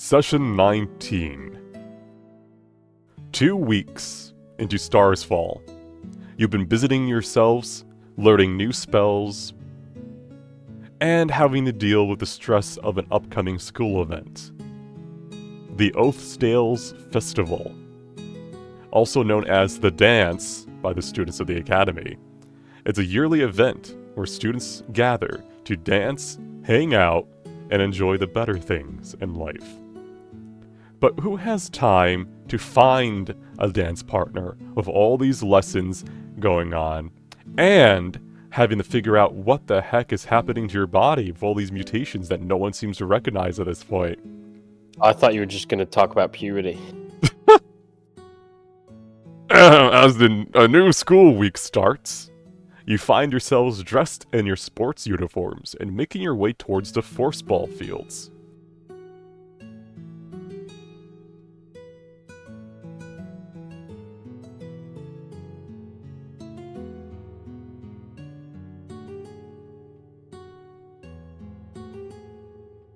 Session 19. 2 weeks into Stars Fall. You've been visiting yourselves, learning new spells, and having to deal with the stress of an upcoming school event. The Oathsdale's Festival, also known as the Dance by the students of the Academy. It's a yearly event where students gather to dance, hang out, and enjoy the better things in life. But who has time to find a dance partner with all these lessons going on and having to figure out what the heck is happening to your body with all these mutations that no one seems to recognize at this point? I thought you were just going to talk about puberty. As a new school week starts, you find yourselves dressed in your sports uniforms and making your way towards the force ball fields.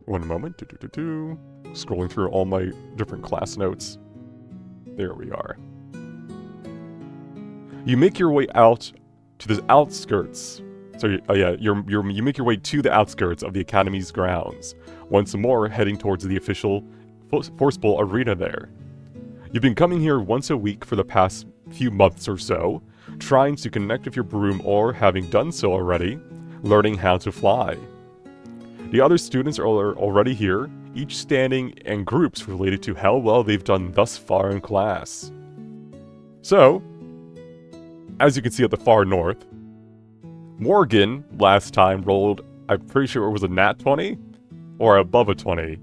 One moment. Scrolling through all my different class notes. There we are. You make your way out to the outskirts. So you make your way to the outskirts of the Academy's grounds. Once more, heading towards the official Force Bowl arena there. You've been coming here once a week for the past few months or so, trying to connect with your broom or, having done so already, learning how to fly. The other students are already here, each standing in groups related to how well they've done thus far in class. So, as you can see at the far north, Morgan last time rolled, I'm pretty sure it was a nat 20, or above a 20,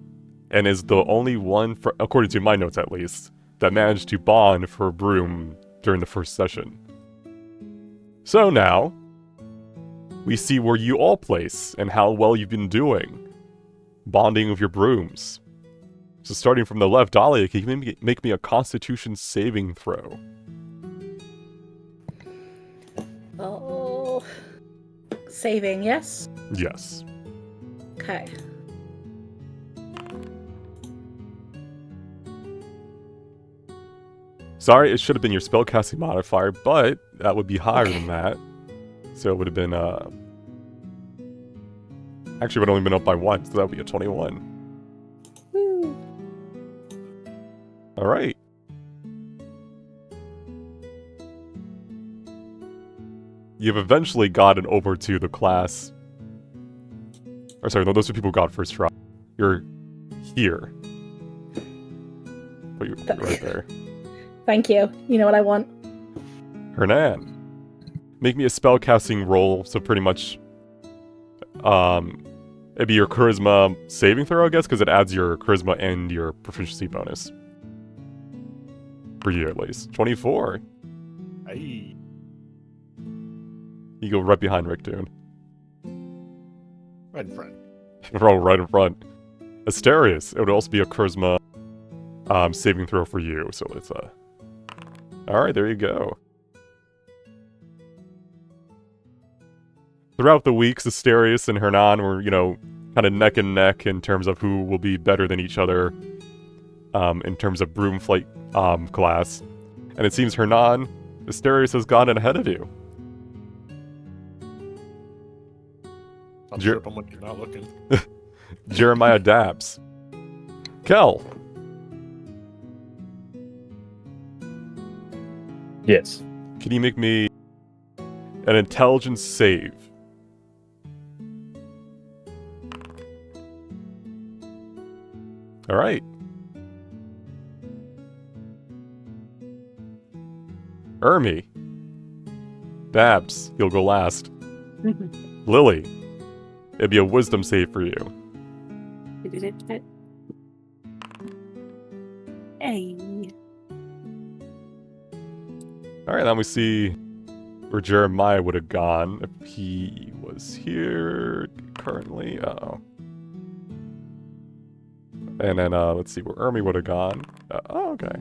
and is the only one, according to my notes at least, that managed to bond for a broom during the first session. So now, we see where you all place and how well you've been doing, bonding with your brooms. So starting from the left, Dahlia, can you make me a Constitution saving throw? Oh. Saving, yes? Yes. Okay. Sorry, it should have been your spellcasting modifier, but that would be higher than that. So it would have been, actually, it would have only been up by 1, so that would be a 21. Woo. Alright. You've eventually gotten over to the class. Or sorry, no, those are people who got first try. You're here. But you're right there. Thank you. You know what I want. Hernan. Make me a spellcasting roll, so pretty much, it'd be your charisma saving throw, I guess, because it adds your charisma and your proficiency bonus. For you, at least. 24. Aye. You go right behind Rick Dune. Right in front. Roll right in front. Asterius, it would also be a charisma saving throw for you, so it's a... Alright, there you go. Throughout the weeks, Asterius and Hernan were, kind of neck and neck in terms of who will be better than each other in terms of broom flight class. And it seems Hernan, Asterius has gotten ahead of you. I'll trip him when you're not looking. Jeremiah dabs. Kel. Yes. Can you make me an intelligence save? Alright. Ermi. Dabs, you'll go last. Lily. It'd be a wisdom save for you. Hey. Alright, now we see where Jeremiah would have gone if he was here currently. Uh-oh. And then, let's see where Ermi would have gone. Oh, okay.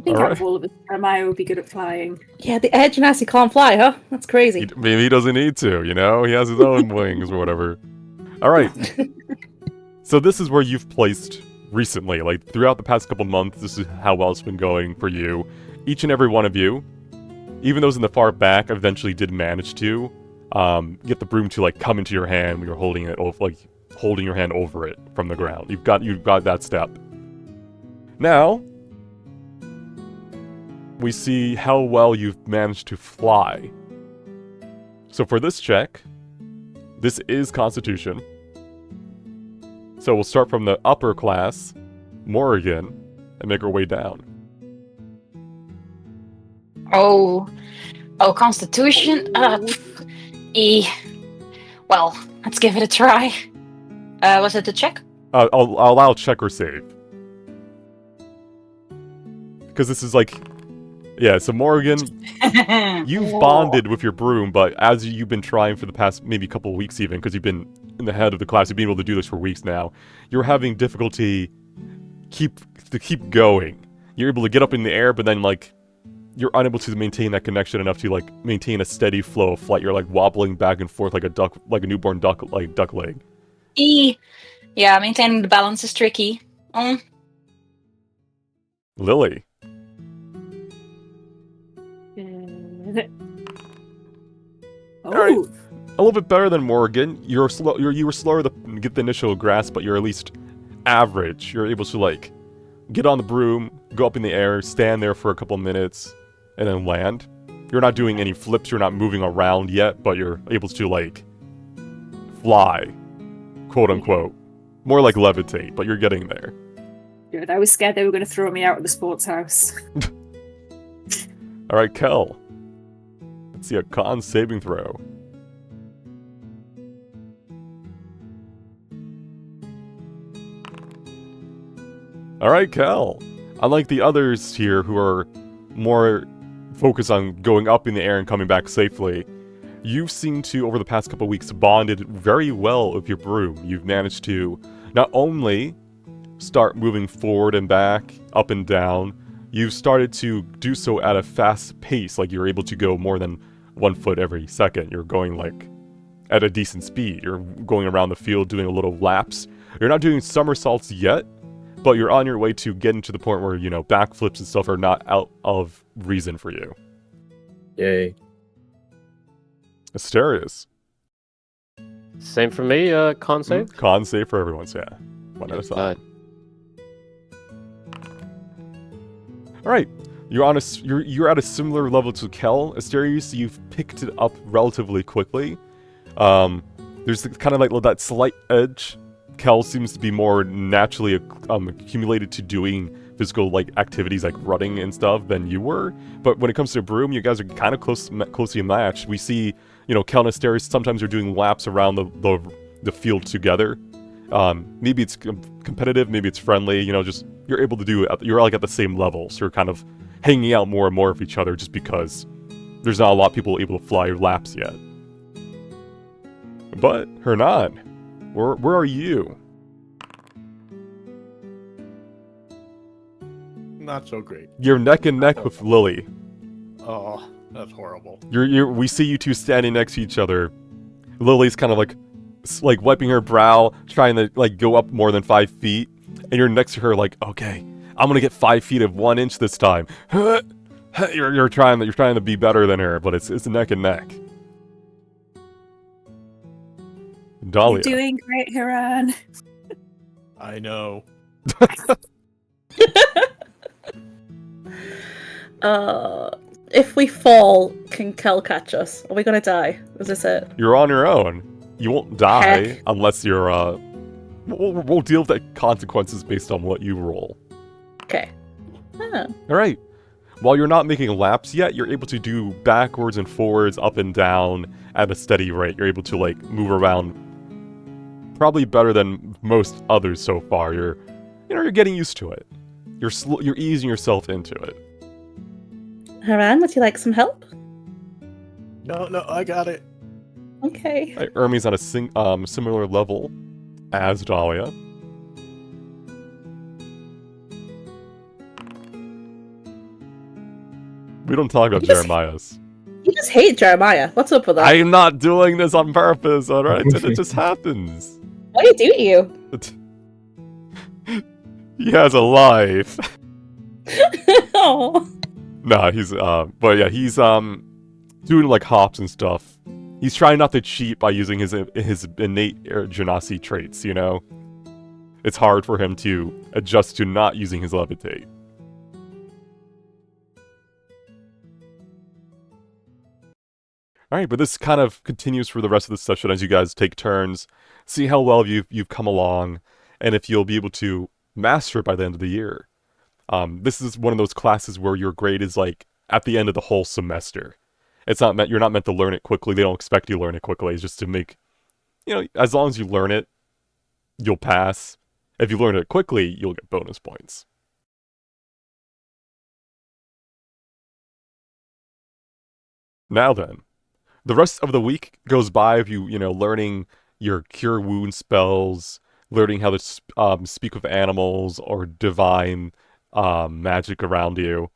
I think All out of all of us, Jeremiah would be good at flying. Yeah, the air genasi can't fly, huh? That's crazy. Maybe he doesn't need to, you know? He has his own wings or whatever. Alright. So this is where you've placed recently. Like, throughout the past couple months, this is how well it's been going for you. Each and every one of you, even those in the far back, eventually did manage to get the broom to, like, come into your hand when you're holding it over, like, holding your hand over it from the ground. You've got that step. Now, we see how well you've managed to fly. So for this check, this is Constitution. So we'll start from the upper class, Morrigan, and make our way down. Oh, Constitution. Well, let's give it a try. Was it a check? I'll allow check or save. Because this is like... Yeah, so Morrigan, you've bonded with your broom, but as you've been trying for the past maybe couple of weeks even, because you've been in the head of the class, you've been able to do this for weeks now, you're having difficulty to keep going. You're able to get up in the air, but then, like, you're unable to maintain that connection enough to, like, maintain a steady flow of flight. You're, like, wobbling back and forth like a duck, like a newborn duck, like duck leg. Yeah, maintaining the balance is tricky. Lily. Oh, Alright. A little bit better than Morgan. You were slower to get the initial grasp, but you're at least average. You're able to, like, get on the broom, go up in the air, stand there for a couple minutes, and then land. You're not doing any flips, you're not moving around yet, but you're able to, like, fly, quote-unquote. More like levitate, but you're getting there. good. I was scared they were going to throw me out of the sports house. Alright, Kel. Let's see a con saving throw. Alright, Kel. Unlike the others here who are more focused on going up in the air and coming back safely, you've seemed to, over the past couple weeks, bonded very well with your broom. You've managed to not only start moving forward and back, up and down, you've started to do so at a fast pace, like you're able to go more than 1 foot every second. You're going, like, at a decent speed. You're going around the field doing a little laps. You're not doing somersaults yet, but you're on your way to getting to the point where, you know, backflips and stuff are not out of reason for you. Yay. Asterius. Same for me, con save? Con save for everyone's, yeah. One at a time. Alright. You're at a similar level to Kel. Asterius, you've picked it up relatively quickly. There's kind of like that slight edge. Kel seems to be more naturally accumulated to doing physical like activities like running and stuff than you were. But when it comes to Broom, you guys are kind of closely matched. We see, you know, Kel and Asterius sometimes are doing laps around the field together. Maybe it's competitive, maybe it's friendly. You know, just you're able to do it. You're like at the same level, so you're kind of hanging out more and more with each other just because there's not a lot of people able to fly laps yet. But Hernan, where are you? Not so great. You're neck and neck with Lily. Oh, that's horrible. We see you two standing next to each other. Lily's kind of like wiping her brow, trying to like go up more than 5 feet, and you're next to her like, okay, I'm gonna get 5 feet of 1 inch this time. You're trying to be better than her, but it's neck and neck. Dahlia. You're doing great, Hiran. I know. If we fall, can Kel catch us? Are we gonna die? Is this it? You're on your own. You won't die Heck. unless you're we'll deal with the consequences based on what you roll. Okay. Ah. Alright. While you're not making laps yet, you're able to do backwards and forwards, up and down at a steady rate. You're able to like move around probably better than most others so far. You're getting used to it. You're easing yourself into it. Haran, would you like some help? No, I got it. Okay. Right, Ermi's on a similar level as We don't talk about You just- Jeremiah's. You just hate Jeremiah. What's up with that? I am not doing this on purpose, alright? It just happens. Why do you? He has a life. Oh. Nah, he's but yeah, he's doing like hops and stuff. He's trying not to cheat by using his innate genasi traits, you know? It's hard for him to adjust to not using his levitate. Alright, but this kind of continues for the rest of the session as you guys take turns, see how well you've come along, and if you'll be able to master it by the end of the year. This is one of those classes where your grade is like at the end of the whole semester. It's not meant, you're not meant to learn it quickly. They don't expect you to learn it quickly. It's just to make, you know, as long as you learn it, you'll pass. If you learn it quickly, you'll get bonus points. Now then, the rest of the week goes by of you know, learning your cure wound spells, learning how to speak with animals or divine magic around you.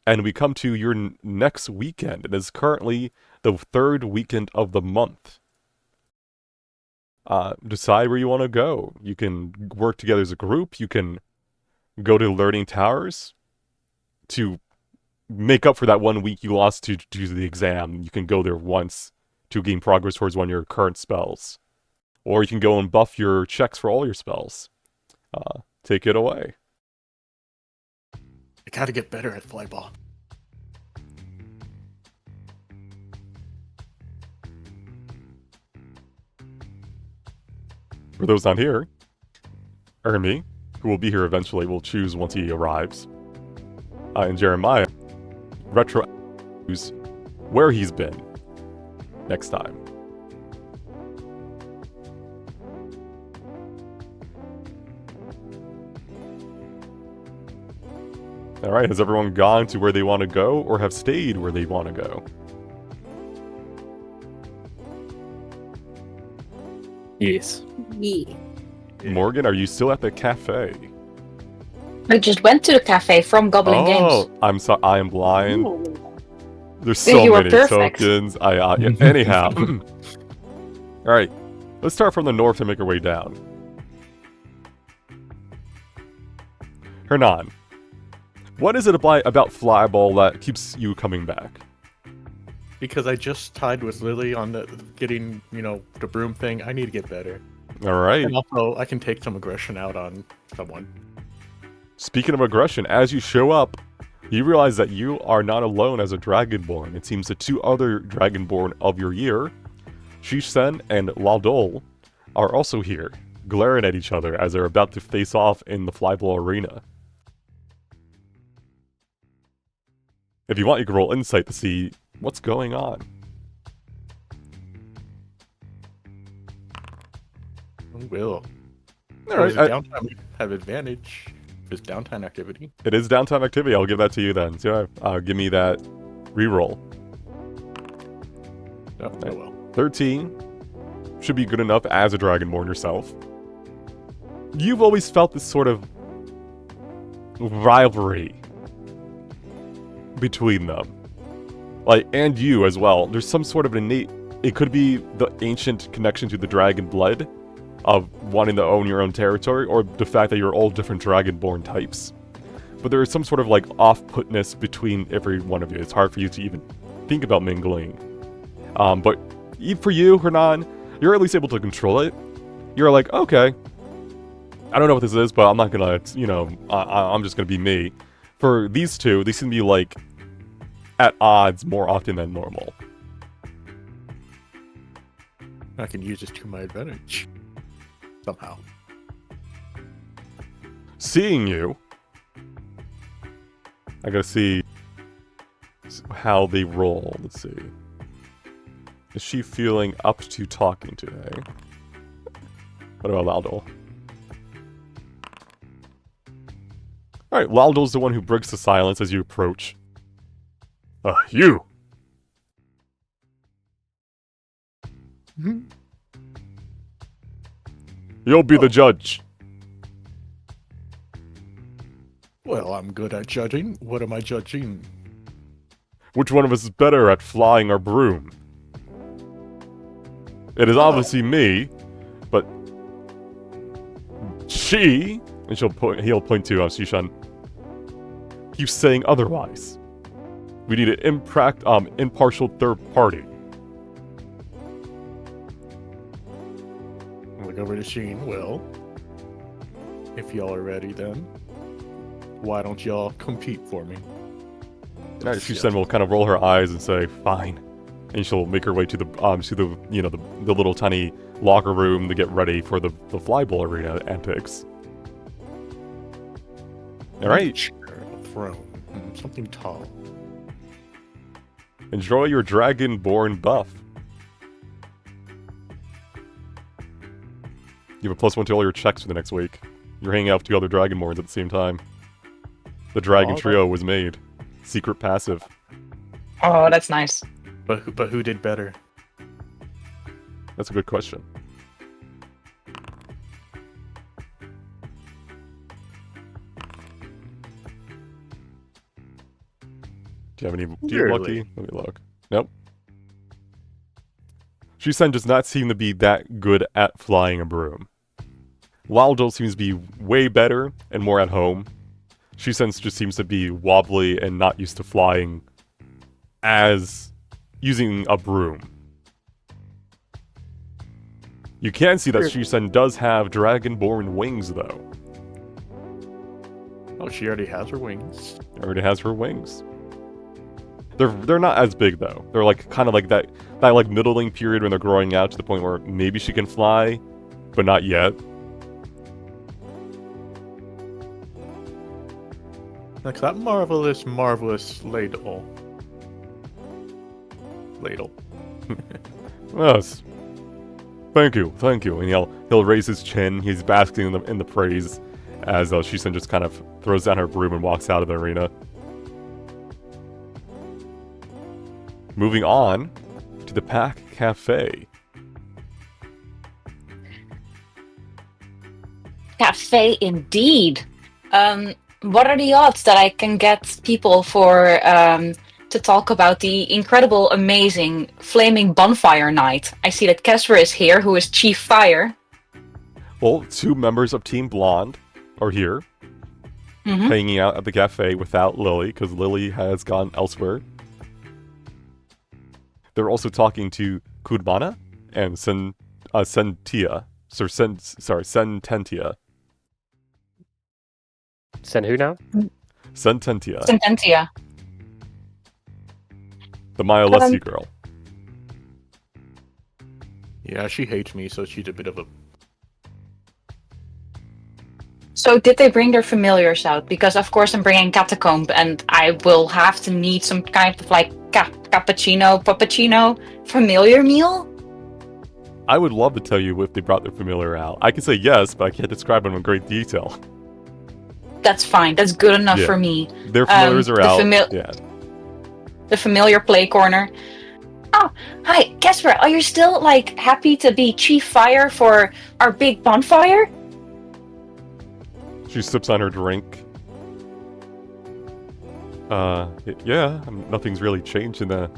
And we come to your next weekend. It is currently the third weekend of the month. Decide where you want to go. You can work together as a group. You can go to Learning Towers to make up for that 1 week you lost to the exam. You can go there once to gain progress towards one of your current spells. Or you can go and buff your checks for all your spells. Take it away. I gotta get better at flyball. For those not here, Ermi, who will be here eventually, will choose once he arrives. And Jeremiah, retro choose where he's been next time. Alright, has everyone gone to where they want to go, or have stayed where they want to go? Yes. Yeah. Morgan, are you still at the cafe? I just went to the cafe from Goblin Games. I'm sorry, I am blind. Ooh. There's so You were many perfect. tokens. Yeah, anyhow. Alright, let's start from the north and make our way down. Hernan, what is it about Flyball that keeps you coming back? Because I just tied with Lily on the getting, you know, the broom thing. I need to get better. Alright. And also, I can take some aggression out on someone. Speaking of aggression, as you show up, you realize that you are not alone as a Dragonborn. It seems the two other Dragonborn of your year, Shishsen and Laudol, are also here, glaring at each other as they're about to face off in the Flyball arena. If you want, you can roll insight to see what's going on. Will. Alright, Downtime we have advantage. It's downtime activity. it is downtime activity. I'll give that to you then. So, give me that reroll. Oh, oh well. 13 should be good enough as a Dragonborn yourself. You've always felt this sort of rivalry between them. Like, and you as well. There's some sort of innate... It could be the ancient connection to the dragon blood of wanting to own your own territory, or the fact that you're all different Dragonborn types. But there is some sort of, like, off-putness between every one of you. It's hard for you to even think about mingling. But for you, Hernan, you're at least able to control it. You're like, okay, I don't know what this is, but I'm not gonna, you know, I'm just gonna be me. For these two, they seem to be, like, at odds more often than normal. I can use this to my advantage. Somehow. Seeing you, I gotta see how they roll. Let's see. Is she feeling up to talking today? What about Laldol? Alright, Laldol's the one who breaks the silence as you approach. You! You'll be the judge. Well, I'm good at judging. What am I judging? Which one of us is better at flying our broom? It is obviously me, but she, and he'll point to Shishan, keeps saying otherwise. We need an impartial third party. Look over to Sheen. Well, if y'all are ready, then why don't y'all compete for me? Shishan will kind of roll her eyes and say, "Fine," and she'll make her way to the the little tiny locker room to get ready for the flyball arena antics. All right. Chair, a throne, something tall. Enjoy your dragon-born buff. You have a +1 to all your checks for the next week. You're hanging out with 2 other dragonborns at the same time. The dragon trio was made. Secret passive. Oh, that's nice. But who did better? That's a good question. Do you have any? Do you have lucky? Let me look. Nope. Shusen does not seem to be that good at flying a broom. Waldo seems to be way better and more at home. Shusen just seems to be wobbly and not used to flying as using a broom. You can see that Shusen does have dragonborn wings, though. Oh, she already has her wings. Already has her wings. They're not as big though. They're like kind of like that like middling period when they're growing out to the point where maybe she can fly, but not yet. Like that marvelous ladle. Yes. Thank you. And he'll raise his chin. He's basking in the praise as Shusen just kind of throws down her broom and walks out of the arena. Moving on to the Pack Cafe. Cafe indeed. What are the odds that I can get people to talk about the incredible, amazing, flaming bonfire night? I see that Kesra is here, who is Chief Fire. Well, 2 members of Team Blonde are here, hanging out at the cafe without Lily, because Lily has gone elsewhere. They're also talking to Kudmana and Sententia. Send who now? Sententia. The Maya Lessie girl. Yeah, she hates me, so she's a bit of a... So did they bring their familiars out? Because of course I'm bringing Catacomb, and I will have to need some kind of like cappuccino familiar meal? I would love to tell you if they brought their familiar out. I can say yes, but I can't describe them in great detail. That's fine. That's good enough for me. Their familiars are out. Yeah. The familiar play corner. Oh, hi, Kesper. Are you still like happy to be Chief Fire for our big bonfire? She sips on her drink. Yeah, nothing's really changed in the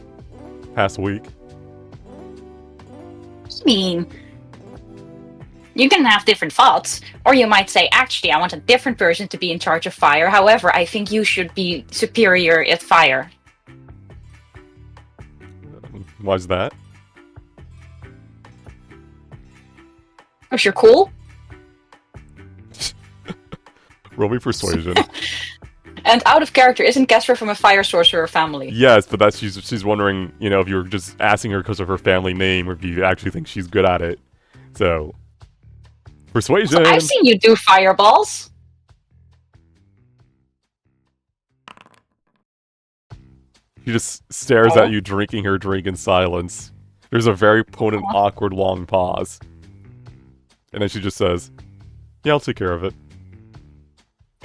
past week. I mean, you can have different thoughts, or you might say, actually, I want a different person to be in charge of fire. However, I think you should be superior at fire. Why's that? Because you're cool. Roll me persuasion. And out of character, isn't Kesper from a fire sorcerer family? Yes, but she's wondering, if you're just asking her because of her family name, or if you actually think she's good at it. So, persuasion. So I've seen you do fireballs. She just stares at you, drinking her drink in silence. There's a very potent, awkward, long pause. And then she just says, "Yeah, I'll take care of it."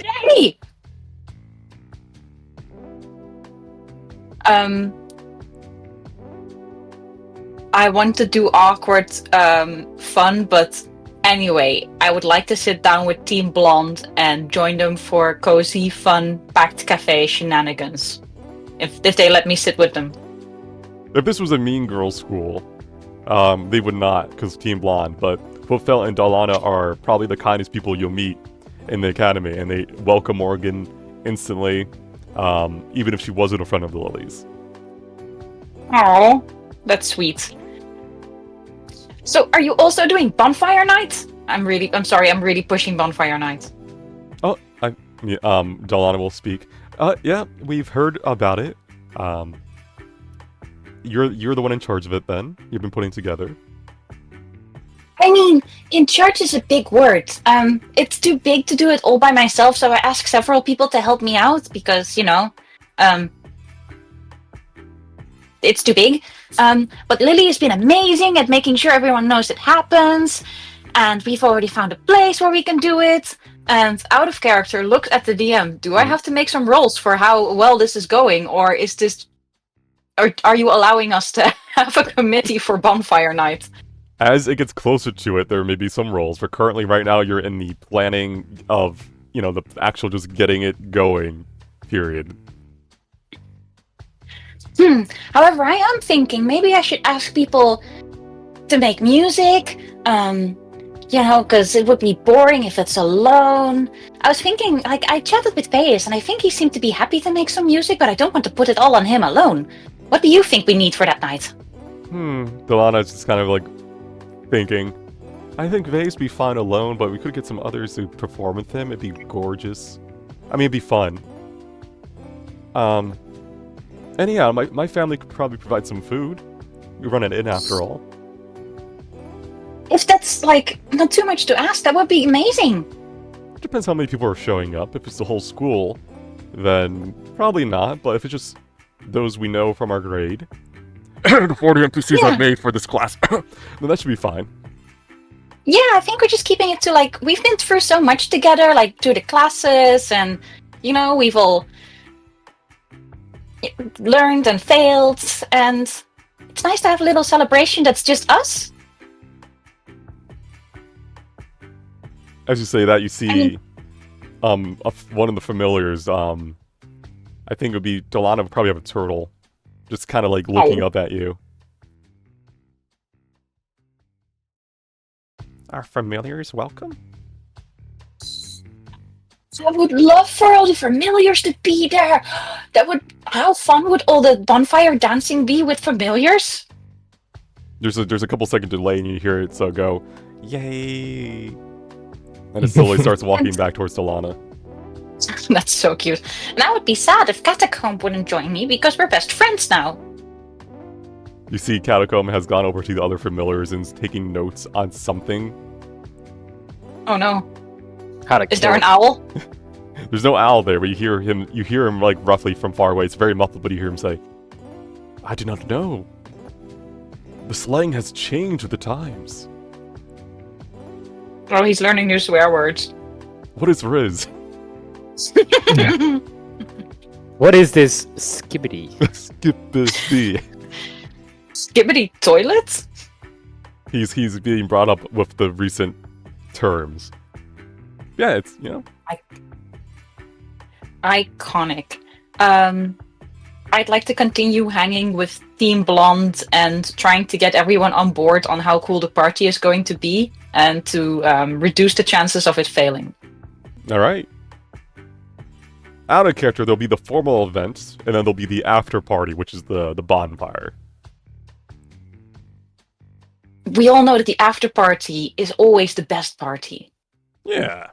Hey! I want to do awkward fun, but anyway, I would like to sit down with Team Blonde and join them for cozy, fun, packed cafe shenanigans. if they let me sit with them. If this was a mean girl school, they would not, because Team Blonde, but Fofel and Dalana are probably the kindest people you'll meet in the academy, and they welcome Morgan instantly, even if she wasn't a friend of the Lilies. Oh, that's sweet. So, are you also doing bonfire night? I'm sorry, I'm really pushing bonfire night. Dalana will speak. Yeah, we've heard about it. You're the one in charge of it then. You've been putting together. I mean, in charge is a big word. It's too big to do it all by myself, so I asked several people to help me out because, it's too big. But Lily has been amazing at making sure everyone knows it happens, and we've already found a place where we can do it. And out of character, looked at the DM. Do I have to make some rolls for how well this is going, or is this, or are you allowing us to have a committee for bonfire night? As it gets closer to it, there may be some roles, but currently right now you're in the planning of, the actual just getting it going, period. However, I am thinking maybe I should ask people to make music, because it would be boring if it's alone. I was thinking, I chatted with Pace, and I think he seemed to be happy to make some music, but I don't want to put it all on him alone. What do you think we need for that night? Delana's just kind of thinking, I think Vay's be fine alone, but we could get some others to perform with him. It'd be gorgeous. I mean, it'd be fun. Anyhow, my family could probably provide some food. We run an inn after all. If that's, not too much to ask, that would be amazing. Depends how many people are showing up. If it's the whole school, then probably not. But if it's just those we know from our grade, the 40 NPCs I've made for this class, then that should be fine. Yeah, I think we're just keeping it to, we've been through so much together, through the classes, and, we've all learned and failed, and it's nice to have a little celebration that's just us. As you say that, you see one of the familiars, I think it would be Delana would probably have a turtle, just kind of looking up at you. Our familiars welcome? I would love for all the familiars to be there. How fun would all the bonfire dancing be with familiars? There's a couple second delay and you hear it go, yay! And it slowly starts walking back towards Delana. That's so cute. And I would be sad if Catacomb wouldn't join me because we're best friends now. You see Catacomb has gone over to the other familiars and is taking notes on something. Oh no. Is there kill an owl? There's no owl there, but you hear him roughly from far away. It's very muffled, but you hear him say, I do not know. The slang has changed with the times. Oh, he's learning new swear words. What is Riz? What is this skibbity? Skibbity. Skibbity toilets? He's being brought up with the recent terms. Yeah, it's, Iconic. I'd like to continue hanging with Team Blonde and trying to get everyone on board on how cool the party is going to be and to reduce the chances of it failing. Alright. Out of character, there'll be the formal events, and then there'll be the after party, which is the bonfire. We all know that the after party is always the best party. Yeah.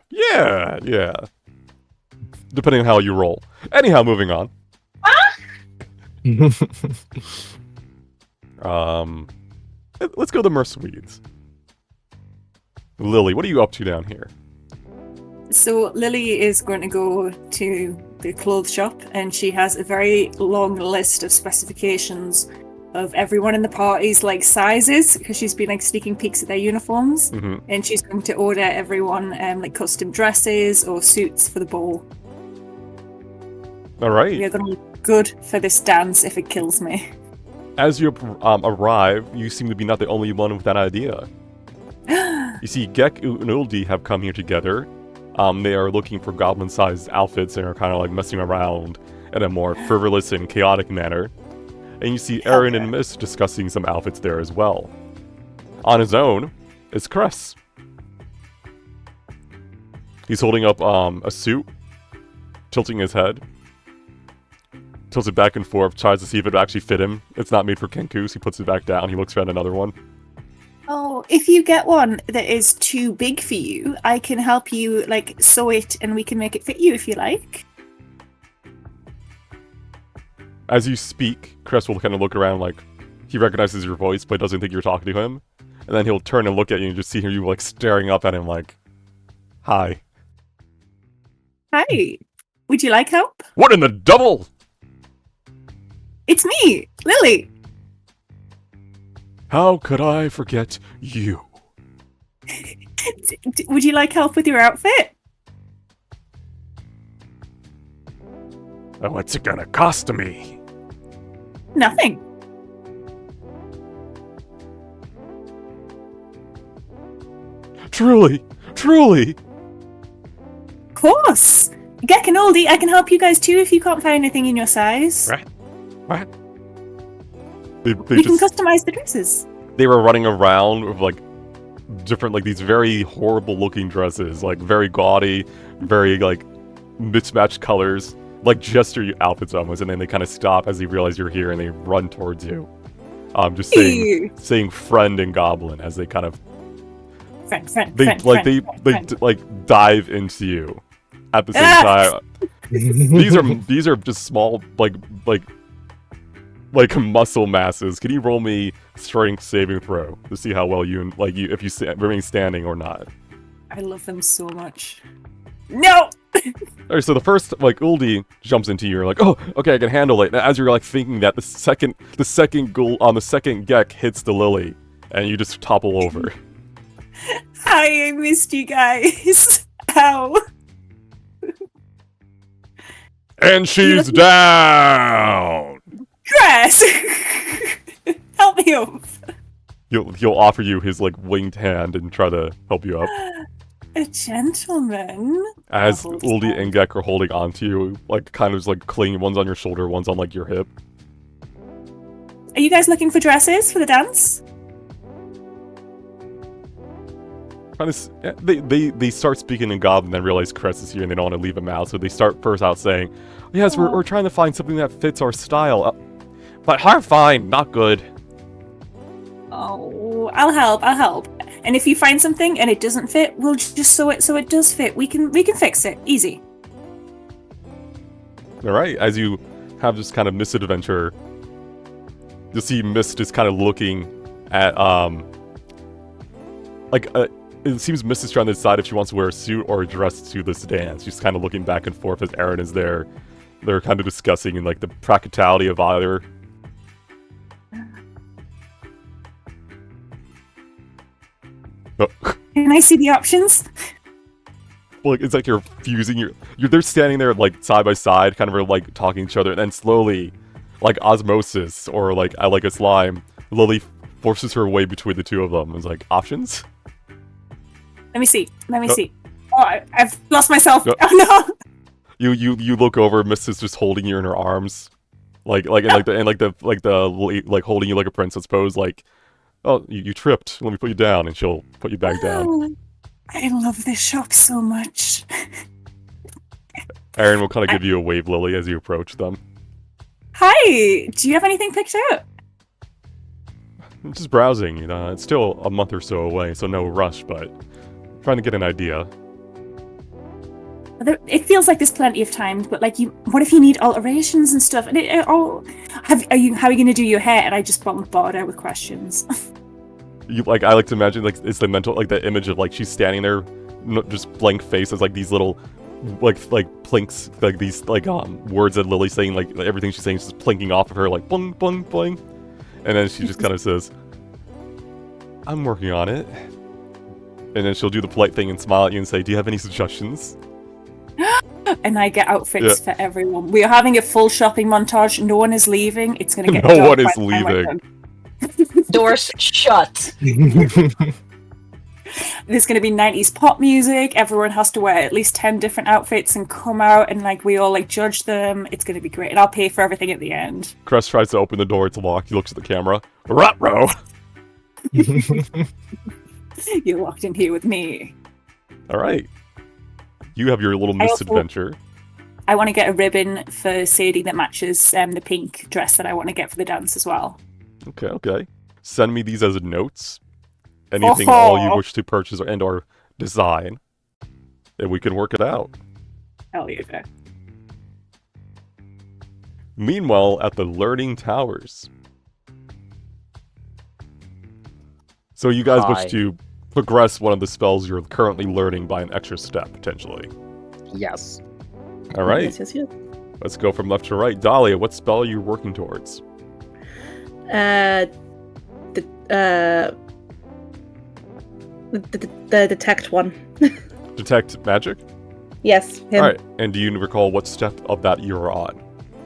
Depending on how you roll. Anyhow, moving on. Let's go to Mercedes. Lily, what are you up to down here? So Lily is going to go to the clothes shop and she has a very long list of specifications of everyone in the party's sizes because she's been sneaking peeks at their uniforms, and she's going to order everyone custom dresses or suits for the ball. All right. They're going to look good for this dance if it kills me. As you arrive, you seem to be not the only one with that idea. You see, Gek and Uldi have come here together. They are looking for goblin-sized outfits and are kind of messing around. in a more frivolous and chaotic manner. And you see Aaron and Miss discussing some outfits there as well. On his own is Cress. He's holding up a suit, tilting his head. Tilts it back and forth, tries to see if it actually fit him. It's not made for Kenkus. He puts it back down. He looks around another one. Oh, if you get one that is too big for you, I can help you, like, sew it and we can make it fit you if you like. As you speak, Cress will kind of look around like he recognizes your voice but doesn't think you're talking to him. And then he'll turn and look at you and just see you like staring up at him like, hi. Hi. Would you like help? What in the devil? It's me, Lily. How could I forget you? Would you like help with your outfit? What's it gonna cost me? Nothing. Truly, truly. Of course. Gek and Oldie, I can help you guys too if you can't find anything in your size. Right. What? We can customize the dresses. They were running around with like different, like these very horrible looking dresses, like very gaudy, very like mismatched colors, like gesture outfits almost, and then they kind of stop as they realize you're here and they run towards you. Just saying friend and goblin as they kind of like dive into you at the same time. These are just small like muscle masses. Can you roll me strength saving throw to see how well if you remain standing or not? I love them so much. No. Alright, so the first Uldi jumps into you. You're like, oh, okay, I can handle it. And as you're like thinking that, the second goal on the second Gek hits the Lily, and you just topple over. Hi, I missed you guys. Ow. And she's down. Cress! Help me up. He'll offer you his winged hand and try to help you up. A gentleman. As Uldi and Gek are holding onto you, kind of clinging. One's on your shoulder, one's on your hip. Are you guys looking for dresses for the dance? They start speaking in Goblin, then realize Cress is here and they don't want to leave him out, so they start first out saying, yes, we're trying to find something that fits our style. But hard fine, not good. Oh, I'll help. And if you find something and it doesn't fit, we'll just sew it so it does fit. We can fix it. Easy. Alright, as you have this kind of misadventure, you see Mist is kind of looking at, it seems Mist is trying to decide if she wants to wear a suit or a dress to this dance. She's kind of looking back and forth as Aaron is there. They're kind of discussing the practicality of either. Oh. Can I see the options? Well, it's like you're fusing they're standing there side by side, kind of talking to each other, and then slowly, like osmosis or like a slime, Lily forces her way between the two of them. It's options? Let me see. Oh, I've lost myself. Oh no! You look over. Miss is just holding you in her arms, holding you like a princess pose. Oh, you tripped. Let me put you down, and she'll put you back down. I love this shop so much. Aaron will kind of give you a wave, Lily, as you approach them. Hi. Do you have anything picked out? I'm just browsing. It's still a month or so away, so no rush, but trying to get an idea. It feels like there's plenty of time, but what if you need alterations and stuff? And how are you going to do your hair? And I just bombard her with questions. I like to imagine it's the mental the image of she's standing there, just blank face as these little plinks, these words that Lily's saying, everything she's saying is just plinking off of her bling bling bling, and then she just kind of says, "I'm working on it," and then she'll do the polite thing and smile at you and say, "Do you have any suggestions?" And I get outfits for everyone. We are having a full shopping montage. No one is leaving. It's going to get no one is leaving. Doors shut. There's going to be 90s pop music. Everyone has to wear at least 10 different outfits and come out and like we all like judge them. It's going to be great. And I'll pay for everything at the end. Crest tries to open the door, it's locked. He looks at the camera. Ruh-roh! You're locked in here with me. Alright. You have your little I also- misadventure. I want to get a ribbon for Sadie that matches the pink dress that I want to get for the dance as well. Okay. Send me these as notes. Anything all you Oh. wish to purchase and or design. And we can work it out. Hell yeah. Meanwhile, at the Learning Towers. So you guys wish Hi. to progress one of the spells you're currently learning by an extra step, potentially. Yes. Alright, Yes. let's go from left to right. Dahlia, what spell are you working towards? The detect one. Detect magic? Yes, him. Alright, and do you recall what step of that you're on?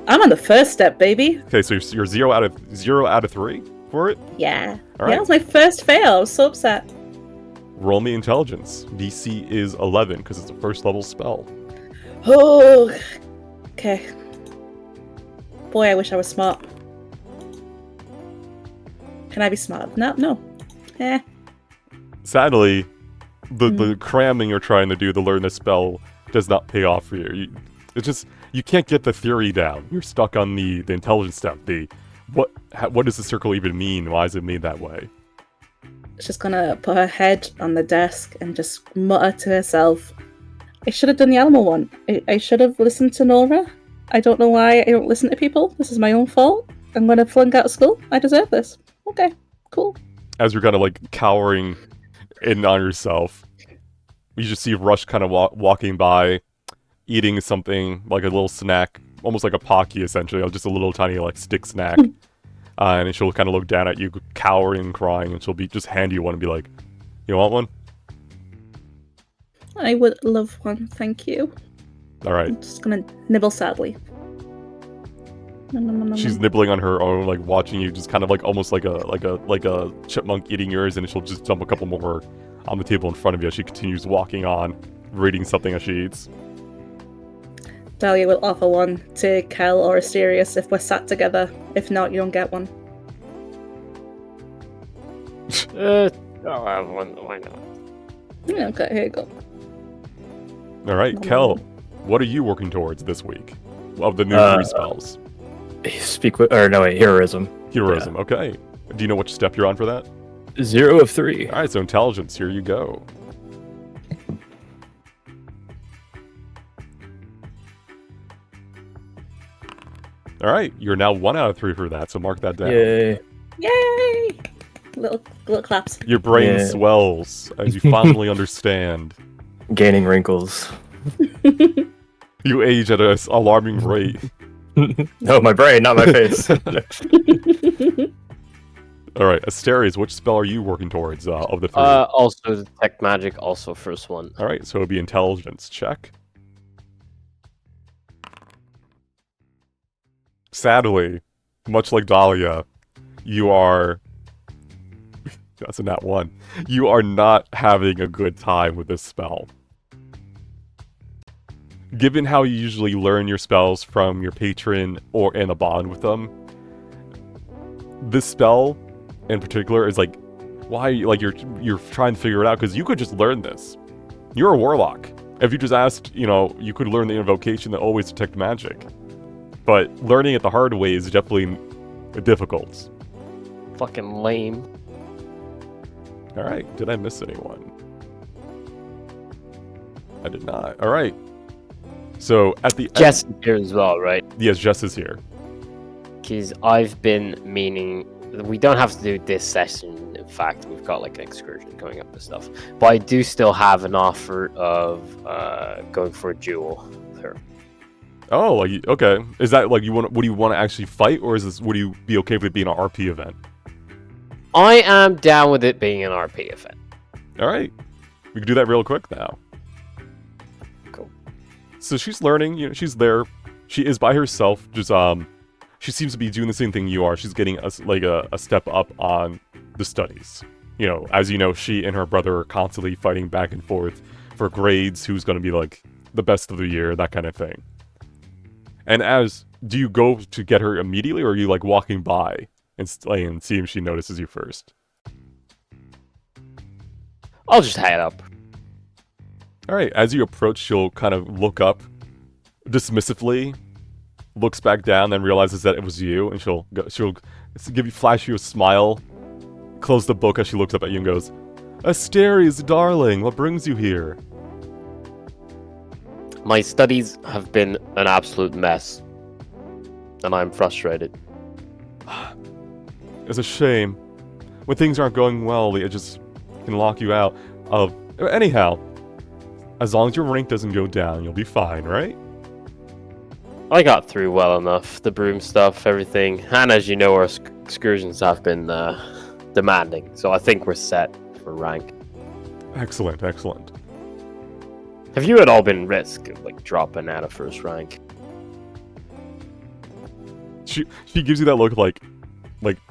I'm on the first step, baby. Okay, so you're 0 out of 3 for it? Yeah. All Yeah, right. it was my first fail. I was so upset. Roll me intelligence. DC is 11 because it's a first level spell. Oh. Okay. Boy, I wish I was smart. Can I be smart? No. Eh. Sadly, the cramming you're trying to do to learn this spell does not pay off for you. You can't get the theory down. You're stuck on the intelligence step. What does the circle even mean? Why is it made that way? She's gonna put her head on the desk and just mutter to herself, I should have done the animal one. I should have listened to Nora. I don't know why I don't listen to people. This is my own fault. I'm gonna flunk out of school. I deserve this. Okay, cool. As you're kind of like cowering in on yourself, you just see Rush kind of walking by, eating something like a little snack, almost like a Pocky essentially, just a little tiny like stick snack. And she'll kind of look down at you, cowering and crying, and she'll just hand you one and be like, "You want one?" I would love one, thank you. All right. I'm just gonna nibble sadly. Nom, nom, nom, nom, She's nom. nibbling on her own, like watching you, just kind of like almost like a chipmunk eating yours, and she'll just dump a couple more on the table in front of you as she continues walking on, reading something as she eats. Dahlia will offer one to Kel or Asterius if we're sat together. If not, you don't get one. I'll have one. Why not? Yeah, okay, here you go. All right, Nom, Kel, nom, what are you working towards this week of the new 3 spells? Heroism. Heroism. Okay. Do you know which step you're on for that? 0 of 3. All right, so intelligence. Here you go. All right, you're now 1 out of 3 for that, so mark that down. Yay. Yay! Little claps. Your brain Yeah. swells as you finally understand. Gaining wrinkles. You age at an alarming rate. No, my brain, not my face. All right, Asterius, which spell are you working towards of the 3? Also detect magic. Also first one. All right, so it'd be intelligence check. Sadly, much like Dahlia, you are... That's a nat 1. You are not having a good time with this spell. Given how you usually learn your spells from your patron or in a bond with them, this spell in particular is like, why? Like you're trying to figure it out because you could just learn this. You're a warlock. If you just asked, you could learn the invocation that always detect magic. But learning it the hard way is definitely difficult. Fucking lame. All right, did I miss anyone? I did not. All right. So at the Jess is here as well, right? yes, Jess is here. Because I've been meaning we don't have to do this session. In fact, we've got like an excursion coming up and stuff. But I do still have an offer of going for a duel with her. Oh, like okay. Is that like would you want to actually fight, or would you be okay with it being an RP event? I am down with it being an RP event. All right, we can do that real quick now. Cool. So she's learning. She's there. She is by herself. Just she seems to be doing the same thing you are. She's getting a step up on the studies. as you know, she and her brother are constantly fighting back and forth for grades, who's going to be like the best of the year, that kind of thing. And do you go to get her immediately, or are you like walking by and see if she notices you first? I'll just head up. All right, as you approach, she'll kind of look up dismissively, looks back down, then realizes that it was you, and she'll flash you a smile, close the book as she looks up at you and goes, "Asterius, darling, what brings you here?" My studies have been an absolute mess, and I'm frustrated. It's a shame. When things aren't going well, it just can lock you out of... Anyhow, as long as your rank doesn't go down, you'll be fine, right? I got through well enough. The broom stuff, everything. And as you know, our excursions have been demanding. So I think we're set for rank. Excellent, excellent. Have you at all been risk of like dropping out of first rank? She gives you that look like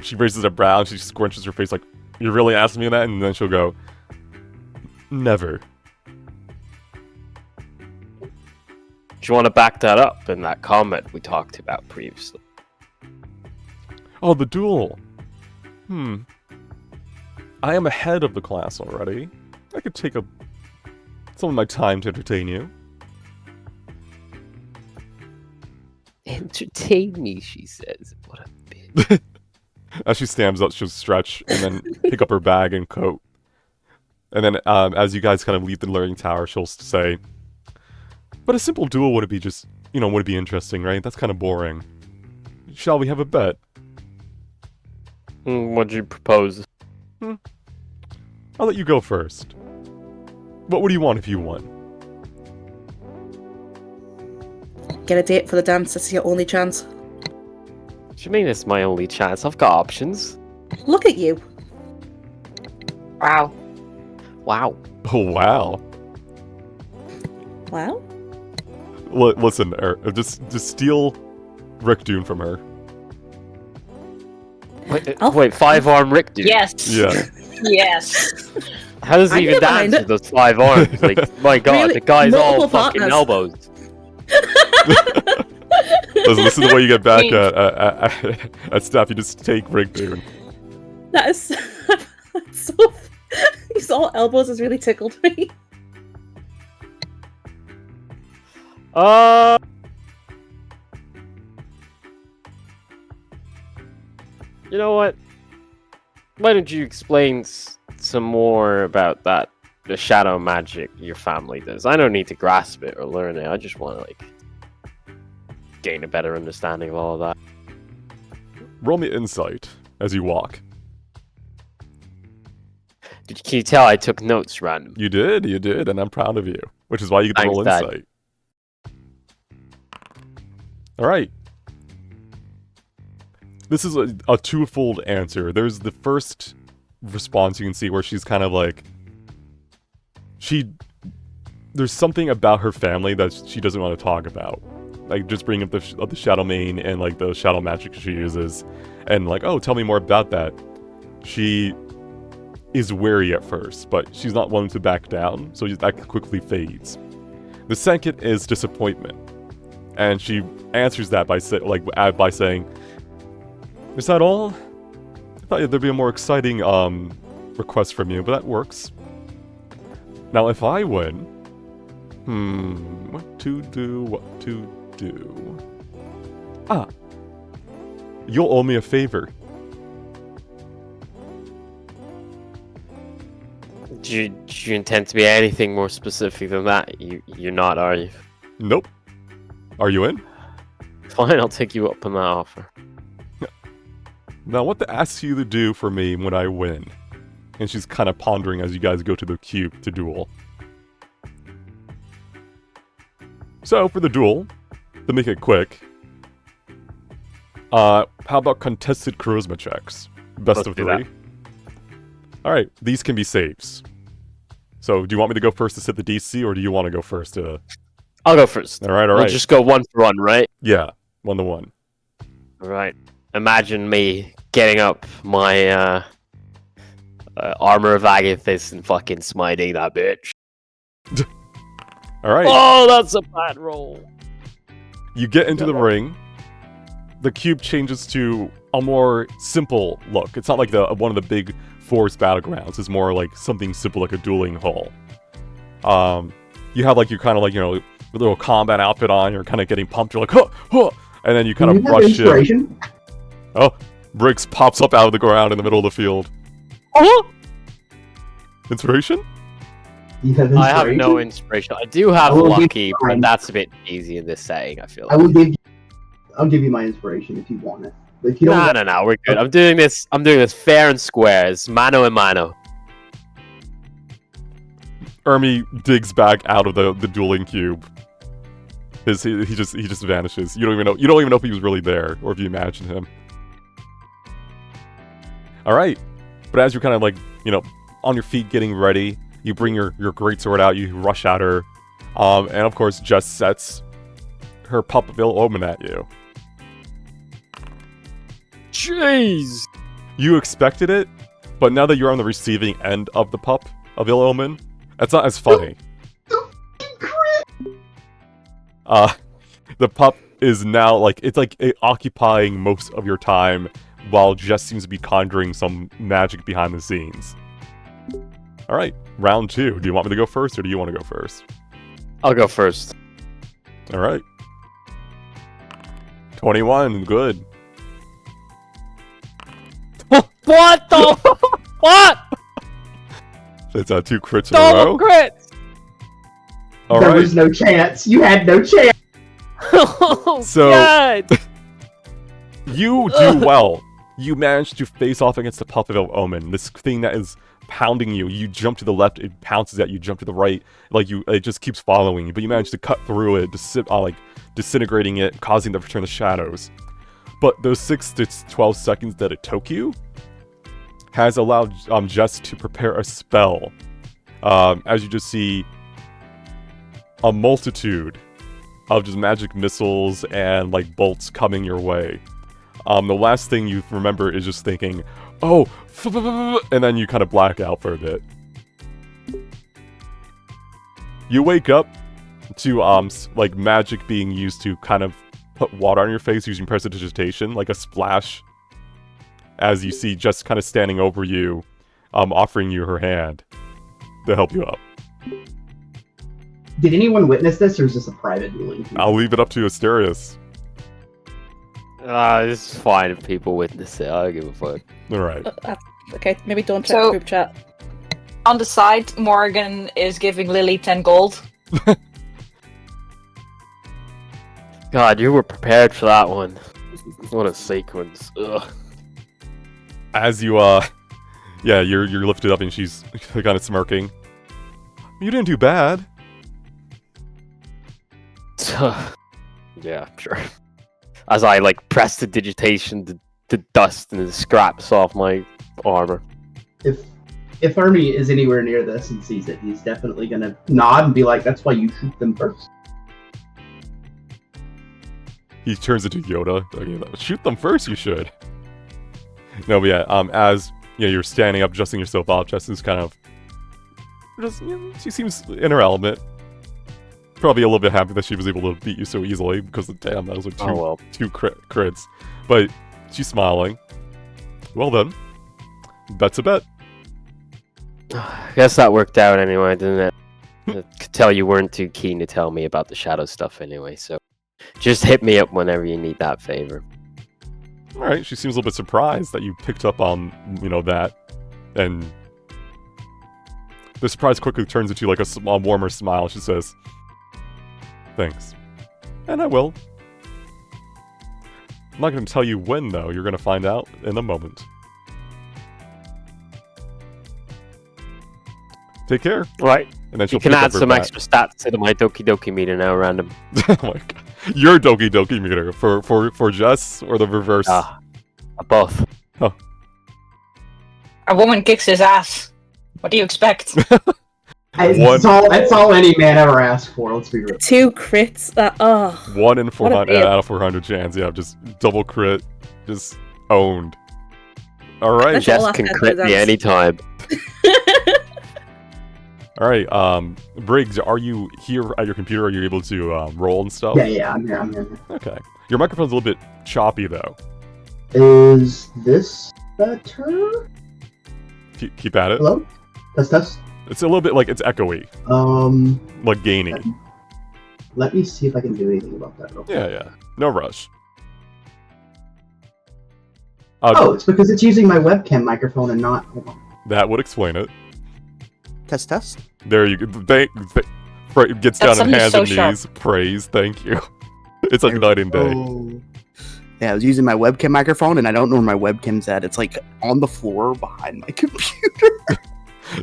she raises a brow and she squinches her face like, "You're really asking me that?" And then she'll go, "Never." Do you want to back that up in that comment we talked about previously? Oh, the duel. I am ahead of the class already. I could take some of my time to entertain you. Entertain me, she says. What a bitch. As she stands up, she'll stretch and then pick up her bag and coat. And then as you guys kind of leave the learning tower, she'll say, "But a simple duel would it be would it be interesting, right? That's kind of boring. Shall we have a bet?" What'd you propose? I'll let you go first. What would you want if you won? Get a date for the dance. This is your only chance. What do you mean it's my only chance? I've got options. Look at you. Wow. Wow. Oh, wow. Wow. Listen, just steal Rick Dune from her. Wait, 5-arm Rick dude. Yes. Yeah. Yes. How does he I'm even here behind dance with those 5 arms? Like, my god, Really? the guy's all Multiple fucking partners. elbows. Listen to what you get back at Steph. You just take Rick Dune. That is so. These all elbows has really tickled me. You know what? Why don't you explain some more about that, the shadow magic your family does? I don't need to grasp it or learn it. I just want to, gain a better understanding of all of that. Roll me insight as you walk. Can you tell I took notes random? You did, and I'm proud of you. Which is why you get to Thanks, roll Dad. insight. Alright. This is a twofold answer. There's the first response you can see where she's kind of like... There's something about her family that she doesn't want to talk about. Like, just bringing up the Shadow Mane and, the shadow magic she uses. And, oh, tell me more about that. She is wary at first, but she's not willing to back down, so that quickly fades. The second is disappointment. And she answers that by saying, "Is that all? I thought there'd be a more exciting request from you, but that works. Now, if I win, what to do? You'll owe me a favor." Do you intend to be anything more specific than that? You're not, are you? Nope. Are you in? Fine, I'll take you up on that offer. Now, what to ask you to do for me when I win? And she's kind of pondering as you guys go to the cube to duel. So, for the duel, to make it quick, how about contested charisma checks? Best Let's of do 3. Alright, these can be saves. So, do you want me to go first to set the DC, or do you want to go first to... I'll go first. Alright. We'll just go 1 for 1, right? Yeah, 1-1. Alright. Imagine me getting up my Armor of Agathis and fucking smiting that bitch. All right. Oh, that's a bad roll. You get into the ring. The cube changes to a more simple look. It's not like one of the big forest battlegrounds. It's more like something simple, like a dueling hall. You have like your kind of like, you know, little combat outfit on. You're kind of getting pumped. You're like, huh, huh, and then you kind of brush in. Oh, Briggs pops up out of the ground in the middle of the field. Oh! Inspiration? You have I have inspiration? no inspiration. I do have will give lucky, you but mine. that's a bit easy in this setting. I feel I like. will I'll give you my inspiration if you want it. But if you don't, No, we're good. I'm doing this fair and square. It's mano and mano. Ermi digs back out of the dueling cube. He just vanishes. You don't even know if he was really there or if you imagined him. All right, but as you're kind of like, you know, on your feet getting ready, you bring your greatsword out. You rush at her, and of course, Jess sets her pup of ill omen at you. Jeez. You expected it, but now that you're on the receiving end of the pup of ill omen, that's not as funny. The pup is now like occupying most of your time, while Jess seems to be conjuring some magic behind the scenes. All right, round 2. Do you want me to go first, or do you want to go first? I'll go first. All right. 21, good. What the? What? It's 2 crits in a row. Double crits. All there right. was no chance. You had no chance. Oh, So- God. You do well. You manage to face off against the pup of ill omen. This thing that is pounding you. You jump to the left, it pounces at you. Jump to the right, it just keeps following you. But you manage to cut through it, disintegrating it, causing it to return the shadows. But those 6 to 12 seconds that it took you has allowed Jess to prepare a spell. As you just see a multitude of just magic missiles and like bolts coming your way. The last thing you remember is just thinking, oh, and then you kind of black out for a bit. You wake up to like magic being used to kind of put water on your face using prestidigitation, like a splash, as you see Jess kind of standing over you, offering you her hand to help you up. Did anyone witness this, or is this a private dueling? I'll leave it up to Asterius. This is fine if people witness it. I don't give a fuck. All right. Okay, maybe don't check So- group chat. On the side, Morgan is giving Lily 10 gold. God, you were prepared for that one. What a sequence. Ugh. As you you're lifted up and she's kind of smirking. You didn't do bad. Yeah, sure. As I press the digitation, the dust and the scraps off my armor. If Ermi is anywhere near this and sees it, he's definitely gonna nod and be like, "That's why you shoot them first." He turns into Yoda. Like, shoot them first, you should. No, but yeah, as you're standing up, adjusting yourself up, Jess is kind of she seems in her element. Probably a little bit happy that she was able to beat you so easily, because damn, those are two crits. But she's smiling. Well then, bet's a bet. I guess that worked out anyway, didn't it? I could tell you weren't too keen to tell me about the shadow stuff anyway, so just hit me up whenever you need that favor. Alright, she seems a little bit surprised that you picked up on, that. And the surprise quickly turns into a small, warmer smile. She says, "Thanks. And I will. I'm not going to tell you when, though. You're going to find out in a moment. Take care." Right. And then she'll You can pick up add her some bat. extra stats to my Doki Doki meter now, random. Oh my god. Your Doki Doki meter for Jess or the reverse? Both. A woman kicks his ass. What do you expect? That's all any man ever asked for. Let's be real. 2 crits. 1 in 400 fail. out of 400 chance. Yeah, just double crit, just owned. All right. That's all Jess I'll can have to crit do me that. anytime. All right. Briggs, are you here at your computer? Are you able to roll and stuff? Yeah, I'm here. Okay. Your microphone's a little bit choppy though. Is this better? Keep at it. Hello? Test. It's a little bit like it's echoey, like gainy. Let me see if I can do anything about that real quick. Yeah. No rush. Oh, it's because it's using my webcam microphone and not... Hold on. That would explain it. Test. There you go. Gets down That's on suddenly hands so and sharp. knees. Praise. Thank you. It's like night and day. Oh. Yeah, I was using my webcam microphone, and I don't know where my webcam's at. It's like on the floor behind my computer.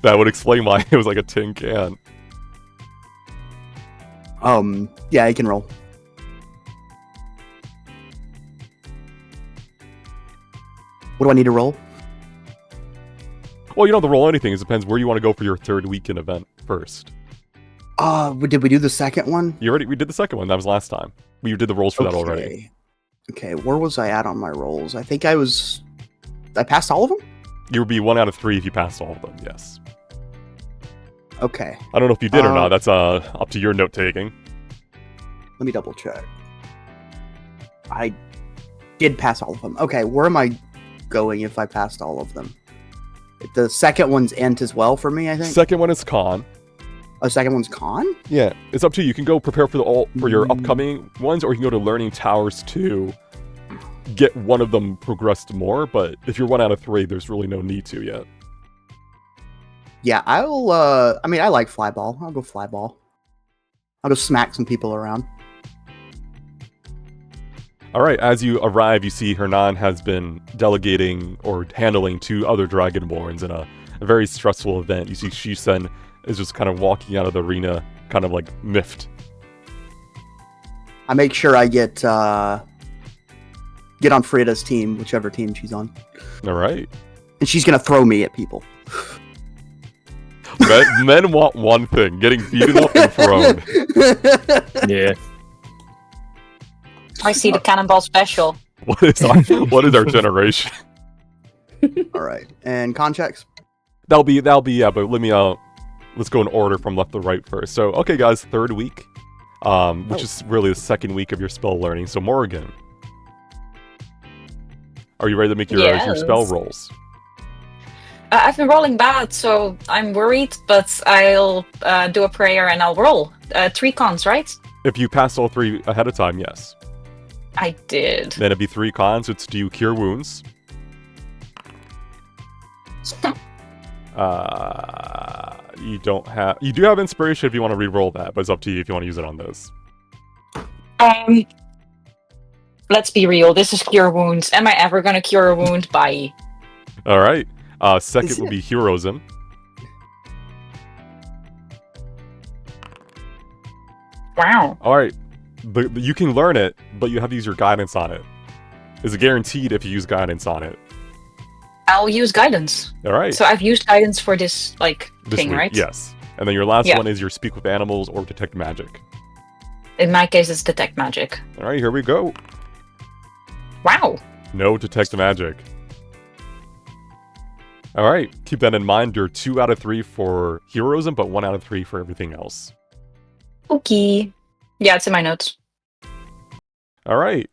That would explain why it was like a tin can. Yeah, I can roll. What do I need to roll? Well, you don't have to roll anything. It depends where you want to go for your third weekend event first. Did we do the second one? We did the second one. That was last time. We did the rolls for that already. Okay, where was I at on my rolls? I think I passed all of them? You would be 1 out of 3 if you passed all of them, yes. Okay, I don't know if you did or not. That's up to your note taking. let me double check. I did pass all of them. Okay, where am I going if I passed all of them? The second one's Ent as well for me, I think. Second one is con. Oh, second one's Con? Yeah, it's up to you. You can go prepare for your upcoming ones, or you can go to Learning Towers to get one of them progressed more. But if you're 1 out of 3, there's really no need to yet. Yeah, I like Flyball. I'll go Flyball. I'll go smack some people around. All right, as you arrive, you see Hernan has been delegating or handling 2 other Dragonborns in a very stressful event. You see Shisen is just kind of walking out of the arena, kind of like miffed. I make sure I get on Frida's team, whichever team she's on. All right. And she's gonna throw me at people. Men want one thing, getting beaten up and thrown. Yeah. I see the cannonball special. What is our generation? Alright. And con checks? That'll be yeah, but let me let's go in order from left to right first. So, okay guys, third week. Which is really the second week of your spell learning. So Morrigan, are you ready to make your spell rolls? I've been rolling bad, so I'm worried, but I'll do a prayer and I'll roll. 3 cons, right? If you pass all 3 ahead of time, yes. I did. Then it'd be 3 cons. It's do you cure wounds? You do have inspiration if you want to re-roll that, but it's up to you if you want to use it on this. Let's be real. This is cure wounds. Am I ever gonna cure a wound? Bye. All right. Second would be heroism. Wow. All right. You can learn it, but you have to use your guidance on it. Is it guaranteed if you use guidance on it? I'll use guidance. All right. So I've used guidance for this This thing, week, right? Yes. And then your last Yeah. one is your speak with animals or detect magic. In my case, it's detect magic. All right, here we go. Wow. No detect magic. All right, keep that in mind. You're 2 out of 3 for heroism, but 1 out of 3 for everything else. Okay. Yeah, it's in my notes. All right.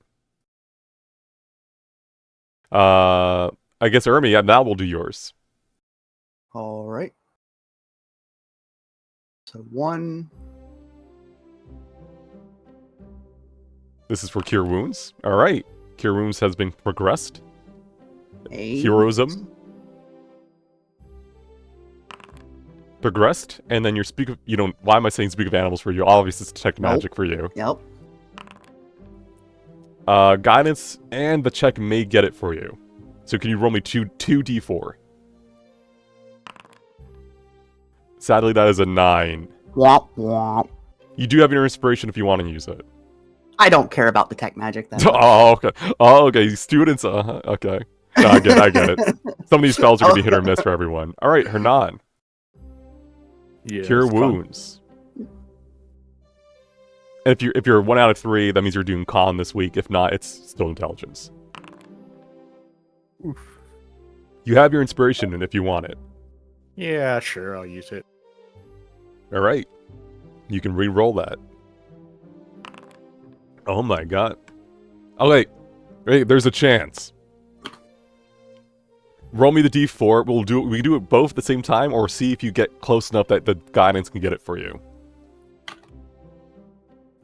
I guess Ermi, now we'll do yours. Alright. So 1. This is for cure wounds. All right, cure wounds has been progressed. 8. Heroism progressed, and then your speak of why am I saying speak of animals for you? Obviously, it's detect magic for you. Yep. Guidance and the check may get it for you. So can you roll me 2d4? Sadly, that is a 9. Womp womp. You do have your inspiration if you want to use it. I don't care about detect magic then. Oh, okay. Oh, okay. Students, okay. No, I get it. Some of these spells are going to be hit or miss for everyone. All right, Hernan. Yeah, Cure it's fun. wounds. And if you're 1 out of 3, that means you're doing con this week. If not, it's still intelligence. Oof. You have your inspiration, and if you want it. Yeah, sure, I'll use it. All right. You can re-roll that. Oh my god. Oh wait. Wait, there's a chance. Roll me the d4. We can do it both at the same time, or see if you get close enough that the guidance can get it for you.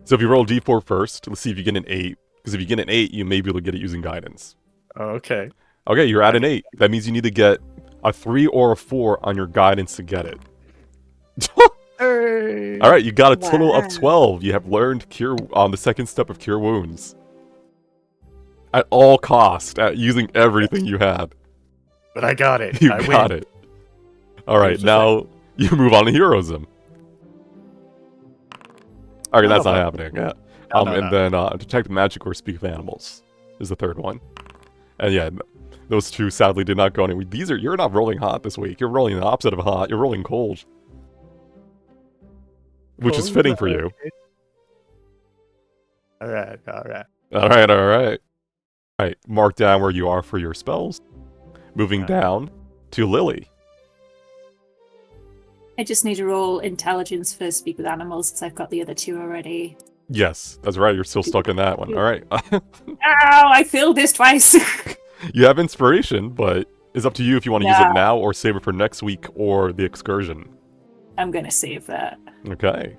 So if you roll d4 first, let's see if you get an 8. Because if you get an 8, you may be able to get it using guidance. Okay. Okay, you're at an 8. That means you need to get a 3 or a 4 on your guidance to get it. Hey. Alright, you got a total of Wow. 12. You have learned Cure on the second step of Cure Wounds. At all cost, at using everything you had. But I got it. You I got win. it. Alright, Here's the now you move on to Heroism. Okay, No, that's not but- happening. Yeah. No, And then Detect Magic or Speak with Animals is the third one. And yeah, those two sadly did not go anywhere. You're not rolling hot this week. You're rolling the opposite of hot. You're rolling cold. Which is Cold, fitting for you. okay. Alright, alright. Alright, alright. Alright, mark down where you are for your spells. Moving down to Lily. I just need to roll intelligence for speak with animals since I've got the other two already. Yes, that's right. You're still stuck in that one. Alright. Ow! I failed this twice. You have inspiration, but it's up to you if you want to use Yeah. it now or save it for next week or the excursion. I'm gonna save that. Okay.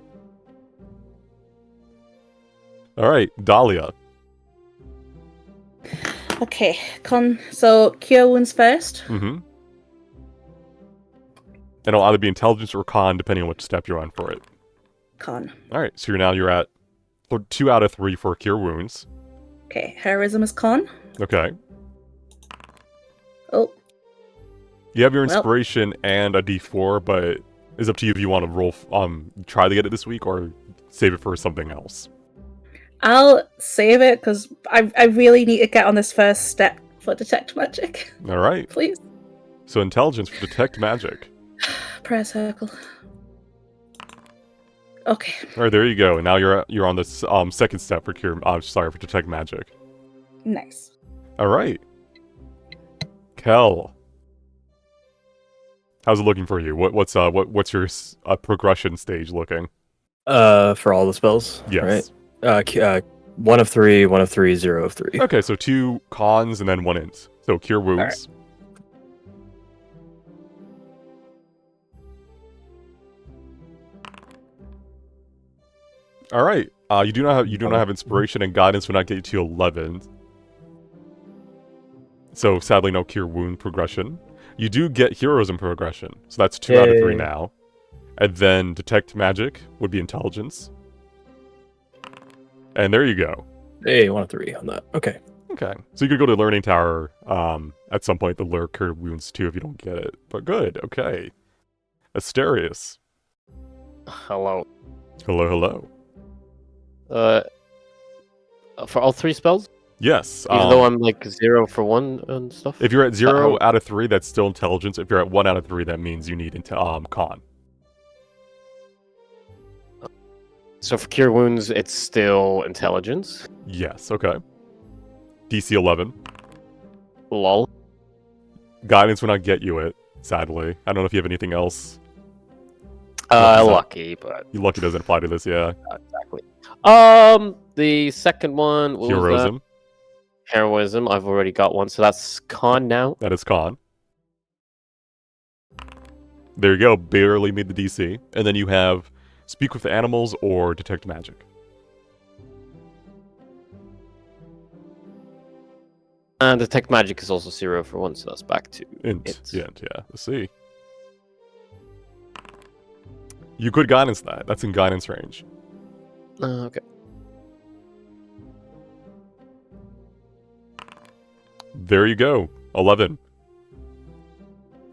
Alright, Dahlia. Okay, so cure wounds first. Mm-hmm. And it'll either be intelligence or con, depending on which step you're on for it. Con. Alright, so you're at 2 out of 3 for Cure Wounds. Okay, heroism is con. Okay. Oh, You have your Well. inspiration and a d4, but it's up to you if you want to roll, try to get it this week or save it for something else. I'll save it because I really need to get on this first step for detect magic. Alright, Please. so intelligence for Detect Magic. Prayer circle. Okay. Alright, there you go. And now you're on this second step for for Detect Magic. Nice. Alright. Kel. How's it looking for you? What's your progression stage looking? For all the spells. Yes. Right. 1 of 3, 1 of 3, 0 of 3. Okay, so 2 cons and then 1 int. So Cure Wounds. Alright. You do not have inspiration, and guidance will not get you to 11. So sadly no Cure Wound progression. You do get Heroism progression. So that's 2 out of 3 Yay. now. And then Detect Magic would be Intelligence. And there you go. Hey, 1 of 3 on that. Okay. Okay. So you could go to Learning Tower at some point to learn Cure Wounds too if you don't get it. But good, okay. Asterius. Hello. Hello, hello. For all 3 spells? Yes. Even though I'm like 0 for 1 and stuff? If you're at 0 Oh. out of 3, that's still Intelligence. If you're at 1 out of 3, that means you need Con. So for Cure Wounds, it's still Intelligence. Yes, okay. DC 11. Lol. Guidance will not get you it, sadly. I don't know if you have anything else. Lucky. Lucky, but Lucky doesn't apply to this, yeah. not exactly. The second one what was that? Heroism. Heroism. I've already got one, so that's Con now. That is Con. There you go, barely made the DC. And then you have Speak with Animals or Detect Magic. And Detect Magic is also 0 for 1, so that's back to Int. Yeah, let's see. You could guidance that. That's in guidance range. Okay. There you go. 11.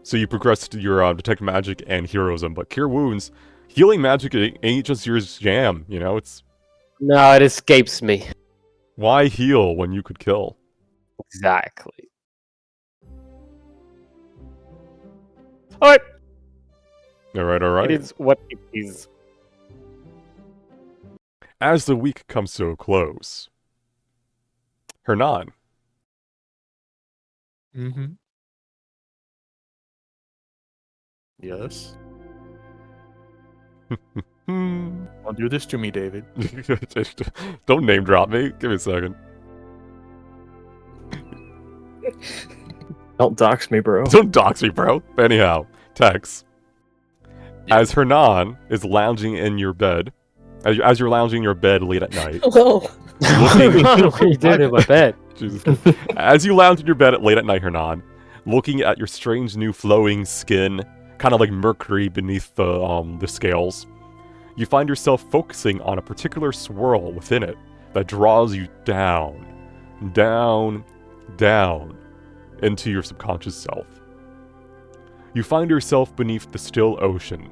So you progressed to your Detect Magic and Heroism, but Cure Wounds, healing magic ain't just your jam, you know? It's No, it escapes me. why heal when you could kill? Exactly. Alright. Alright. It is what it is. As the week comes to a close, Hernan, Mm-hmm. Yes. Hmm. Don't do this to me, David. Don't name drop me. Give me a second. Don't dox me, bro. Don't dox me, bro. Anyhow, Tex. As Hernan is lounging in your bed, as you're lounging in your bed late at night, Whoa. What are you doing in my bed? Jesus. As you lounge in your bed late at night, Hernan, looking at your strange new flowing skin, kind of like mercury beneath the scales, you find yourself focusing on a particular swirl within it that draws you down, down, down into your subconscious self. You find yourself beneath the still ocean,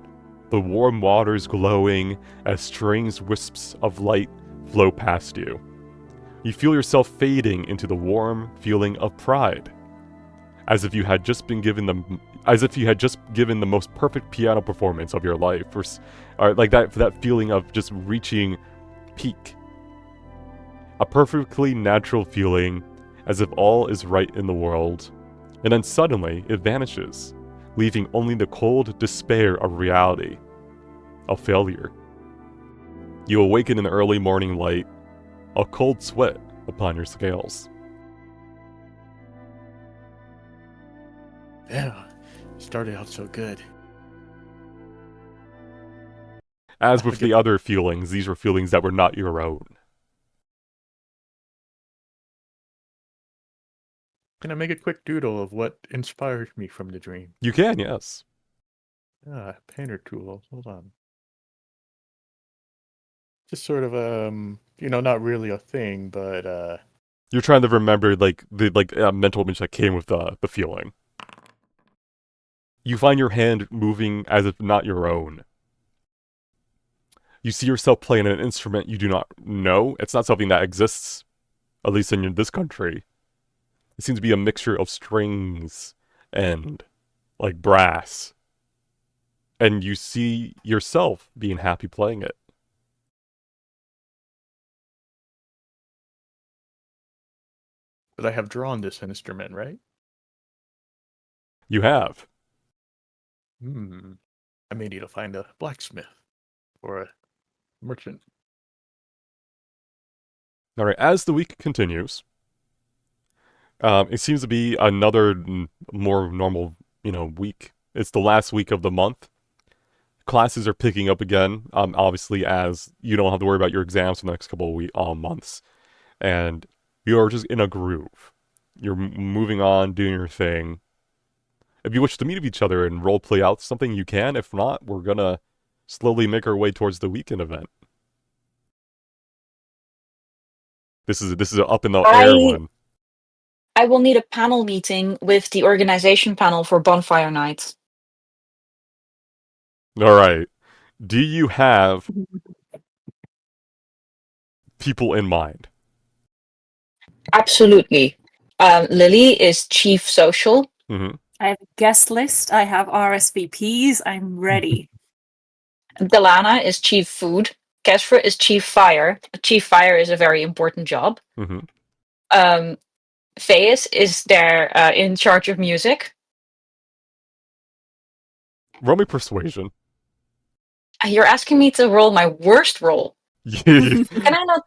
the warm waters glowing as strange wisps of light flow past you. You feel yourself fading into the warm feeling of pride, as if you had just given the most perfect piano performance of your life, or like that feeling of just reaching peak. A perfectly natural feeling, as if all is right in the world, and then suddenly it vanishes, leaving only the cold despair of reality, of failure. You awaken in the early morning light, a cold sweat upon your scales. Yeah, started out so good. As with the other feelings, these were feelings that were not your own. Can I make a quick doodle of what inspired me from the dream? You can, yes. Painter tool. Hold on. Just sort of not really a thing, but You're trying to remember the mental image that came with the feeling. You find your hand moving as if not your own. You see yourself playing an instrument you do not know. It's not something that exists, at least in this country. It seems to be a mixture of strings and like brass. And you see yourself being happy playing it. I have drawn this instrument, right? You have. I may need to find a blacksmith or a merchant. Alright, as the week continues, it seems to be another more normal, week. It's the last week of the month. Classes are picking up again, obviously, as you don't have to worry about your exams for the next couple of months. And you're just in a groove. You're moving on, doing your thing. If you wish to meet each other and role play out something, you can. If not, we're gonna slowly make our way towards the weekend event. This is an up in the air one. I will need a panel meeting with the organization panel for Bonfire Night. Alright. Do you have people in mind? Absolutely. Lily is chief social. Mm-hmm. I have a guest list. I have RSVPs. I'm ready. Delana is chief food. Kesra is chief fire. Chief fire is a very important job. Mm-hmm. Feus is there in charge of music. Roll me persuasion. You're asking me to roll my worst roll. Can I not?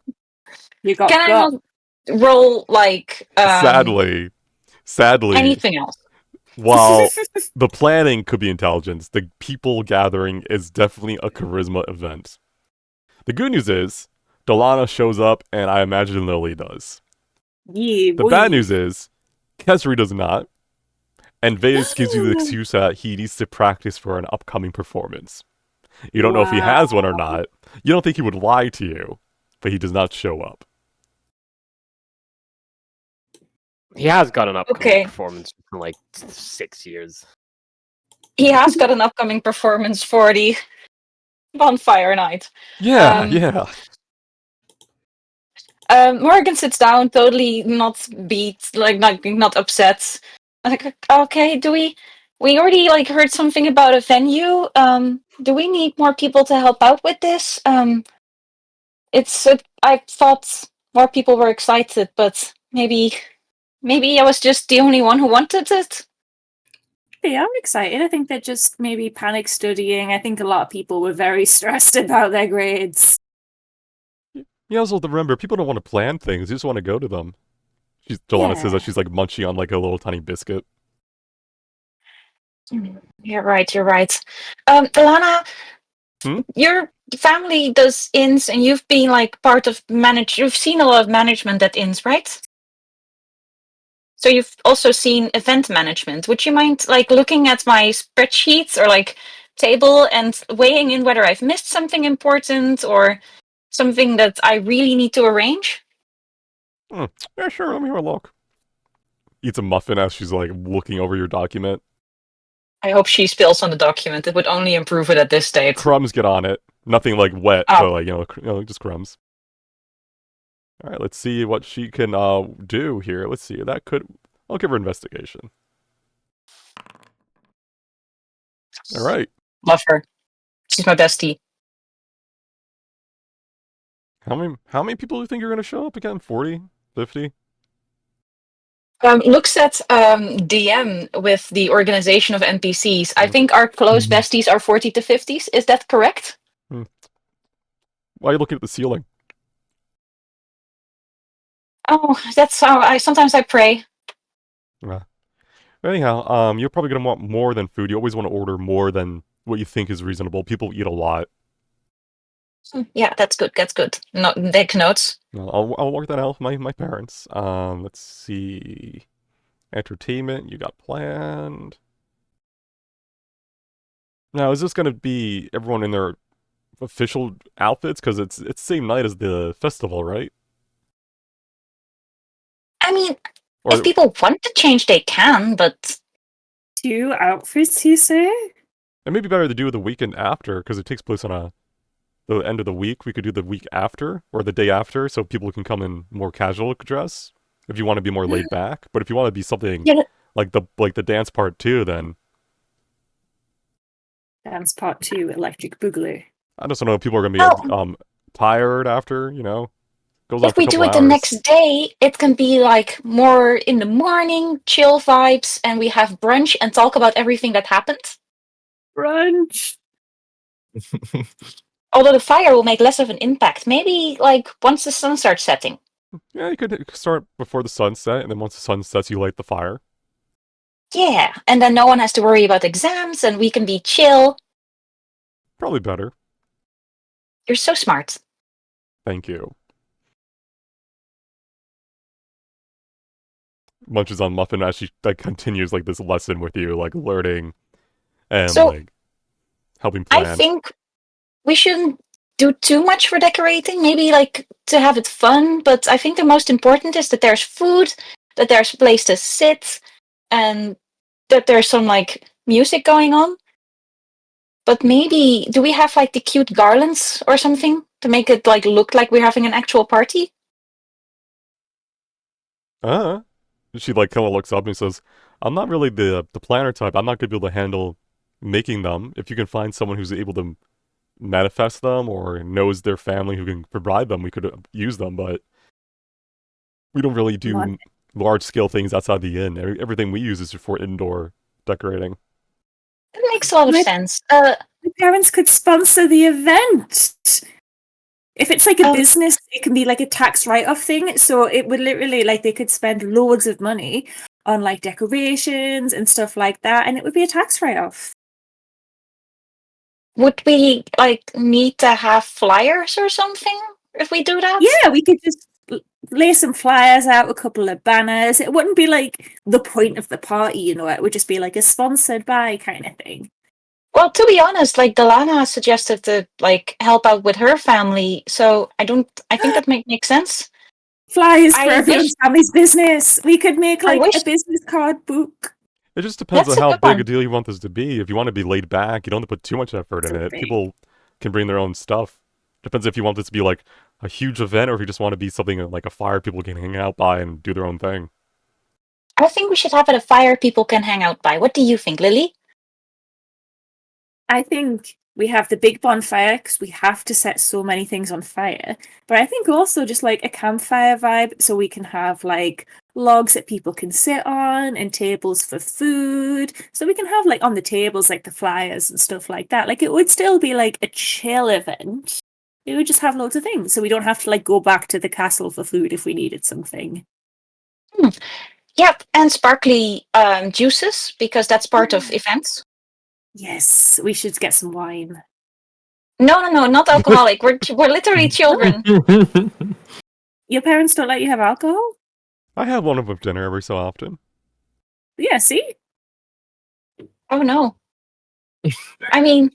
You got Can I not roll like? Sadly, anything else. While the planning could be intelligence, the people gathering is definitely a charisma event. The good news is, Delana shows up, and I imagine Lily does. Yeah, the bad news is, Kesri does not, and Veus gives you the excuse that he needs to practice for an upcoming performance. You don't know if he has one or not. You don't think he would lie to you, but he does not show up. He has got an upcoming performance in like 6 years. He has got an upcoming performance for the Bonfire Night. Yeah. Morgan sits down, totally not beat, like not upset. I'm like, okay, we already like heard something about a venue. Do we need more people to help out with this? I thought more people were excited, but maybe I was just the only one who wanted it. they are excited. I think they're just maybe panic studying. I think a lot of people were very stressed about their grades. You also have to remember, people don't want to plan things; they just want to go to them. Jelana says that she's like munching on like a little tiny biscuit. You're right. You're right. Lana, your family does inns, and you've been like part of You've seen a lot of management at inns, right? So you've also seen event management. Would you mind like looking at my spreadsheets or like table and weighing in whether I've missed something important or something that I really need to arrange? Yeah, sure. Let me have a look. Eats a muffin as she's like looking over your document. I hope she spills on the document. It would only improve it at this stage. Crumbs get on it. Nothing like wet, but like just crumbs. All right, let's see what she can do here. Let's see. I'll give her investigation. All right. Love her. She's my bestie. How many people do you think are going to show up again? 40? 50? Looks at DM with the organization of NPCs. I think our close besties are 40 to 50s. Is that correct? Why are you looking at the ceiling? Oh, that's how sometimes I pray. Anyhow, you're probably going to want more than food. You always want to order more than what you think is reasonable. People eat a lot. Yeah, that's good. That's good. No, take notes. I'll work that out with my parents. Let's see. Entertainment, you got planned. Now, is this going to be everyone in their official outfits? Because it's the same night as the festival, right? I mean, if people want to change, they can, but... 2 outfits, you say? It may be better to do the weekend after, because it takes place on the end of the week. We could do the week after, or the day after, so people can come in more casual dress, if you want to be more laid back. But if you want to be something like the dance part 2, then... Dance part 2, Electric Boogaloo. I just don't know if people are going to be tired after, Goes on if for we a couple do it hours. the next day, it can be like more in the morning, chill vibes, and we have brunch and talk about everything that happened. Brunch! Although the fire will make less of an impact. Maybe like once the sun starts setting. Yeah, you could start before the sunset, and then once the sun sets, you light the fire. Yeah, and then no one has to worry about exams, and we can be chill. Probably better. You're so smart. Thank you. Munches on muffin as she continues like this lesson with you, like learning and like helping plan. I think we shouldn't do too much for decorating. Maybe like to have it fun, but I think the most important is that there's food, that there's a place to sit, and that there's some like music going on. But maybe do we have like the cute garlands or something to make it like look like we're having an actual party? She like kind of looks up and says, "I'm not really the planner type. I'm not gonna be able to handle making them. If you can find someone who's able to manifest them or knows their family who can provide them, we could use them. But we don't really do large scale things outside the inn. Everything we use is for indoor decorating." It makes a lot of sense. My parents could sponsor the event. If it's like a business, it can be like a tax write-off thing. So it would literally like they could spend loads of money on like decorations and stuff like that, and it would be a tax write-off. Would we like need to have flyers or something if we do that? Yeah, we could just lay some flyers out, a couple of banners. It wouldn't be like the point of the party, it would just be like a sponsored by kind of thing. Well, to be honest, like Delana suggested to like help out with her family, so I think that makes sense. Flyers for everyone's family's business. We could make like a business card book. It just depends on how big a deal you want this to be. If you want to be laid back, you don't have to put too much effort in it. People can bring their own stuff. Depends if you want this to be like a huge event or if you just want to be something like a fire people can hang out by and do their own thing. I think we should have it a fire people can hang out by. What do you think, Lily? I think we have the big bonfire because we have to set so many things on fire. But I think also just like a campfire vibe so we can have like logs that people can sit on and tables for food. So we can have like on the tables like the flyers and stuff like that. Like it would still be like a chill event. We would just have loads of things. So we don't have to like go back to the castle for food if we needed something. Yep, and sparkly juices, because that's part of events. Yes, we should get some wine. No, not alcoholic. We're literally children. Your parents don't let you have alcohol? I have one of them dinner every so often. Yeah, see? Oh no. I mean,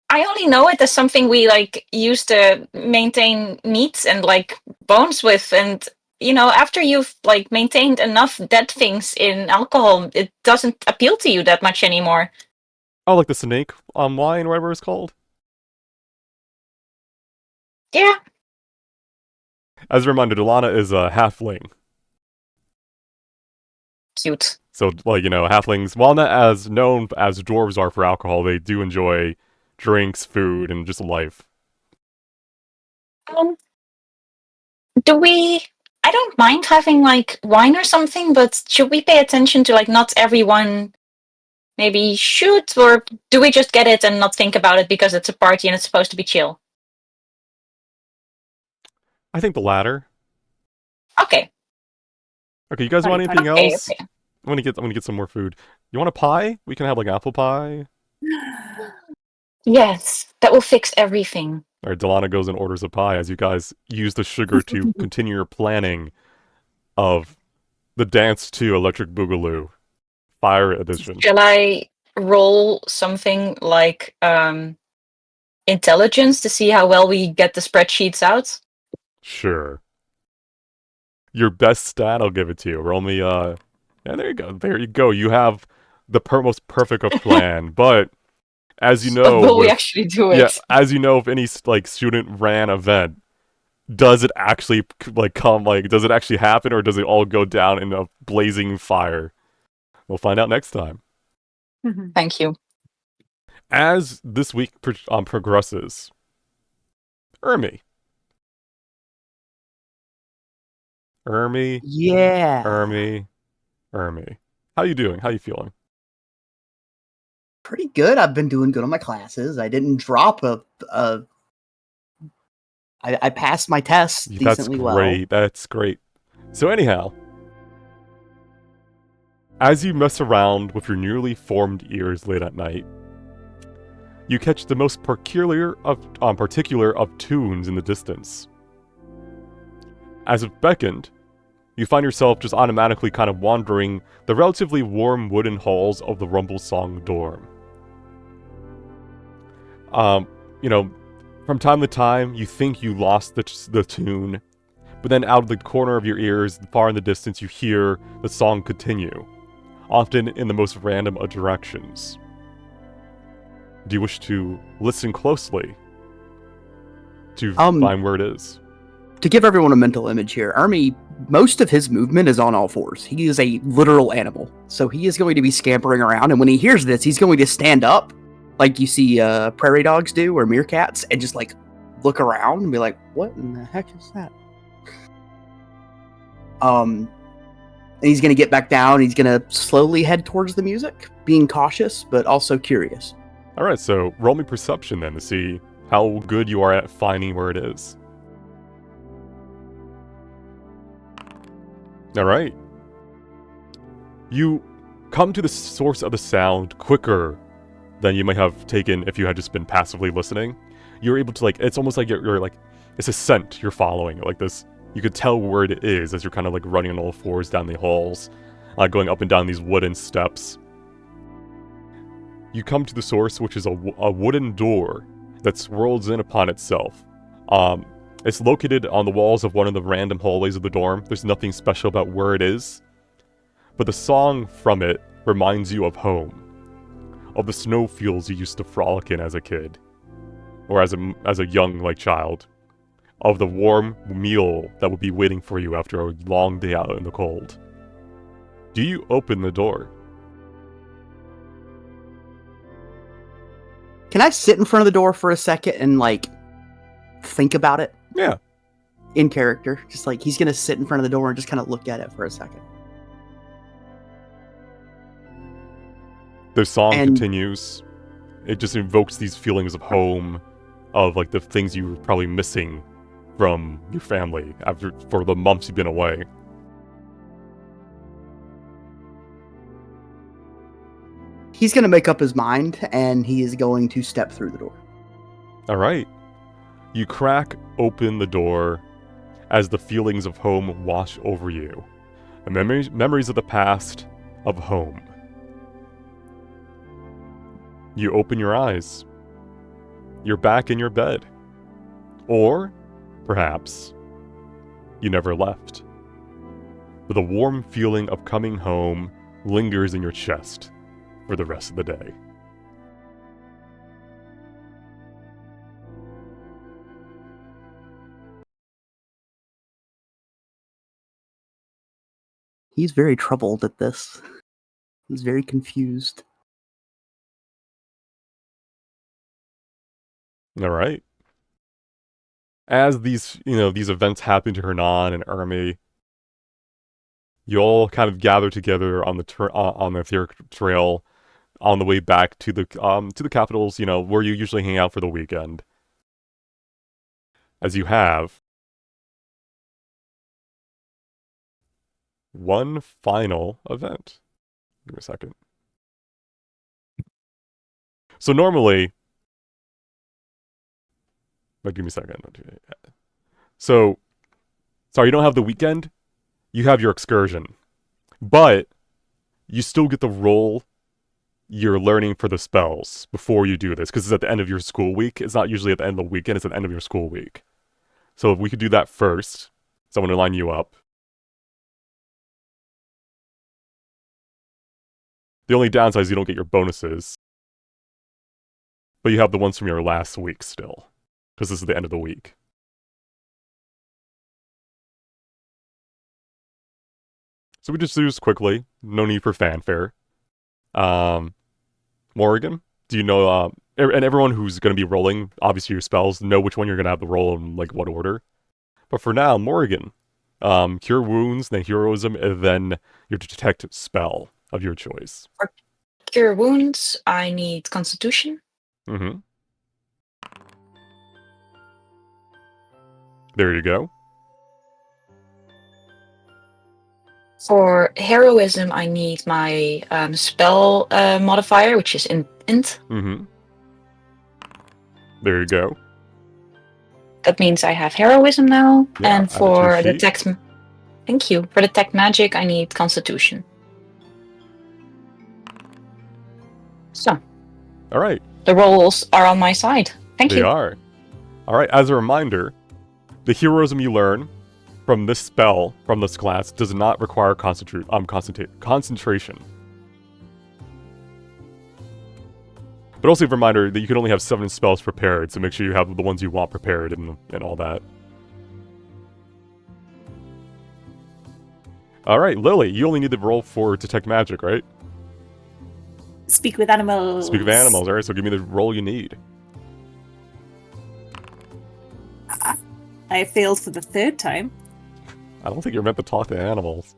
I only know it as something we like use to maintain meats and like bones with, and after you've like maintained enough dead things in alcohol, it doesn't appeal to you that much anymore. Oh, like the snake wine, whatever it's called. Yeah. As a reminder, Delana is a halfling. Cute. So, like, halflings, while not as known as dwarves are for alcohol, they do enjoy drinks, food, and just life. I don't mind having like wine or something, but should we pay attention to like not everyone maybe should, or do we just get it and not think about it because it's a party and it's supposed to be chill? I think the latter. Okay. Okay, you guys want anything Okay, else? okay. I'm gonna get some more food. You want a pie? We can have like apple pie. Yes, that will fix everything. Alright, Delana goes and orders a pie as you guys use the sugar to continue your planning of the dance to Electric Boogaloo Fire Edition. Shall I roll something like intelligence to see how well we get the spreadsheets out? Sure. Your best stat, I'll give it to you. Roll me, yeah, there you go. There you go. You have the most perfect of plan, but as you know, Will we actually do it? Yeah, as you know, if any like student ran event, does it actually does it actually happen, or does it all go down in a blazing fire? We'll find out next time. Thank you. As this week progresses, Ermi. Yeah. Ermi. How you doing? How you feeling? Pretty good. I've been doing good on my classes. I didn't drop I passed my tests decently well. That's great. That's great. So anyhow, as you mess around with your newly formed ears late at night, you catch the most particular of tunes in the distance. As if beckoned, you find yourself just automatically kind of wandering the relatively warm wooden halls of the Rumble Song dorm. From time to time, you think you lost the tune, but then out of the corner of your ears, far in the distance, you hear the song continue, often in the most random of directions. Do you wish to listen closely to find where it is? To give everyone a mental image here, Army, most of his movement is on all fours. He is a literal animal. So he is going to be scampering around, and when he hears this, he's going to stand up, like you see prairie dogs do, or meerkats, and just like look around and be like, what in the heck is that? And he's going to get back down, he's going to slowly head towards the music, being cautious, but also curious. Alright, so roll me perception then to see how good you are at finding where it is. Alright. You come to the source of the sound quicker than you might have taken if you had just been passively listening. You're able to, it's almost like you're like, it's a scent you're following, like this. You could tell where it is as you're kind of like running on all fours down the halls, going up and down these wooden steps. You come to the source, which is a wooden door that swirls in upon itself. It's located on the walls of one of the random hallways of the dorm. There's nothing special about where it is, but the song from it reminds you of home, of the snowfields you used to frolic in as a kid, or as a young child, of the warm meal that would be waiting for you after a long day out in the cold. Do you open the door? Can I sit in front of the door for a second and think about it? Yeah. in character. Just like he's gonna sit in front of the door and just kind of look at it for a second. The song And- continues. It just invokes these feelings of home, of like the things you were probably missing from your family for the months you've been away. He's gonna make up his mind, and he is going to step through the door. All right. You crack open the door as the feelings of home wash over you. The memories of the past, of home. You open your eyes. You're back in your bed. Or, perhaps, you never left. But the warm feeling of coming home lingers in your chest for the rest of the day. He's very troubled at this. He's very confused. All right. As these events happen to Hernan and Ermi, you all kind of gather together on the etheric trail on the way back to the capitals, where you usually hang out for the weekend. As you have one final event. Give me a second. So normally, but give me a second. So, sorry, you don't have the weekend. You have your excursion, but you still get to roll your learning for the spells before you do this, because it's at the end of your school week. It's not usually at the end of the weekend. It's at the end of your school week. So if we could do that first, someone to line you up. The only downside is you don't get your bonuses, but you have the ones from your last week still, because this is the end of the week. So we just do this quickly. No need for fanfare. Morrigan, do you know, and everyone who's going to be rolling, obviously your spells, know which one you're going to have to roll in, like, what order. But for now, Morrigan, Cure Wounds, then Heroism, and then your Detect spell of your choice. For Cure Wounds, I need Constitution. Mm-hmm. There you go. For Heroism, I need my spell modifier, which is int. Mm-hmm. There you go. That means I have Heroism now. Yeah, And add it to for your sheet. Detect... Thank you. For Detect Magic, I need Constitution. So, All right. the rolls are on my side. Thank They you. are. All right, as a reminder, the heroism you learn from this spell, from this class, does not require concentration. But also a reminder that you can only have 7 spells prepared, so make sure you have the ones you want prepared and all that. All right, Lily, you only need to roll for Detect Magic, right? Speak with animals. Speak of animals, all right, so give me the roll you need. I failed for the 3rd time. I don't think you're meant to talk to animals.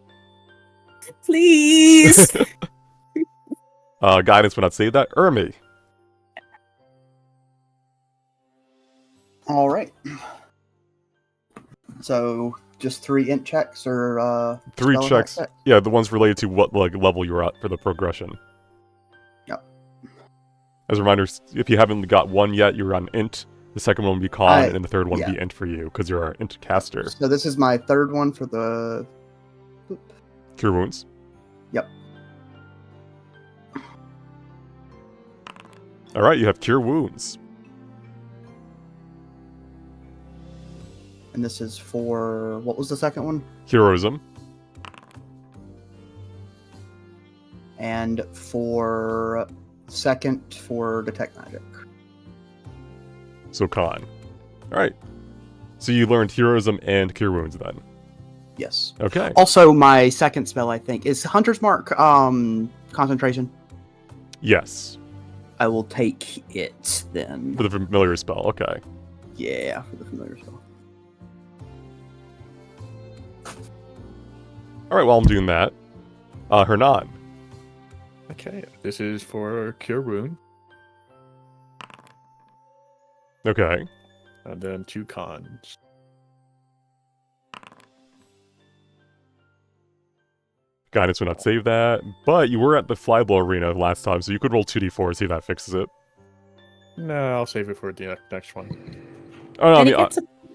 Please. Guidance would not say that. Ermi. All right. So just 3 int checks or 3 spell checks. attack? Yeah, the ones related to what level you're at for the progression. Yep. As a reminder, if you haven't got one yet, you're on int. The second one will be con, and the third one will be int for you, because you're our int caster. So this is my 3rd one for the Cure Wounds. Yep. Alright, you have Cure Wounds. And this is for, what was the second one? Heroism. And for second for Detect Magic. So con. Alright. So you learned Heroism and Cure Wounds then. Yes. Okay. Also, my second spell, I think, is Hunter's Mark concentration. Yes. I will take it then. For the familiar spell, okay. Yeah, for the familiar spell. Alright, while I'm doing that, Hernan. Okay, this is for Cure Wound, Okay. and then 2 cons. Guidance would not save that, but you were at the Flyblow Arena last time, so you could roll 2d4 and see if that fixes it. No, I'll save it for the next one. Oh, no, I And mean,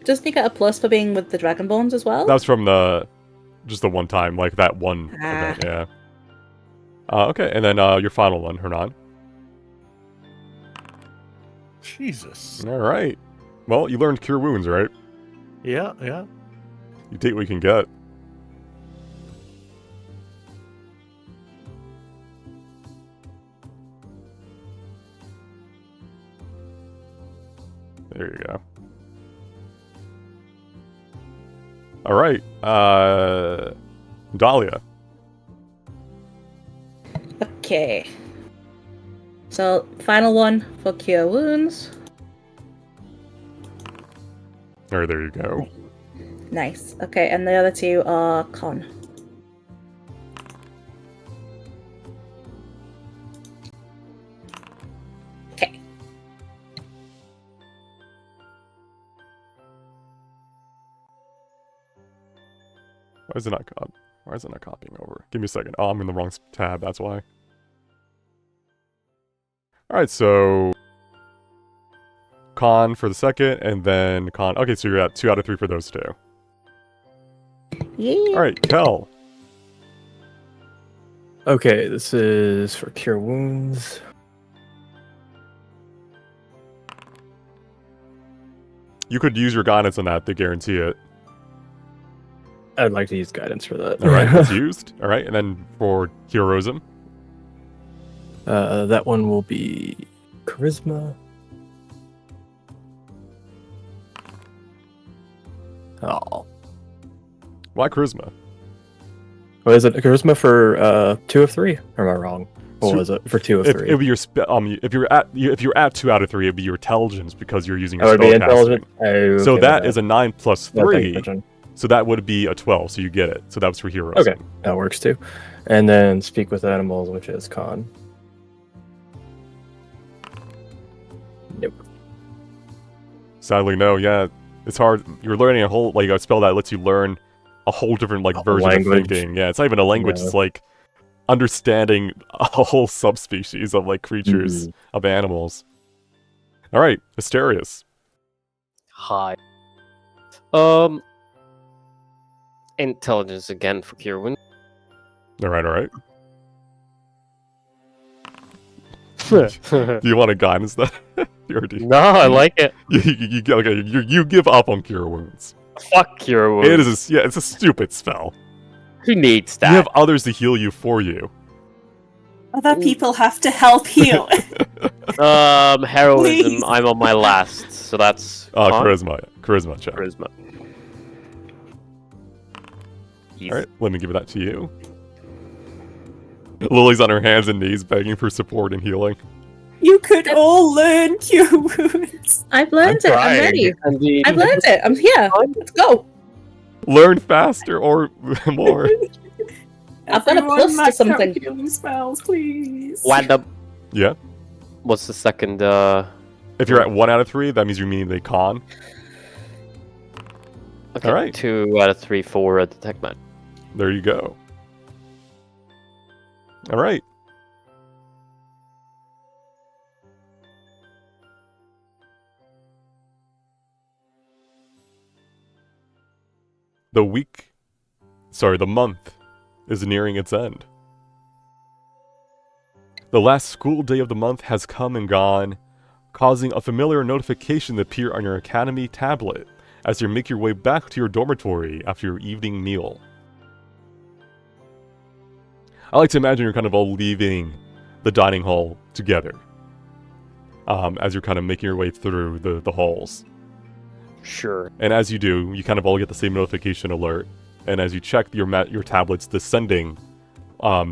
doesn't he get a plus for being with the Dragonborns as well? that was from just the one time, like that one Ah. event, yeah. Okay, and then your final one, Hernan. Jesus. Alright. Well, you learned Cure Wounds, right? Yeah, yeah. You take what you can get. There you go. Alright, Dahlia. Okay. So, final one for Cure Wounds. Alright, there you go. Nice. Okay, and the other two are Con. Okay. Why is it not copying over? Give me a second. Oh, I'm in the wrong tab, that's why. Alright, so Con for the second, and then Con. Okay, so you're at 2 out of 3 for those two. Yeah. Alright, Kel. Okay, this is for Cure Wounds. You could use your guidance on that to guarantee it. I'd like to use guidance for that. Alright, that's used. Alright, and then for Heroism. That one will be Charisma. Oh. Why Charisma? What is it? Charisma for 2 of 3? Or am I wrong? What So was it? For 2 of If 3. it would be your if you're at 2 out of 3, it'd be your intelligence because you're using your Oh, it'd be spell intelligent. casting. Oh, So okay, that my is a bad. 9 plus Yeah, thank you, 3. Christian. So that would be a 12, so you get it. So that was for Heroism. Okay, that works too. And then Speak with Animals, which is Con. Nope. Sadly, no. Yeah, it's hard. You're learning a spell that lets you learn a whole different version language. of thinking. Yeah, it's not even a language. Yeah. It's like understanding a whole subspecies of creatures of animals. All right, Asterius. Hi. Intelligence again for Cure Wounds. All right. Do you want to guidance that? No, I like it. You give up on Cure Wounds. Fuck Cure Wounds. It's a stupid spell. Who needs that? You have others to heal you for you. Other people have to help heal. Heroism. Please. I'm on my last, so that's con? Charisma check. Charisma. Easy. All right, let me give that to you. Lily's on her hands and knees begging for support and healing. You could all learn Cure Wounds. I've learned it. I'm ready. Indeed. I've learned it. I'm here. Let's go. Learn faster or more. I've got a Everyone plus to max out something. healing spells, please. Wind up. Yeah. What's the second? If you're at 1 out of 3, that means you're meaning the con. Okay, All right. 2 out of 3 for Detect Man. There you go. All right. The month is nearing its end. The last school day of the month has come and gone, causing a familiar notification to appear on your Academy tablet as you make your way back to your dormitory after your evening meal. I like to imagine you're kind of all leaving the dining hall together as you're kind of making your way through the halls. Sure. And as you do, you kind of all get the same notification alert. And as you check your tablet's descending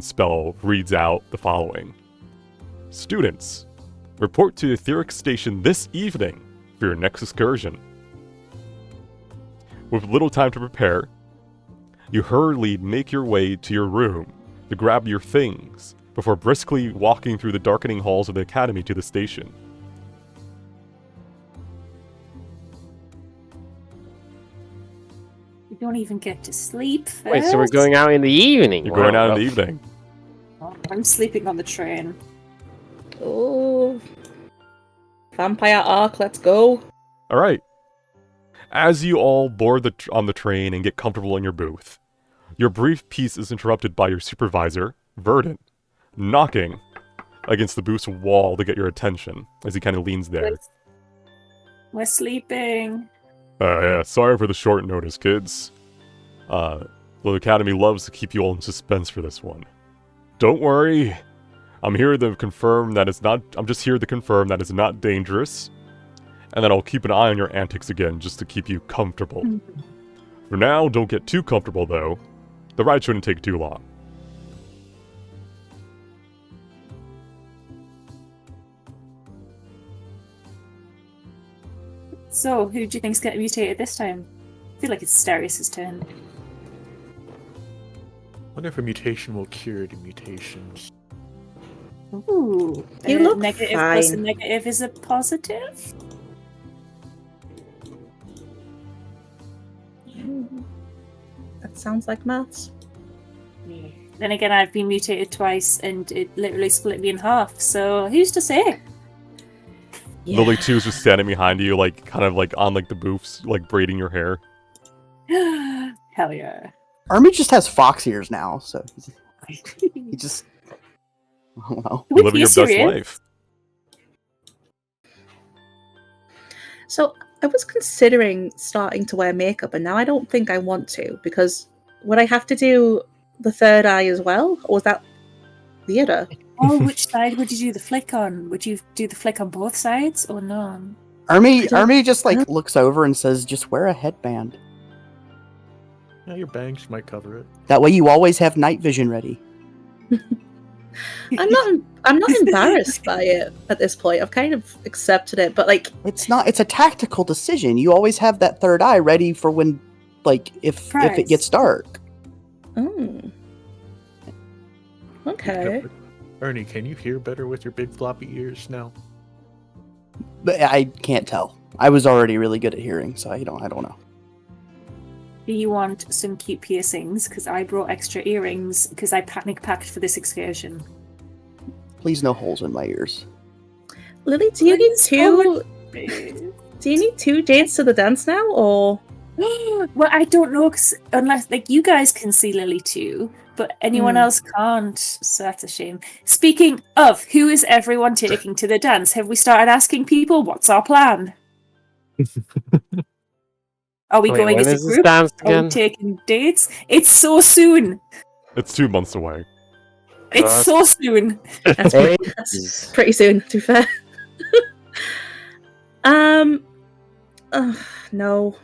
spell reads out the following. Students, report to the Etheric Station this evening for your next excursion. With little time to prepare, You hurriedly make your way to your room to grab your things before briskly walking through the darkening halls of the academy to the station. We don't even get to sleep first. Wait, so we're going out in the evening? You're going out in Wow, the evening. Oh, I'm sleeping on the train. Oh, vampire arc, let's go. All right. As you all board on the train and get comfortable in your booth, your brief peace is interrupted by your supervisor, Verdant, knocking against the booth's wall to get your attention as he kind of leans there. We're sleeping. Yeah, sorry for the short notice, kids. The Academy loves to keep you all in suspense for this one. Don't worry. I'm here to confirm that it's not... I'm just here to confirm that it's not dangerous. And then I'll keep an eye on your antics again, just to keep you comfortable. For now, don't get too comfortable, though. The ride shouldn't take too long. So, who do you think's getting mutated this time? I feel like it's Asterius' turn. Wonder if a mutation will cure the mutations. Ooh. You look negative plus a fine. negative is a positive? That sounds like maths. Yeah. Then again, I've been mutated twice and it literally split me in half, so who's to say? Yeah. Lily 2 is just standing behind you, like, kind of like on like the boofs, like braiding your hair. Hell yeah. Army just has fox ears now, so he just... I don't know. With Living you, your best serious? life. So I was considering starting to wear makeup, and now I don't think I want to, because would I have to do the third eye as well? Or was that the other? Oh, which side would you do the flick on? Would you do the flick on both sides or none? Army just like looks over and says, "Just wear a headband. Yeah, your bangs might cover it. That way, you always have night vision ready." I'm not embarrassed by it at this point. I've kind of accepted it, but like It's not. It's a tactical decision. You always have that third eye ready for when, like, if it gets dark. Okay. Ernie, can you hear better with your big floppy ears now? But I can't tell. I was already really good at hearing, so I don't know. Do you want some cute piercings? Because I brought extra earrings because I panic packed for this excursion. Please, no holes in my ears. Lily, do you need Please, two? babe. Do you need two dates to the dance now, or? Well, I don't know, 'cause unless like you guys can see Lily too, but anyone else can't, so that's a shame. Speaking of, who is everyone taking to the dance? Have we started asking people what's our plan? Are we Wait, going when as is a this group? dance Are we again? taking dates? It's so soon. It's 2 months away. It's so soon. That's Jeez. pretty soon, to be fair. No.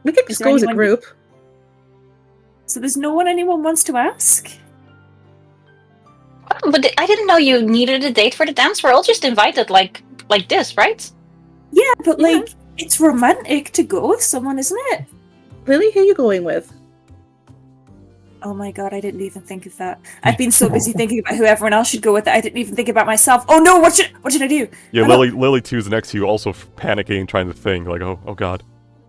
We could Is just there go as a anyone- group. So there's no one anyone wants to ask? But I didn't know you needed a date for the dance. We're all just invited like this, right? Yeah, but Yeah. like it's romantic to go with someone, isn't it? Lily, who are you going with? Oh my god, I didn't even think of that. I've been so busy thinking about who everyone else should go with that I didn't even think about myself. Oh no, what should I do? Yeah, I'm not- Lily 2's next to you, also panicking, trying to think, like, oh god.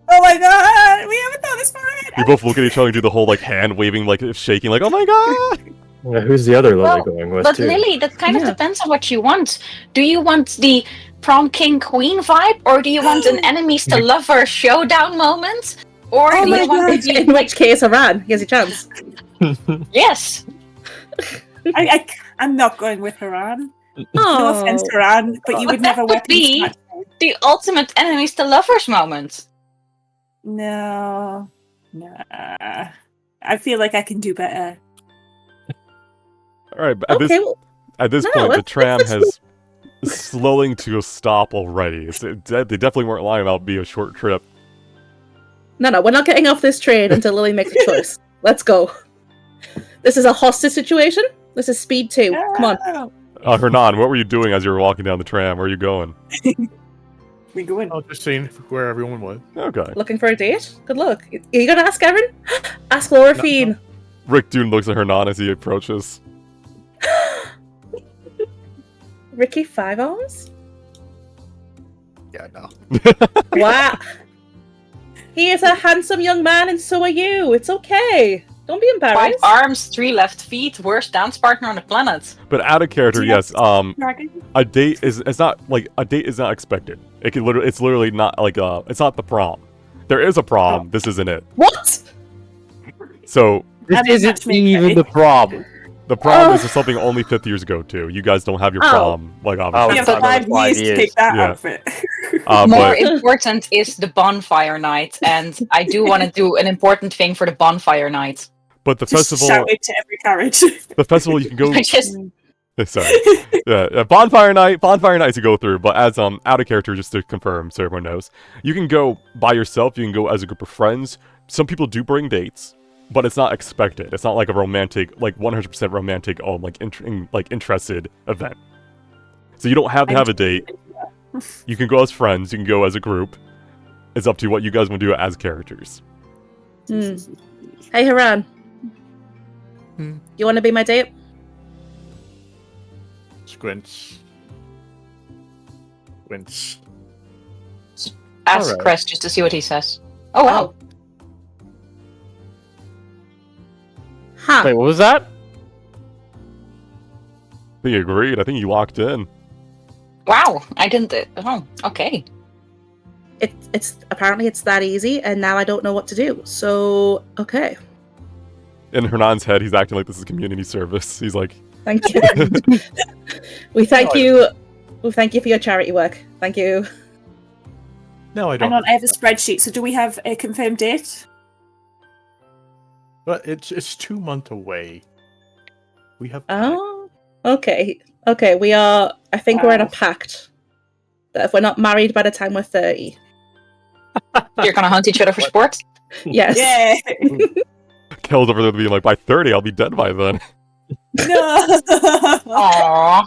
Oh my god, we haven't thought this far ahead. You both look at each other and do the whole, like, hand waving, like, shaking, like, oh my god! Yeah, who's the other Lily Well, going with, But too? Lily, that kind Yeah. of depends on what you want. Do you want the prom king queen vibe, or do you want an enemies to lover showdown moment, or Oh do my you want God. to In which case, Haran, he has a chance. yes? I'm not going with Haran. No Oh, offense, Haran, but you But would never that would weapons be- match. The ultimate enemies to lovers moment. No. Nah. I feel like I can do better. Alright, but at okay. Well, this No, point, the let's tram just has slowing to a stop already. They definitely weren't lying about it being a short trip. no, we're not getting off this train until Lily makes a choice. Let's go. This is a hostage situation. This is speed 2. Come on. No. Hernan, what were you doing as you were walking down the tram? Where are you going? We go in. I was just seeing where everyone was. Okay. Looking for a date? Good luck. Are you gonna ask Erin? Ask Laura Fiend. Rick Dune looks at Hernan as he approaches. Ricky 5 Arms? Yeah, no. Wow. He is a handsome young man, and so are you. It's okay. Don't be 5 embarrassed. arms, 3 left feet, worst dance partner on the planet. But out of character, Do you yes. Dragon? A date is not expected. It's literally not like it's not the prom. There is a prom. This isn't it. What? So This Have a isn't matchmaker, even eh? the problem. the prom is something only 5th years go to. You guys don't have your Oh. prom, like Oh, We obviously. have it's five another 5 years to years. pick that Yeah. outfit. More But important is the bonfire night, and I do want to do an important thing for the bonfire night. the Just festival, shout it to every carriage. the festival you can go. I just Sorry. Yeah, bonfire night to go through, but as out of character, just to confirm so everyone knows, you can go by yourself, you can go as a group of friends. Some people do bring dates, but it's not expected. It's not like a romantic, like 100% romantic, interested event. So you don't have to have a date. You can go as friends, you can go as a group. It's up to what you guys want to do as characters. Hey, Haran. Hmm. You want to be my date? Squints. Squints. ask Alright. Crest just to see what he says. Oh wow. Huh. Wait, what was that? I think you agreed. I think you locked in. Wow, I didn't. Oh, okay. It's apparently it's that easy, and now I don't know what to do. So okay, In Hernan's head, he's acting like this is community service. He's like, thank you. We thank you. We thank you for your charity work. Thank you. No, I don't. Hang on, I have a spreadsheet. So do we have a confirmed date? But it's 2 months away. We have time. Oh, okay. Okay, we are. I think we're in a Wow. pact that if we're not married by the time we're 30, You're gonna hunt each other for sport? yes. Yeah. Kel's over there being like, by 30, I'll be dead by then. No. Aww.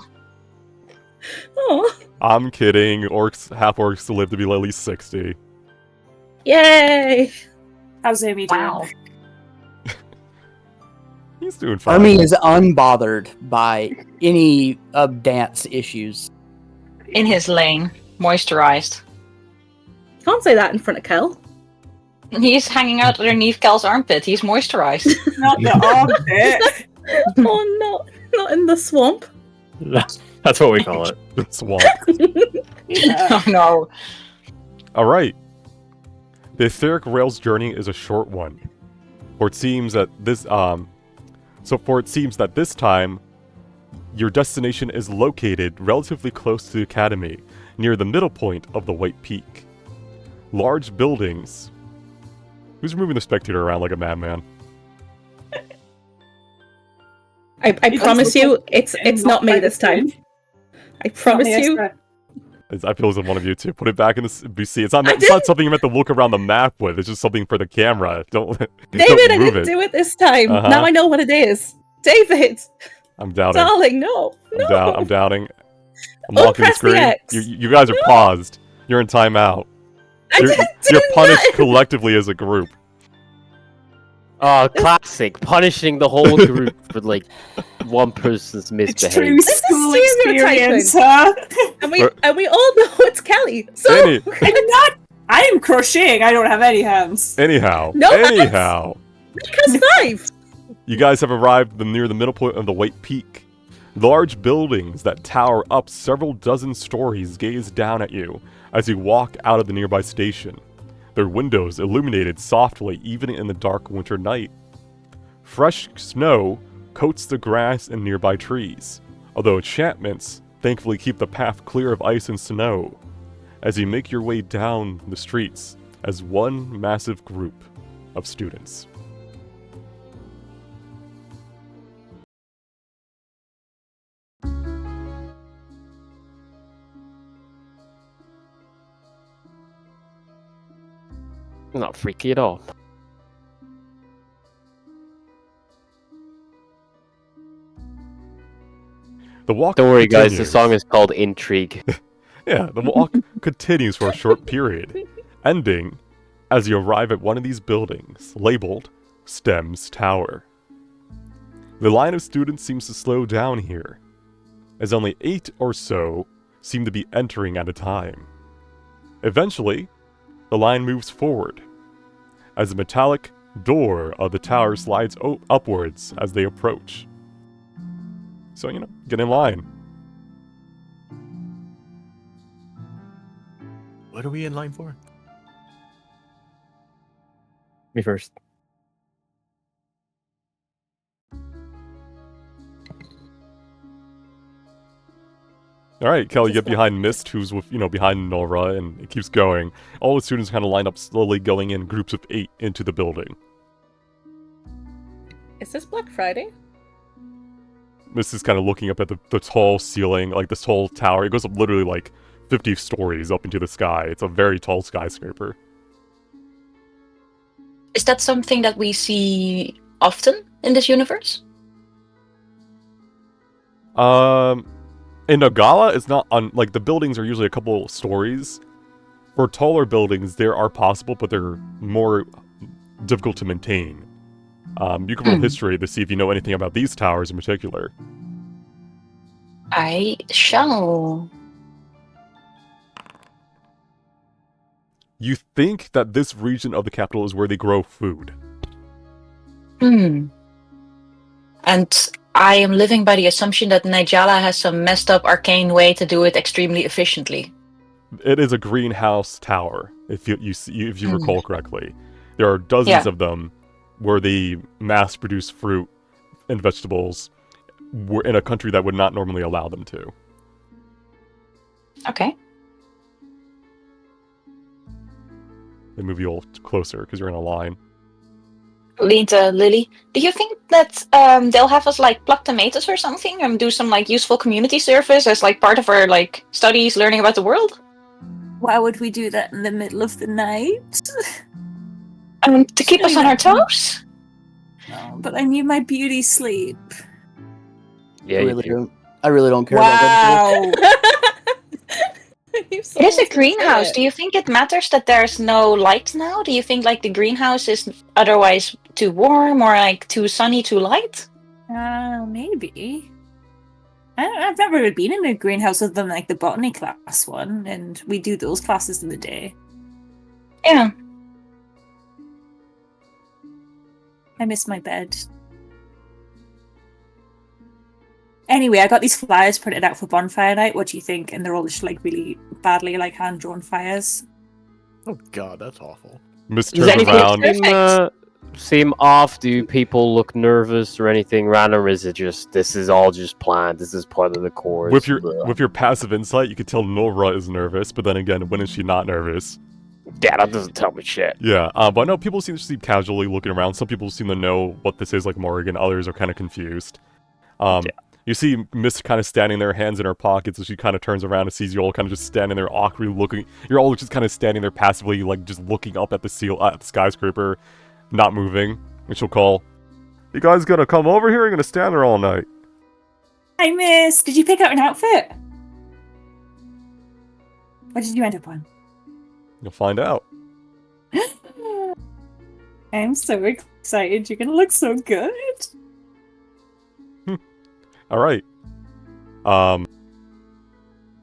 Oh, I'm kidding. Half-orcs live to be at least 60. yay! How's Amy doing? Wow. He's doing fine. Army is unbothered by any dance issues. In his lane, moisturized. Can't say that in front of Kel. He's hanging out underneath Cal's armpit. He's moisturized. Not the armpit. Oh no, not in the swamp. That's what we call it. Swamp. Yeah. Oh no. Alright. The etheric rail's journey is a short one. For it seems that this time, your destination is located relatively close to the academy, near the middle point of the White Peak. Large buildings. Who's moving the spectator around like a madman? I promise you, it's not me this time. I promise you. I feel as if one of you two put it back in the BC. It's not. I It's not something you meant to look around the map with. It's just something for the camera. Don't. David, don't I move didn't it. do it this time. Uh-huh. Now I know what it is. David, I'm doubting. darling, no, no. I'm doubting. I'm Oh, locking the press the screen. X. You guys are No. paused. You're in timeout. I You're, didn't do you're punished that. collectively as a group. Oh, classic. Punishing the whole group for, like, one person's It's true misbehavior. school stereotyping. experience, huh? And we all know it's Kelly. So Any- I'm not. I am crocheting. I don't have any hands. Anyhow. No, that's- Anyhow. because 5. You guys have arrived near the middle point of the White Peak. Large buildings that tower up several dozen stories gaze down at you as you walk out of the nearby station, their windows illuminated softly even in the dark winter night. Fresh snow coats the grass and nearby trees, although enchantments thankfully keep the path clear of ice and snow as you make your way down the streets as one massive group of students. Not freaky at all. The walk Don't worry, guys. The continues. song is called Intrigue. Yeah, the walk continues for a short period, ending as you arrive at one of these buildings, labeled STEM's Tower. The line of students seems to slow down here, as only 8 or so seem to be entering at a time. Eventually, the line moves forward, as the metallic door of the tower slides upwards as they approach. So, get in line. What are we in line for? Me first. Alright, Kelly, get behind Mist, who's with, behind Nora, and it keeps going. All the students kind of line up slowly, going in groups of 8 into the building. Is this Black Friday? Mist is kind of looking up at the tall ceiling, like this tall tower. It goes up literally like 50 stories up into the sky. It's a very tall skyscraper. Is that something that we see often in this universe? In Nogala, it's not like the buildings are usually a couple stories. For taller buildings, there are possible, but they're more difficult to maintain. You can roll history to see if you know anything about these towers in particular. I shall. You think that this region of the capital is where they grow food. And I am living by the assumption that Nigella has some messed up arcane way to do it extremely efficiently. It is a greenhouse tower, if you recall correctly. There are dozens of them where they mass-produce fruit and vegetables in a country that would not normally allow them to. Okay. They move you all closer because you're in a line. Lean to Lily. Do you think that they'll have us pluck tomatoes or something and do some useful community service as part of our studies, learning about the world? Why would we do that in the middle of the night? To keep us on our toes? No, but I need my beauty sleep. Yeah, I really don't care about Wow. It is a greenhouse. Do you think it matters that there's no light now? Do you think the greenhouse is otherwise too warm or too sunny, too light? Maybe. I've never really been in a greenhouse other than the botany class one, and we do those classes in the day. Yeah. I miss my bed. Anyway, I got these flyers printed out for bonfire night. What do you think? And they're all just really badly hand-drawn fires. Oh god, that's awful. Mist Does turns anything around. seem off? Do people look nervous or anything random? Or is it just this is all just planned? This is part of the course. With your passive insight, you could tell Nora is nervous, but then again, when is she not nervous? Yeah, that doesn't tell me shit. Yeah, but no, people seem to be casually looking around. Some people seem to know what this is, like Morrigan. Others are kind of confused. You see Mist kind of standing there, hands in her pockets, as she kind of turns around and sees you all kind of just standing there awkwardly looking. You're all just kind of standing there passively, just looking up at the skyscraper, not moving. And she'll call, "You guys gonna come over here or are you gonna stand there all night?" Hi, Miss. Did you pick out an outfit? What did you end up on? You'll find out. I'm so excited. You're gonna look so good. All right.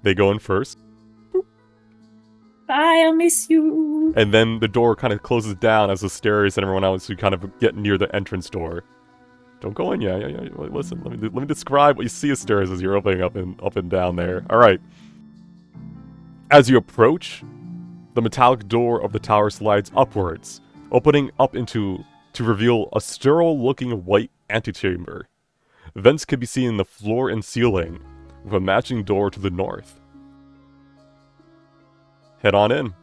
They go in first. Bye, I'll miss you. And then the door kind of closes down as the stairs and everyone else who kind of get near the entrance door. Don't go in yet. Yeah. Listen, let me describe what you see as stairs as you're opening up and down there. All right. As you approach, the metallic door of the tower slides upwards, opening up to reveal a sterile-looking white antechamber. Vents can be seen in the floor and ceiling, with a matching door to the north. Head on in.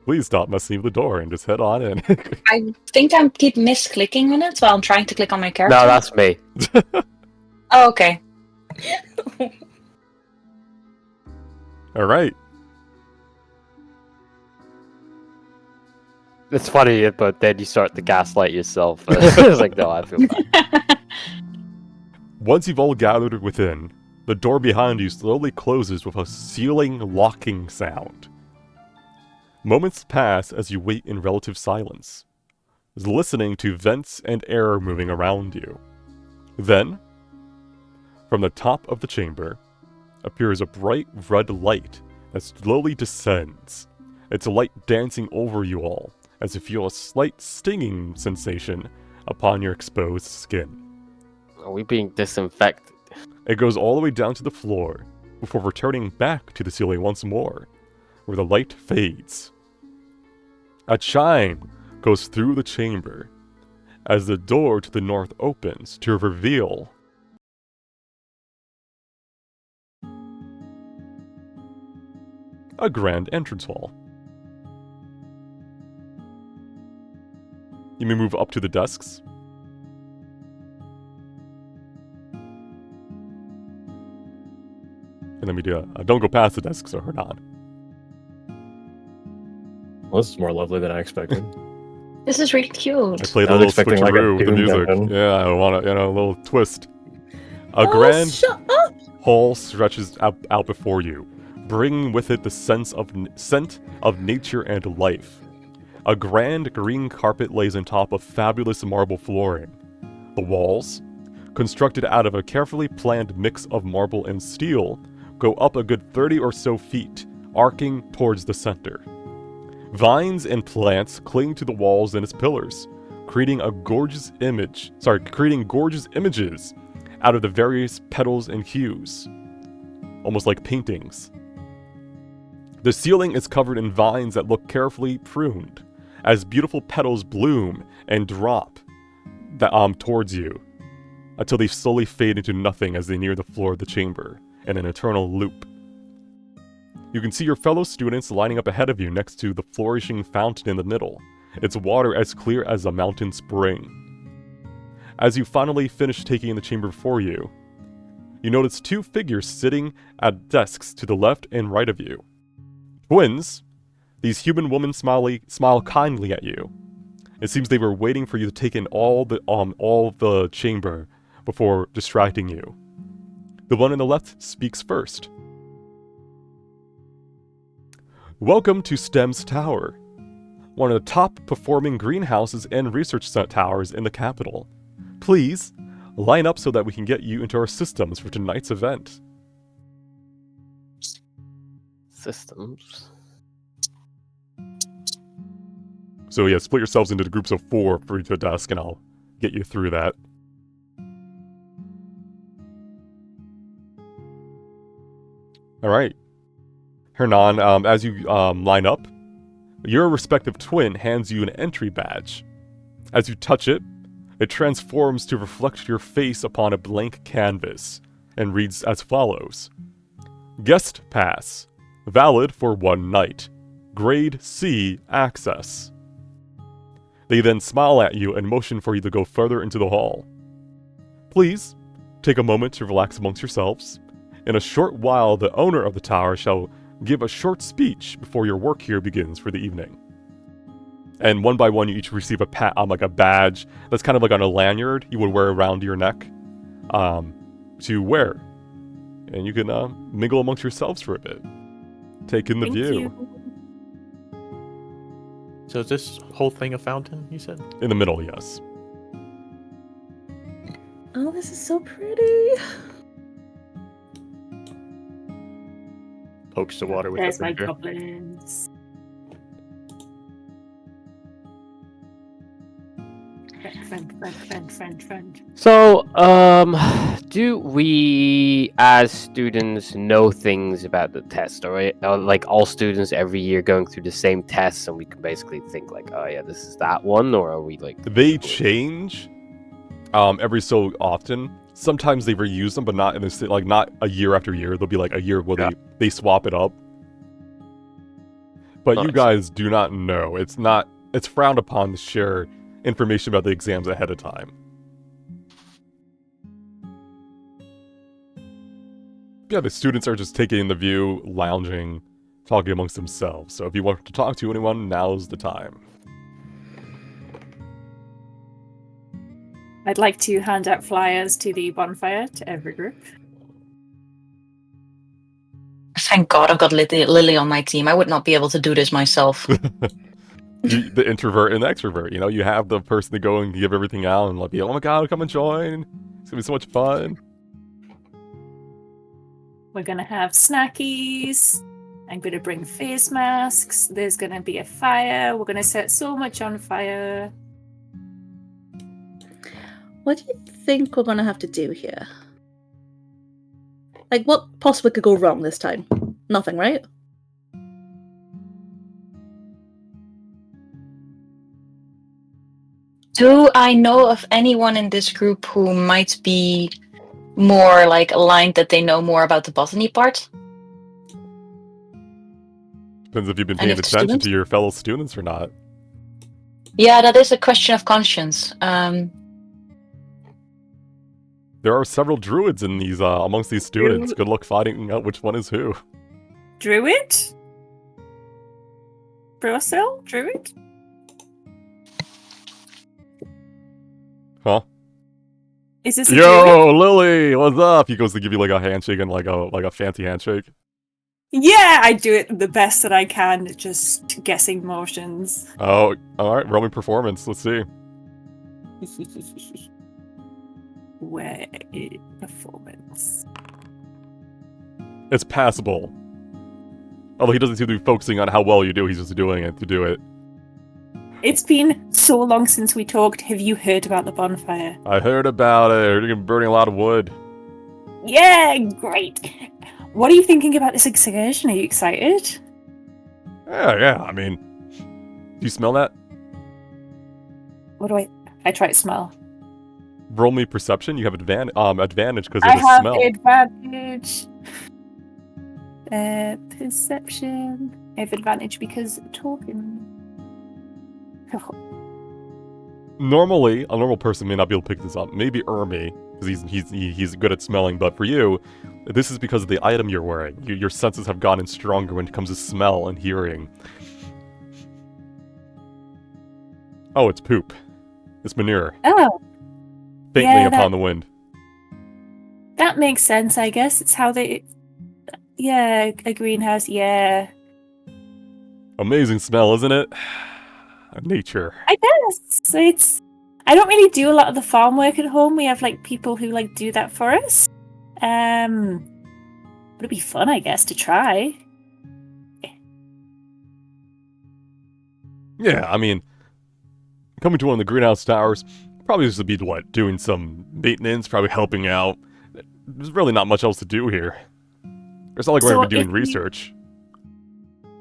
Please stop messing with the door and just head on in. I think I keep misclicking on it while I'm trying to click on my character. No, that's me. Oh, okay. All right. It's funny, but then you start to gaslight yourself. It's like, no, I feel bad. Once you've all gathered within, the door behind you slowly closes with a sealing locking sound. Moments pass as you wait in relative silence, listening to vents and air moving around you. Then, from the top of the chamber, appears a bright red light that slowly descends, its light dancing over you all as you feel a slight stinging sensation upon your exposed skin. Are we being disinfected? It goes all the way down to the floor, before returning back to the ceiling once more, where the light fades. A chime goes through the chamber, as the door to the north opens to reveal a grand entrance hall. You may move up to the desks. And let me do don't go past the desks or not. Well, this is more lovely than I expected. This is really I cute. played a I was little expecting, like, a switcheroo with the Doom music. dungeon. Yeah, I want a little twist. A Oh, grand shut up! hall stretches out before you, bringing with it the scent of nature and life. A grand green carpet lays on top of fabulous marble flooring. The walls, constructed out of a carefully planned mix of marble and steel, go up a good 30 or so feet, arcing towards the center. Vines and plants cling to the walls and its pillars, creating gorgeous images out of the various petals and hues, almost like paintings. The ceiling is covered in vines that look carefully pruned, as beautiful petals bloom and drop towards you, until they slowly fade into nothing as they near the floor of the chamber, in an eternal loop. You can see your fellow students lining up ahead of you next to the flourishing fountain in the middle, its water as clear as a mountain spring. As you finally finish taking in the chamber before you, you notice two figures sitting at desks to the left and right of you. Twins, these human women smile kindly at you. It seems they were waiting for you to take in all the chamber before distracting you. The one on the left speaks first. Welcome to STEM's Tower, one of the top performing greenhouses and research towers in the capital. Please, line up so that we can get you into our systems for tonight's event. Systems. So yeah, split yourselves into groups of 4 for each desk, and I'll get you through that. Alright. Hernan, as you line up, your respective twin hands you an entry badge. As you touch it, it transforms to reflect your face upon a blank canvas, and reads as follows. Guest Pass. Valid for 1 night. Grade C access. They then smile at you and motion for you to go further into the hall. Please, take a moment to relax amongst yourselves. In a short while, the owner of the tower shall give a short speech before your work here begins for the evening. And one by one, you each receive a badge that's kind of like on a lanyard you would wear around your neck to wear. And you can mingle amongst yourselves for a bit. Take in the Thank view. you. So is this whole thing a fountain, you said? In the middle, yes. Oh, this is so pretty. Pokes the water with There's the my finger. goblins. Friend. So, do we, as students, know things about the test? Or like all students every year going through the same tests, and we can basically think like, oh yeah, this is that one, or are we like? They change every so often. Sometimes they reuse them, but not in this, like not a year after year. There'll be like a year where they swap it up. But you Nice. guys do not know. It's frowned upon to share information about the exams ahead of time. Yeah, the students are just taking in the view, lounging, talking amongst themselves. So if you want to talk to anyone, now's the time. I'd like to hand out flyers to the bonfire to every group. Thank God I've got Lily on my team. I would not be able to do this myself. The introvert and the extrovert, you know, you have the person to go and give everything out and like, oh my god, come and join. It's gonna be so much fun. We're gonna have snackies. I'm gonna bring face masks. There's gonna be a fire. We're gonna set so much on fire. What do you think we're going to have to do here? Like, what possibly could go wrong this time? Nothing, right? Do I know of anyone in this group who might be more like aligned that they know more about the botany part? Depends if you've been Any paying of the attention students? to your fellow students or not. Yeah, that is a question of conscience. There are several druids in these amongst these students. Druid? Good luck finding out which one is who. Druid? Brosel? Druid? Huh? Is this a Yo, druid? Lily, what's up? He goes to give you like a handshake and like a fancy handshake. Yeah, I do it the best that I can, just guessing motions. Oh, all right. Roll me performance. Let's see. Where is performance? It's passable. Although he doesn't seem to be focusing on how well you do. He's just doing it to do it. It's been so long since we talked. Have you heard about the bonfire? I heard about it. You're burning a lot of wood. Yeah, great. What are you thinking about this excursion? Are you excited? Yeah. I mean, do you smell that? What do I try to smell. Roll me perception. You have advantage because I of the have smell. advantage. Perception. I have advantage because talking. Normally, a normal person may not be able to pick this up. Maybe Ermi, because he's good at smelling. But for you, this is because of the item you're wearing. Your senses have gotten stronger when it comes to smell and hearing. Oh, it's poop. It's manure. Oh, Faintly Yeah, upon the wind. that makes sense, I guess. It's how they... Yeah, a greenhouse, yeah. Amazing smell, isn't it? Nature. I guess. It's... I don't really do a lot of the farm work at home. We have, like, people who, like, do that for us. But it'd be fun, I guess, to try. Yeah, I mean, coming to one of the greenhouse towers, probably just to be, doing some maintenance, probably helping out. There's really not much else to do here. It's not like we're So going to be doing if you- research.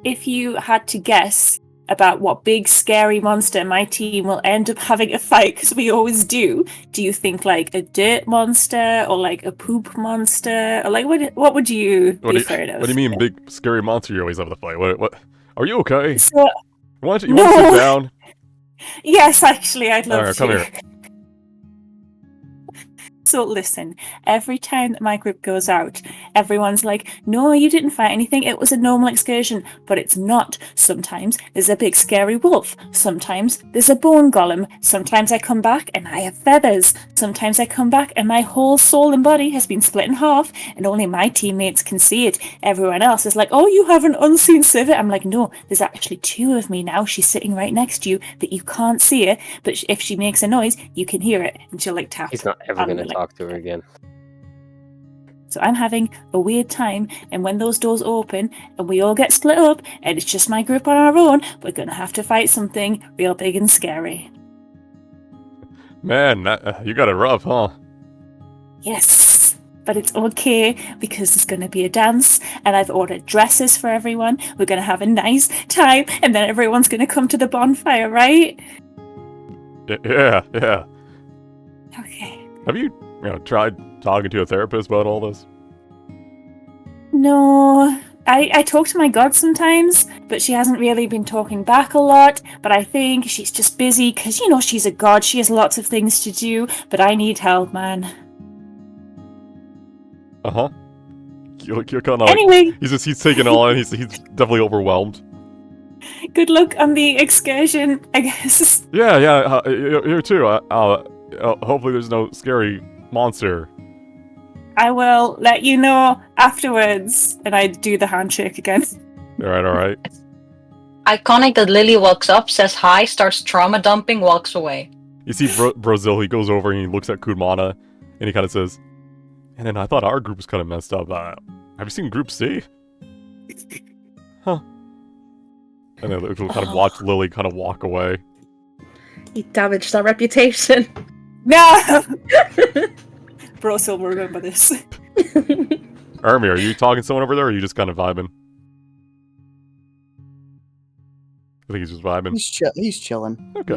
If you had to guess about what big scary monster my team will end up having a fight, because we always do you think like a dirt monster or like a poop monster or like what would you be afraid of? What do you mean, big scary monster you always have to fight? What? Are you okay? So, You want to sit down? yes, actually, I'd love Alright, to. come here. So listen, every time that my group goes out, everyone's like, no, you didn't fight anything, it was a normal excursion. But it's not. Sometimes there's a big scary wolf. Sometimes there's a bone golem. Sometimes I come back and I have feathers. Sometimes I come back and my whole soul and body has been split in half and only my teammates can see it. Everyone else is like, oh, you have an unseen sliver. I'm like, no, there's actually two of me now. She's sitting right next to you, but you can't see her. But if she makes a noise, you can hear it. And she'll like tap. He's not ever on going the, to like, talk to her again. So I'm having a weird time, and when those doors open and we all get split up and it's just my group on our own, we're gonna have to fight something real big and scary. Man, you got it rough, huh? Yes, but it's okay because there's gonna be a dance and I've ordered dresses for everyone. We're gonna have a nice time and then everyone's gonna come to the bonfire, right? Yeah. Okay. Have you tried talking to a therapist about all this? No, I talk to my god sometimes, but she hasn't really been talking back a lot. But I think she's just busy because, she's a god. She has lots of things to do, but I need help, man. Uh-huh. you're kind of Anyway, he's taking it all in. He's definitely overwhelmed. good luck on the excursion, I guess. Yeah. You too. Hopefully there's no scary monster. I will let you know afterwards. And I do the handshake again. All right. Iconic that Lily walks up, says hi, starts trauma dumping, walks away. You see Brazil, he goes over and he looks at Kumana, and he kind of says, and then I thought our group was kind of messed up. Have you seen Group C? Huh. And then we'll kind of watch Lily kind of walk away. You damaged our reputation. No! Bros will remember this. Army, are you talking to someone over there, or are you just kind of vibing? I think he's just vibing. He's chilling. Okay.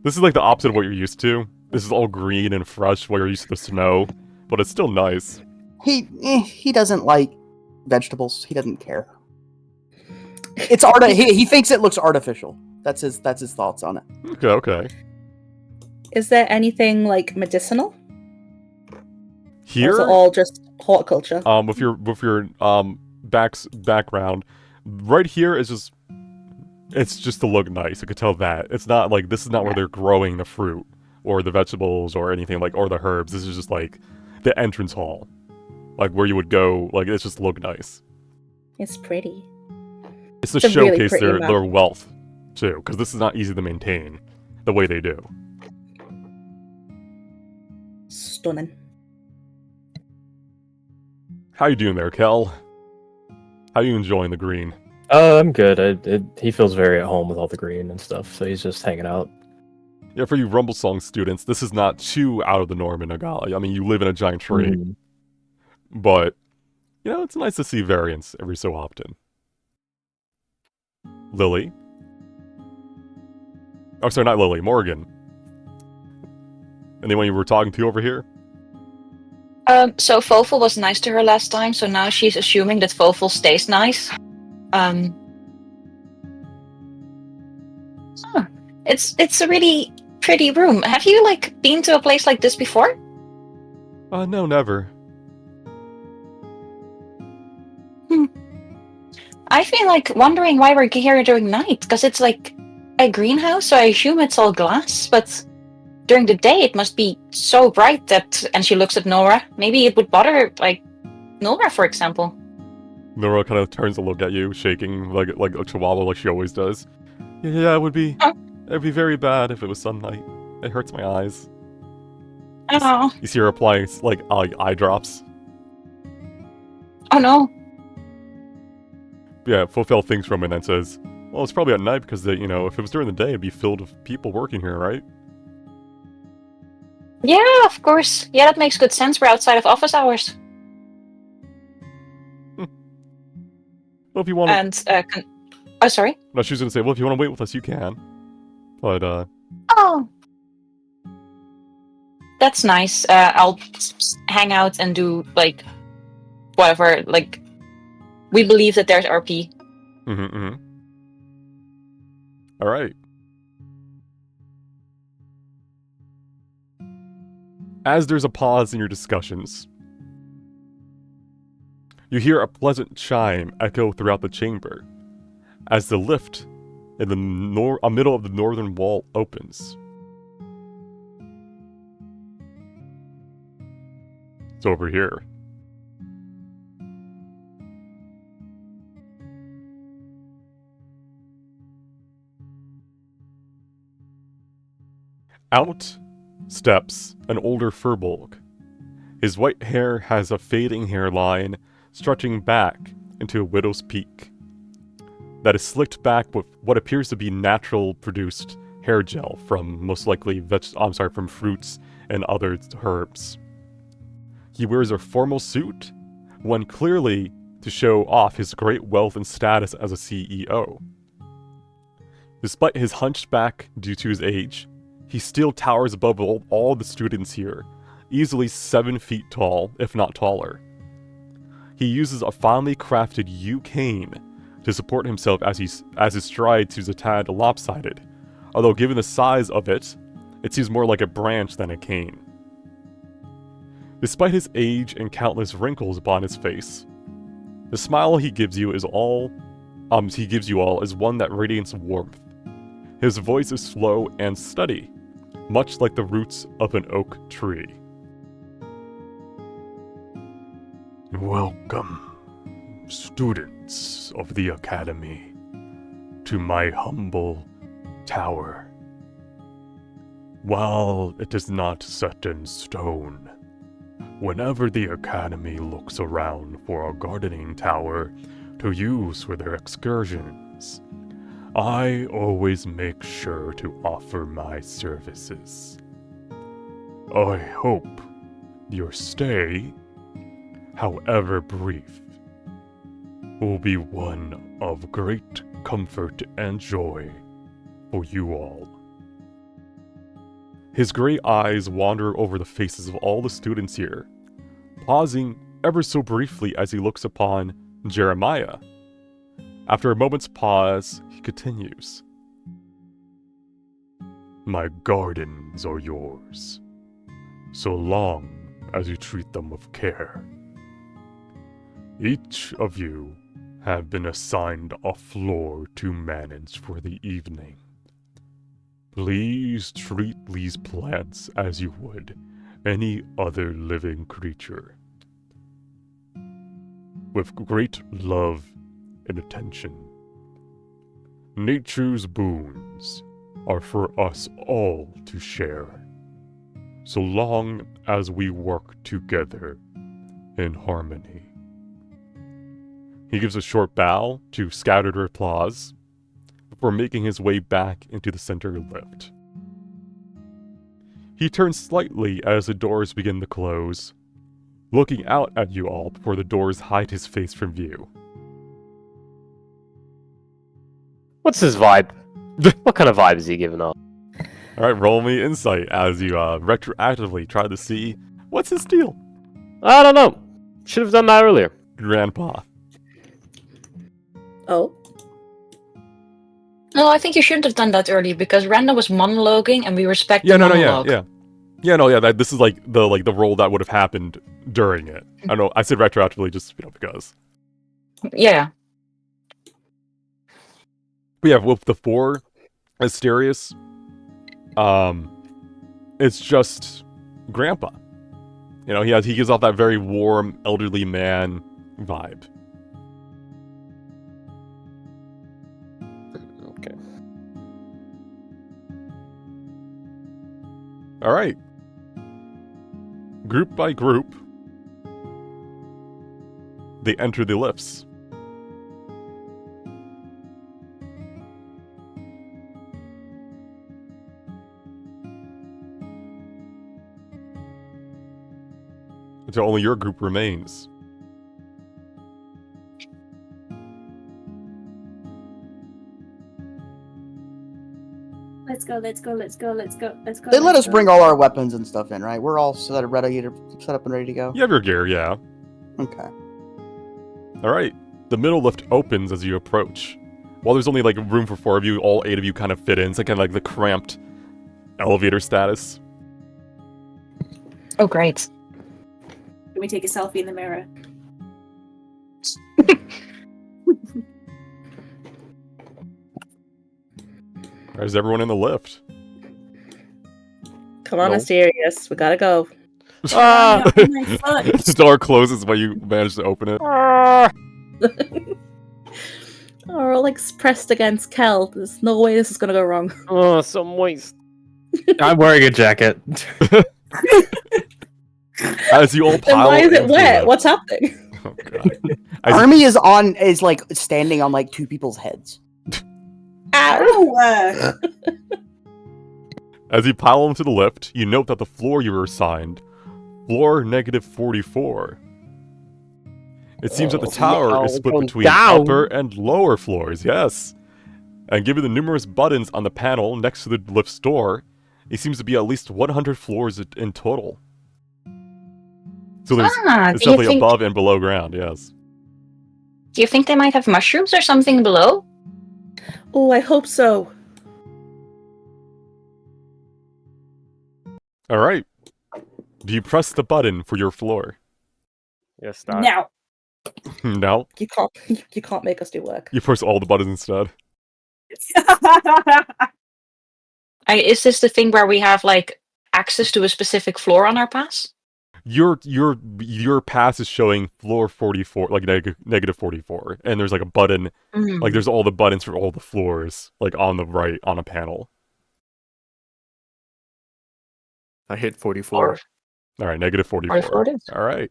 This is like the opposite of what you're used to. This is all green and fresh, while you're used to the snow, but it's still nice. He doesn't like vegetables. He doesn't care. It's he thinks it looks artificial. That's his thoughts on it. Okay. Is there anything like medicinal? Here, or is it all just horticulture? with your background, right here is just it's just to look nice. I could tell that it's not like this is not where they're growing the fruit or the vegetables or anything like or the herbs. This is just like the entrance hall, like where you would go. Like it's just look nice. It's pretty. It's to It's a showcase really pretty map. their wealth too, because this is not easy to maintain the way they do. Stunning. How you doing there, Kel? How you enjoying the green? I'm good. He feels very at home with all the green and stuff, so he's just hanging out. Yeah, for you Rumble Song students, this is not too out of the norm in Nogala. I mean, you live in a giant tree, but you know it's nice to see variance every so often. Lily? Oh, sorry, not Lily. Morgan. Anyone you were talking to over here? So Fofel was nice to her last time, so now she's assuming that Fofel stays nice. It's a really pretty room. Have you been to a place like this before? No, never. I've been wondering why we're here during night, because it's like a greenhouse, so I assume it's all glass, but during the day it must be so bright that, and she looks at Nora, maybe it would bother, Nora, for example. Nora kind of turns to look at you, shaking like a chihuahua like she always does. Yeah, it'd be very bad if it was sunlight. It hurts my eyes. Oh. You see her applying eye drops. Oh no. Yeah, Fofel thinks for a minute and says, well, it's probably at night because, if it was during the day, it'd be filled with people working here, right? Yeah, of course. Yeah, that makes good sense. We're outside of office hours. Well, if you want to... And, oh, sorry? No, she was going to say, well, if you want to wait with us, you can. But, Oh. That's nice. I'll hang out and do, whatever, we believe that there's RP. All right. As there's a pause in your discussions, you hear a pleasant chime echo throughout the chamber as the lift in the middle of the northern wall opens. It's over here. Out steps an older furbolg. His white hair has a fading hairline stretching back into a widow's peak that is slicked back with what appears to be natural produced hair gel from most likely from fruits and other herbs. He wears a formal suit, one clearly to show off his great wealth and status as a CEO. Despite his hunchback due to his age, he still towers above all the students here, easily 7 feet tall, if not taller. He uses a finely crafted yew cane to support himself as his stride seems a tad lopsided, although given the size of it, it seems more like a branch than a cane. Despite his age and countless wrinkles upon his face, the smile he gives you all is one that radiates warmth. His voice is slow and steady, much like the roots of an oak tree. Welcome, students of the Academy, to my humble tower. While it is not set in stone, whenever the Academy looks around for a gardening tower to use for their excursions, I always make sure to offer my services. I hope your stay, however brief, will be one of great comfort and joy for you all. His gray eyes wander over the faces of all the students here, pausing ever so briefly as he looks upon Jeremiah. After a moment's pause, he continues. My gardens are yours, so long as you treat them with care. Each of you have been assigned a floor to manage for the evening. Please treat these plants as you would any other living creature, with great love and attention. Nature's boons are for us all to share, so long as we work together in harmony. He gives a short bow to scattered applause before making his way back into the center lift. He turns slightly as the doors begin to close, looking out at you all before the doors hide his face from view. What's his vibe? What kind of vibe is he giving off? Alright, roll me insight as you retroactively try to see what's his deal. I don't know. Should have done that earlier. Grandpa. Oh. No, I think you shouldn't have done that earlier because Randa was monologuing and we respect the monologue. This is like the role that would have happened during it. I don't know. I said retroactively just because. Yeah. But yeah, with the 4 Asterius, it's just Grandpa. You know, he gives off that very warm, elderly man vibe. Okay. Alright. Group by group, they enter the lifts. Until only your group remains. Let's go, let's go, let's go, let's go, let's go. They let let's us go. bring all our weapons and stuff in, right? We're all set up and ready to go. You have your gear, yeah. Okay. Alright. The middle lift opens as you approach. While there's only like room for 4 of you, all 8 of you kind of fit in. It's like kind of like the cramped elevator status. Oh, great. Can we take a selfie in the mirror? Is everyone in the lift? Come on, No. Asterius. We gotta go. Ah! Oh my foot. The door closes while you manage to open it. Oh, we're all like pressed against Kel. There's no way this is gonna go wrong. Oh, so moist. I'm wearing a jacket. As you all Then pile why is it into wet? the- What's happening? Oh god. As you- Army is like standing on like 2 people's heads. Ow! Oh, As you pile into the lift, you note that the floor you were assigned, floor -44. It seems that the tower no, is split going between down. upper and lower floors, yes. And given the numerous buttons on the panel next to the lift's door, it seems to be at least 100 floors in total. So there's it's do you definitely think, above and below ground, yes. do you think they might have mushrooms or something below? Oh, I hope so. Alright. Do you press the button for your floor? Yes, start. Now. No. You can't make us do work. You press all the buttons instead. Is this the thing where we have like access to a specific floor on our pass? Your pass is showing floor 44, like negative 44, and there's like a button, like there's all the buttons for all the floors, like on the right on a panel. I hit 44. All right, negative 44. 44 it is. All right.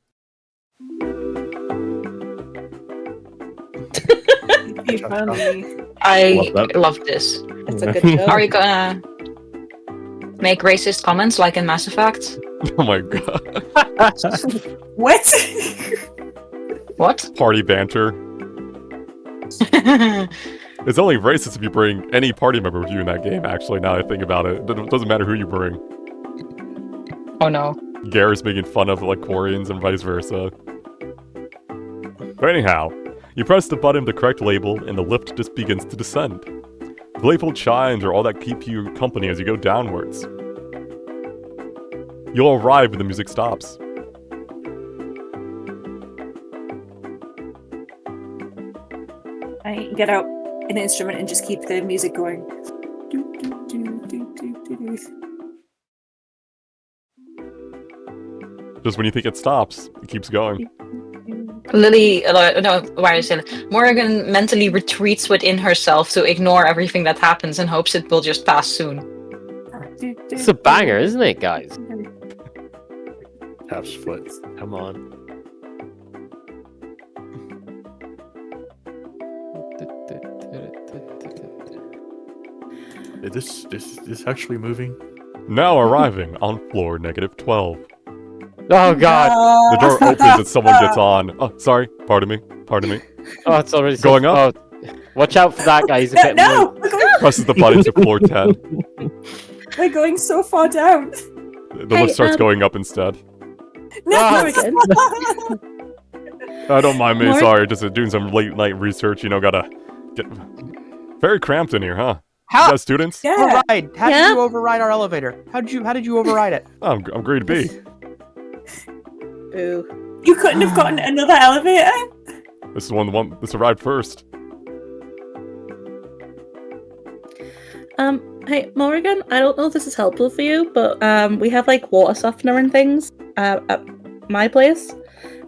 You found me. I Love that. love this. It's a good show. Are you gonna make racist comments like in Mass Effect? Oh my god. What? What? Party banter. It's only racist if you bring any party member with you in that game, actually, now that I think about it. It doesn't matter who you bring. Oh no. Garrett's making fun of, like, Quarians and vice versa. But anyhow, you press the button with the correct label, and the lift just begins to descend. Playful chimes are all that keep you company as you go downwards. You'll arrive when the music stops. I get out an instrument and just keep the music going. Just when you think it stops, it keeps going. Lily, no, why is it? Morrigan mentally retreats within herself to ignore everything that happens and hopes it will just pass soon. It's a banger, isn't it, guys? Half foot. Come on. Is this actually moving? Now arriving on floor negative 12. Oh god! The door opens and someone gets on. Oh, sorry. Pardon me. Oh, it's already Going up? Oh, watch out for that guy. He's a bit No! We're going, Presses the button to floor 10. we're going so far down. The Hey, lift starts going up instead. No! Don't mind me, More- sorry. Just doing some late night research, gotta get... Very cramped in here, huh? How? You guys students? Yeah. Override? How Yeah. did you override our elevator? How did you override it? Oh, I'm grade B. Boo. You couldn't have gotten another elevator? This is the one this arrived first. Hey, Morrigan, I don't know if this is helpful for you, but we have like water softener and things at my place.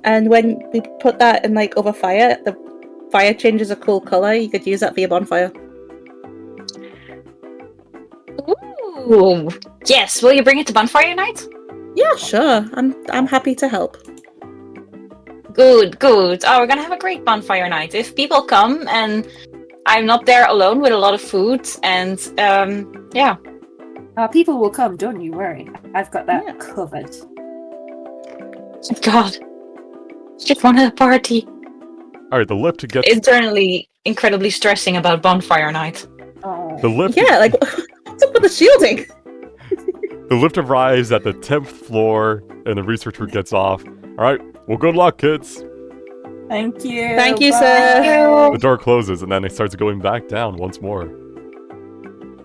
And when we put that in like over fire, the fire changes a cool color. You could use that for your bonfire. Ooh, yes. Will you bring it to bonfire night? Yeah, sure. I'm happy to help. Good. Oh, we're gonna have a great bonfire night. If people come and I'm not there alone with a lot of food, and yeah. People will come, don't you worry. I've got that Yeah. covered. God, just wanted a party. Alright, the lift gets... Internally, incredibly stressing about bonfire night. Oh. The lift... Yeah, like what's up with the shielding? The lift arrives at the 10th floor, and the researcher gets off. Alright, well, good luck, kids. Thank you. Thank you, Bye. sir. The door closes, and then it starts going back down once more.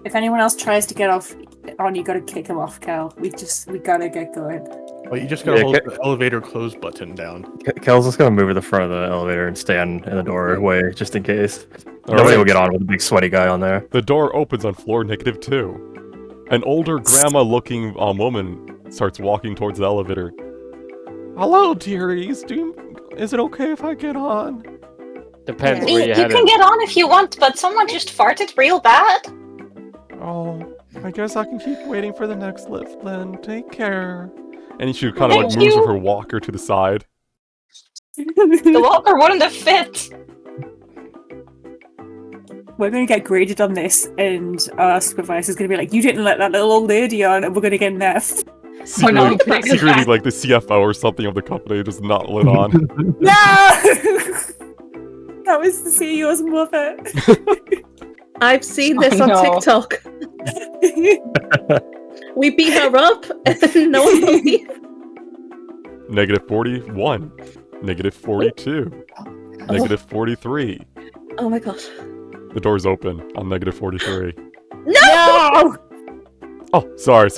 If anyone else tries to get off on, you gotta kick him off, Cal. We gotta get going. Well, you just gotta Yeah, hold ca- the elevator close button down. Kel's just gonna move to the front of the elevator and stand in the doorway just in case. All Nobody right. will get on with a big sweaty guy on there. The door opens on floor negative 2. An older grandma-looking woman starts walking towards the elevator. Hello, dearies. Is it okay if I get on? Depends Yeah. where You you're can headed. get on if you want, but someone just farted real bad. Oh, I guess I can keep waiting for the next lift then. Take care. And she kind of like Thank moves you. with her walker to the side. The walker wouldn't have fit. We're gonna get graded on this, and our supervisor's gonna be like, "You didn't let that little old lady on," and we're gonna get nerfed. Secretly, no. secretly like the CFO or something of the company just not lit on. No! That was the CEO's mother. I've seen this Oh, on no. TikTok. We beat her up, and no one believed. Negative 41. Negative 42. Negative 43. Oh my gosh. The door's open on negative 43. No! Oh, sorry.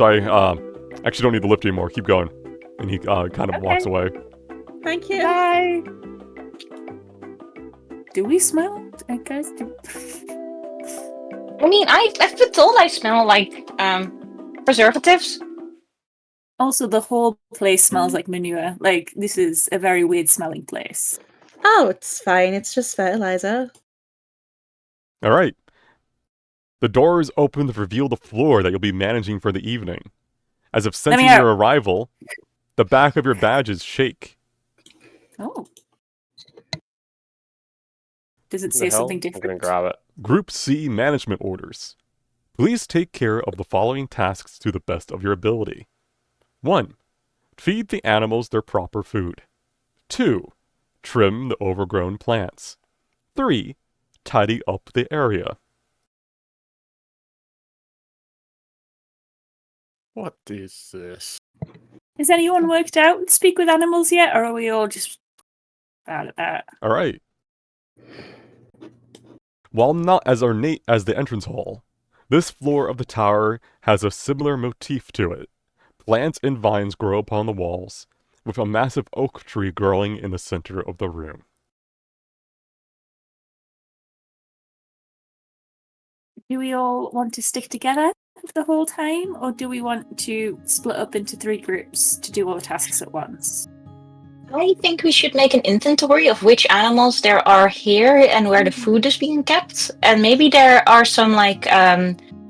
Actually don't need the lift anymore. Keep going. And he kind of walks away. Thank you. Bye. Do we smell? Guys, do... I mean, I've been told I smell like preservatives. Also, the whole place smells like manure. Like, this is a very weird smelling place. Oh, it's fine. It's just fertilizer. All right. The doors open to reveal the floor that you'll be managing for the evening. As if sensing out. your arrival, the back of your badges shake. Oh. Does it The say hell? something I'm different? gonna grab it. Group C management orders. Please take care of the following tasks to the best of your ability. 1. Feed the animals their proper food. 2. Trim the overgrown plants. 3. Tidy up the area. What is this? Has anyone worked out speak with animals yet, or are we all just bad at that? All right. While not as ornate as the entrance hall, this floor of the tower has a similar motif to it. Plants and vines grow upon the walls, with a massive oak tree growing in the center of the room. Do we all want to stick together the whole time, or do we want to split up into 3 groups to do all the tasks at once? I think we should make an inventory of which animals there are here and where the food is being kept. And maybe there are some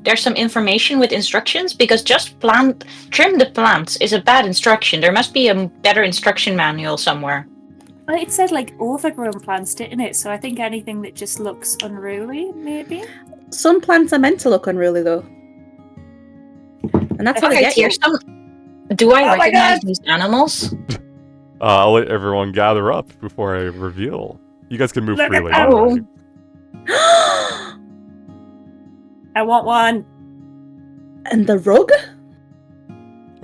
there's some information with instructions, because just trim the plants is a bad instruction. There must be a better instruction manual somewhere. Well, it said like overgrown plants, didn't it? So I think anything that just looks unruly, maybe. Some plants are meant to look unruly, though. And that's how they Alright, get you. here's some. Do I Oh my recognize God! these animals? I'll let everyone gather up before I reveal. You guys can move Look at freely. that. don't worry. I want one. And the rug?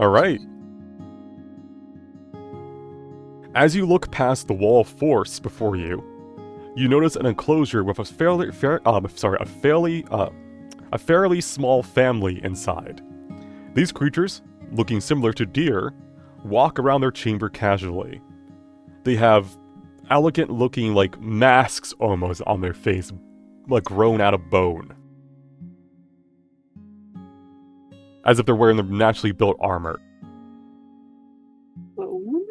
All right. As you look past the wall of force before you, you notice an enclosure with a fairly small family inside. These creatures, looking similar to deer, walk around their chamber casually. They have elegant-looking, like, masks almost on their face, like grown out of bone. As if they're wearing their naturally built armor. Bone?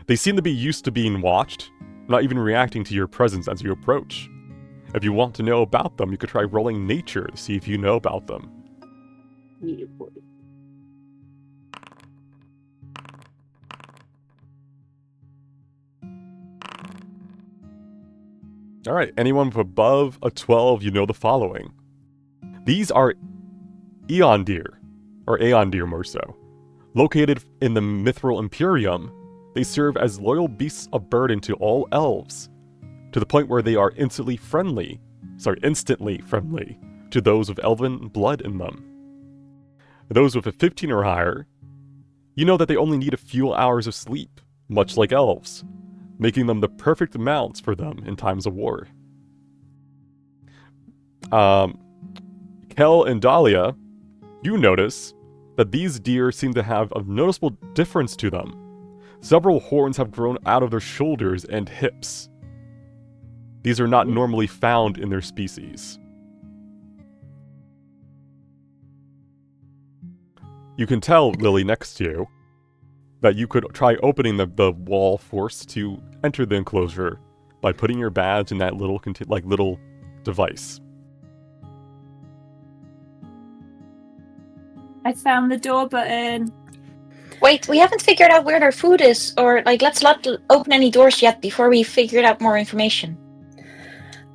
They seem to be used to being watched, not even reacting to your presence as you approach. If you want to know about them, you could try rolling nature to see if you know about them. Yeah, boy. Alright, anyone with above a 12, you know the following. These are Aeon deer, or Aeon deer more so. Located in the Mithril Imperium, they serve as loyal beasts of burden to all elves, to the point where they are instantly friendly to those with elven blood in them. Those with a 15 or higher, you know that they only need a few hours of sleep, much like elves, making them the perfect mounts for them in times of war. Kel and Dahlia, you notice that these deer seem to have a noticeable difference to them. Several horns have grown out of their shoulders and hips. These are not normally found in their species. You can tell, Lily, next to you, that you could try opening the wall force to enter the enclosure by putting your badge in that little little device. I found the door button. Wait, we haven't figured out where their food is, or let's not open any doors yet before we figured out more information.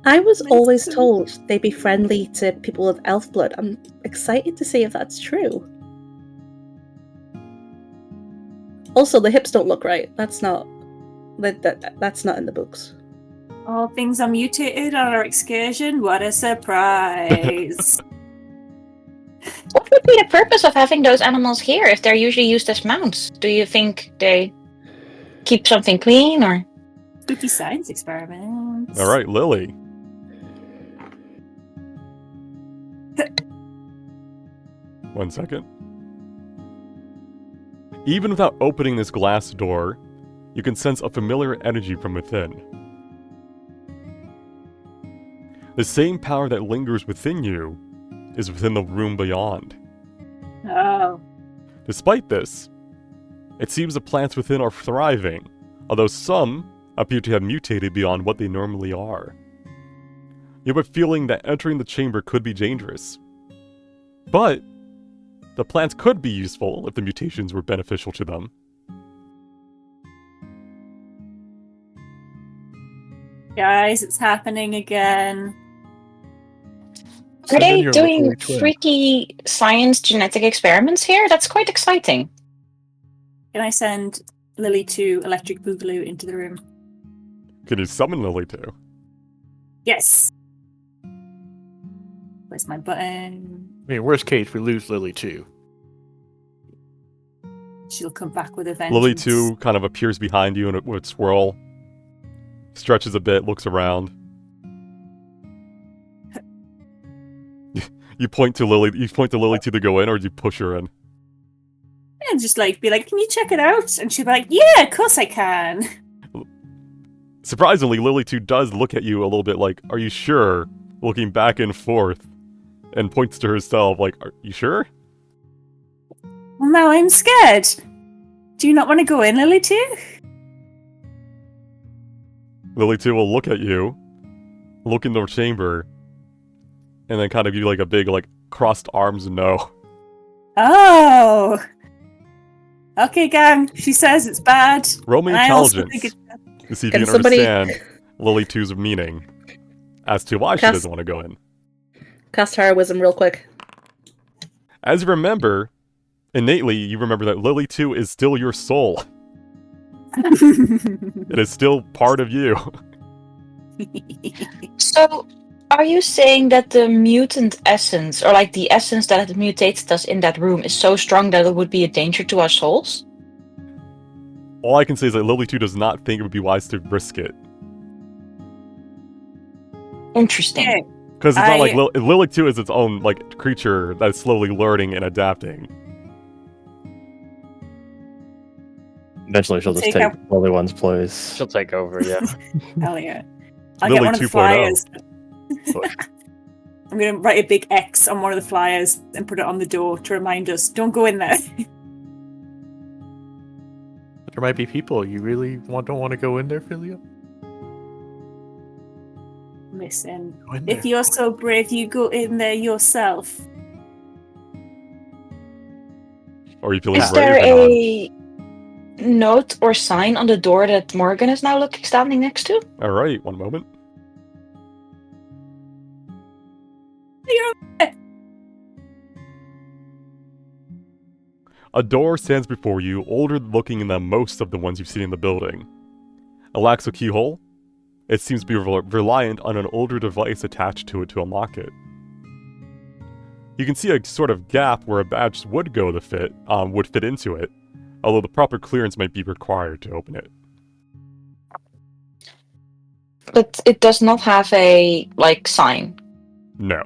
I was always told they'd be friendly to people with elf blood. I'm excited to see if that's true. Also, the hips don't look right. That's not that's not in the books. All things are mutated on our excursion. What a surprise! What would be the purpose of having those animals here if they're usually used as mounts? Do you think they keep something clean, or? Spooky science experiments. All right, Lily. One second. Even without opening this glass door, you can sense a familiar energy from within. The same power that lingers within you is within the room beyond. Oh. Despite this, it seems the plants within are thriving, although some appear to have mutated beyond what they normally are. You have a feeling that entering the chamber could be dangerous. But the plants could be useful if the mutations were beneficial to them. Guys, it's happening again. Are Send in they your doing lovely twin. freaky science genetic experiments here? That's quite exciting. Can I send Lily to Electric Boogaloo into the room? Can you summon Lily too? Yes. Where's my button? I mean, worst case, we lose Lily too. She'll come back with a vengeance. Lily 2 kind of appears behind you and it would swirl. Stretches a bit, looks around. You point to Lily 2 to go in, or do you push her in? And just be like, can you check it out? And she'll be like, yeah, of course I can. Surprisingly, Lily 2 does look at you a little bit like, are you sure? Looking back and forth, and points to herself like, are you sure? Well, now I'm scared. Do you not want to go in, Lily 2? Lily 2 will look at you, look in the chamber, and then kind of give you a big, crossed arms no. Oh. Okay, gang. She says it's bad. Roll me and I also intelligence think it's to see if Can you can somebody- understand Lily 2's meaning as to why she Cast- doesn't want to go in. Cast Higher Wisdom real quick. As you remember, innately, you remember that Lily 2 is still your soul. It is still part of you. So, are you saying that the mutant essence, or the essence that had mutated us in that room, is so strong that it would be a danger to our souls? All I can say is that Lily 2 does not think it would be wise to risk it. Interesting. Okay. Because it's not like I- Lily 2 is its own creature that's slowly learning and adapting. Eventually, she'll just Take take out- Lily One's place. She'll take over, yeah. Hell yeah. I'll Lily get one of the 2.0. flyers. But- I'm going to write a big X on one of the flyers and put it on the door to remind us, don't go in there. There might be people you really don't want to go in there, Philia. Listen, Go in if there. you're so brave, you go in there yourself. Or are you feeling Is brave there or not? a note or sign on the door that Morgan is now standing next to? Alright, one moment. A door stands before you, older looking than most of the ones you've seen in the building. It lacks a keyhole. It seems to be reliant on an older device attached to it to unlock it. You can see a sort of gap where a badge would fit into it, although the proper clearance might be required to open it. But it does not have a sign. No.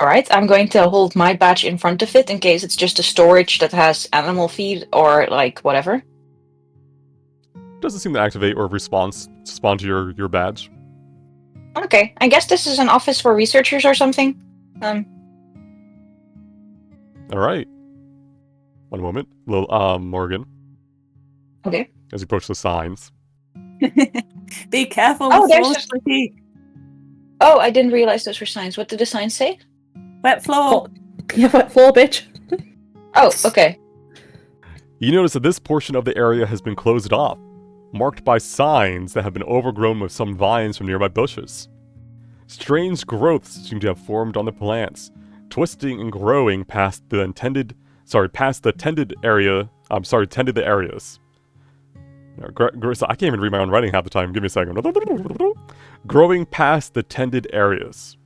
Alright, I'm going to hold my badge in front of it in case it's just a storage that has animal feed or whatever. Doesn't seem to activate or respond to your badge. Okay, I guess this is an office for researchers or something. Alright. One moment. Morgan, Okay. as you approach the signs. Be careful. Oh, the there's floor's pretty Oh, I didn't realize those were signs. What did the signs say? wet floor. Yeah, wet floor, bitch. Oh, okay. You notice that this portion of the area has been closed off, marked by signs that have been overgrown with some vines from nearby bushes. Strange growths seem to have formed on the plants, twisting and growing past the tended areas. I can't even read my own writing half the time. Give me a second. Growing past the tended areas.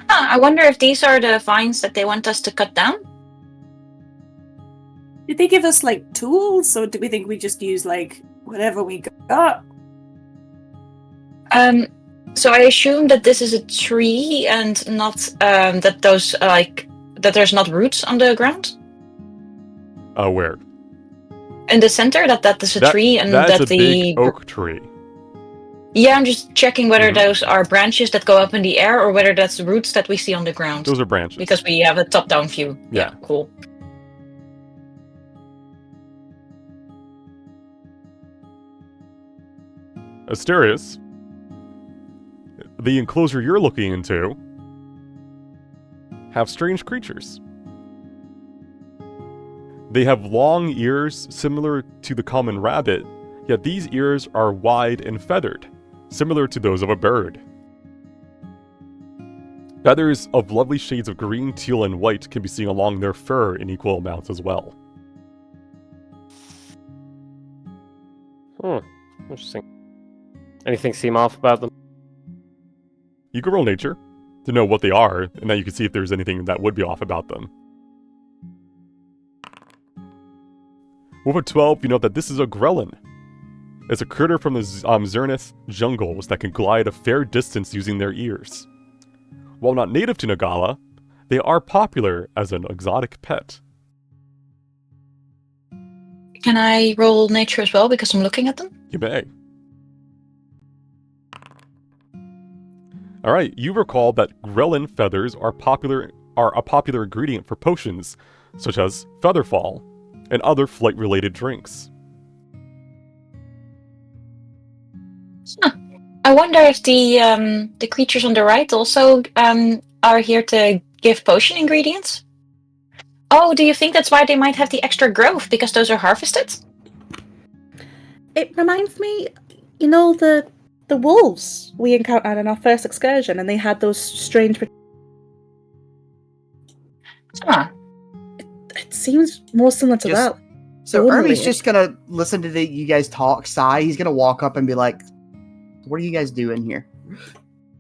I wonder if these are the vines that they want us to cut down? Did they give us tools, or do we think we just use whatever we got? So I assume that this is a tree and not that those that there's not roots on the ground Where? in the center. That is a tree and that is that a big oak tree. Yeah, I'm just checking whether Mhm. those are branches that go up in the air or whether that's roots that we see on the ground. Those are branches. Because we have a top-down view. Yeah. Cool. Asterius, the enclosure you're looking into have strange creatures. They have long ears similar to the common rabbit, yet these ears are wide and feathered, similar to those of a bird. Feathers of lovely shades of green, teal, and white can be seen along their fur in equal amounts as well. Interesting. Anything seem off about them? You can roll nature to know what they are, and then you can see if there's anything that would be off about them. With a 12, you know that this is a grelin. It's a critter from the Zernith jungles that can glide a fair distance using their ears. While not native to Nagala, they are popular as an exotic pet. Can I roll nature as well because I'm looking at them? You may. Alright, you recall that grelin feathers are a popular ingredient for potions, such as Featherfall, and other flight-related drinks. I wonder if the creatures on the right also are here to give potion ingredients? Oh, do you think that's why they might have the extra growth, because those are harvested? It reminds me, you know, the wolves we encountered in our first excursion, and they had those strange... Huh. It seems more similar to that. So Totally. Ermy's just gonna listen to you guys talk, sigh. He's gonna walk up and be like, "What are you guys doing here?"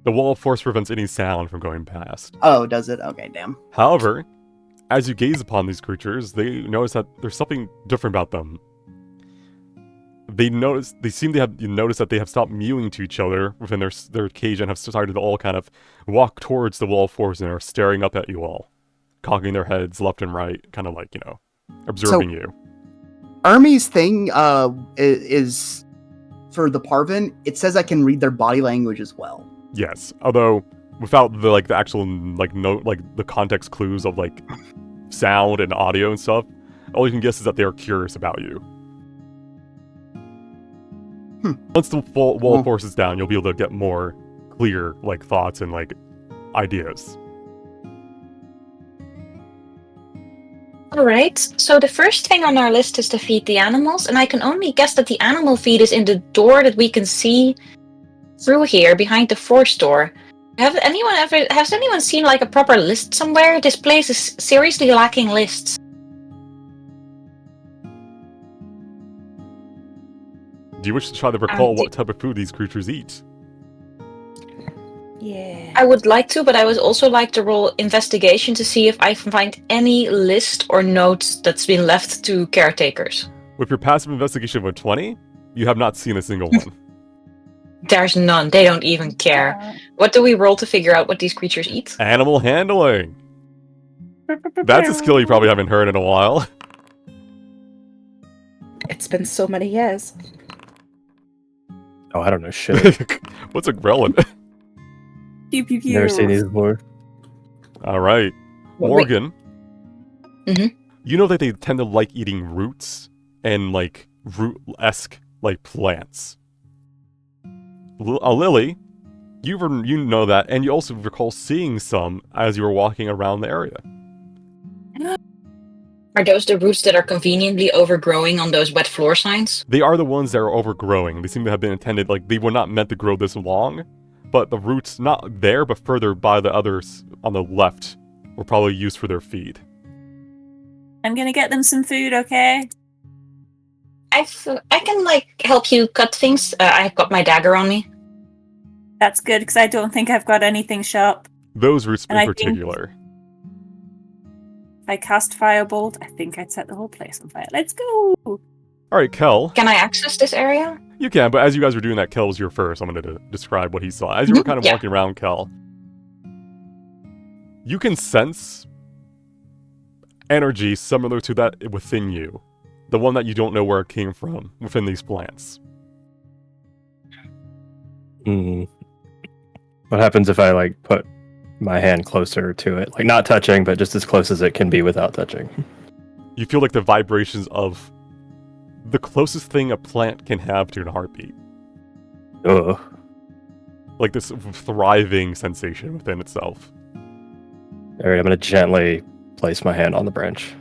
The wall of force prevents any sound from going past. Oh, does it? Okay, damn. However, as you gaze upon these creatures, they notice that there's something different about them. You notice that they have stopped mewing to each other within their cage and have started to all kind of walk towards the wall of force and are staring up at you all, cocking their heads left and right, kind of like, observing you. Ermy's thing is for the Parvin. It says I can read their body language as well. Yes, although without the actual the context clues of sound and audio and stuff, all you can guess is that they are curious about you. Once the wall of force is down, you'll be able to get more clear thoughts and ideas. Alright, so the first thing on our list is to feed the animals, and I can only guess that the animal feed is in the door that we can see through here, behind the force door. Has anyone seen a proper list somewhere? This place is seriously lacking lists. Do you wish to try to recall what type of food these creatures eat? Yeah. I would like to, but I would also like to roll investigation to see if I can find any list or notes that's been left to caretakers. With your passive investigation of a 20, you have not seen a single one. There's none. They don't even care. What do we roll to figure out what these creatures eat? Animal handling! That's a skill you probably haven't heard in a while. It's been so many years. Oh, I don't know shit. What's a grelin? Pew, pew, pew. Never seen these before. Alright. Morgan. Mhm. You know that they tend to like eating roots and root-esque plants. Lily, you know that, and you also recall seeing some as you were walking around the area. Are those the roots that are conveniently overgrowing on those wet floor signs? They are the ones that are overgrowing. They seem to have been intended, they were not meant to grow this long, but the roots, not there, but further by the others on the left, were probably used for their feed. I'm gonna get them some food, okay? I can help you cut things. I've got my dagger on me. That's good, because I don't think I've got anything sharp. Those roots And I in think- particular. If I cast Firebolt, I think I'd set the whole place on fire. Let's go! Alright, Kel. Can I access this area? You can, but as you guys were doing that, Kel was here first. I'm going to describe what he saw. As you were kind of Yeah. walking around, Kel, you can sense energy similar to that within you. The one that you don't know where it came from within these plants. Hmm. What happens if I like put my hand closer to it, like not touching, but just as close as it can be without touching? You feel like the vibrations of the closest thing a plant can have to a heartbeat. Ugh. Like this thriving sensation within itself. All right, I'm gonna gently place my hand on the branch.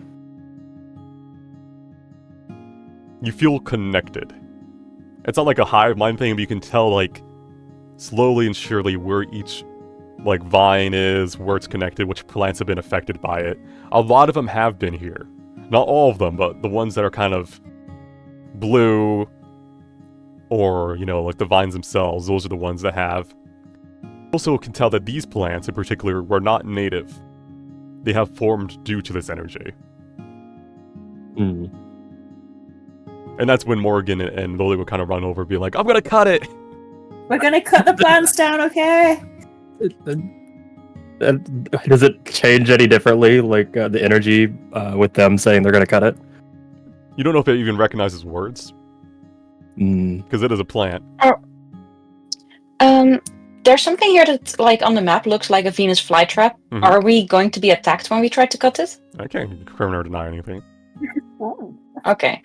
You feel connected. It's not like a hive mind thing, but you can tell like slowly and surely where each like vine is, where it's connected, which plants have been affected by it. A lot of them have been here. Not all of them, but the ones that are kind of blue or, you know, like the vines themselves, those are the ones that have. Also can tell that these plants in particular were not native. They have formed due to this energy. Hmm. And that's when Morgan and Lily would kind of run over and be like, I'm gonna cut it! We're gonna cut the plants down, okay? Does it change any differently, like the energy with them saying they're gonna cut it? You don't know if it even recognizes words, Hmm. because it is a plant. There's something here that, like, on the map looks like a Venus flytrap. Mhm. Are we going to be attacked when we try to cut it? I can't confirm or deny anything. Oh. Okay.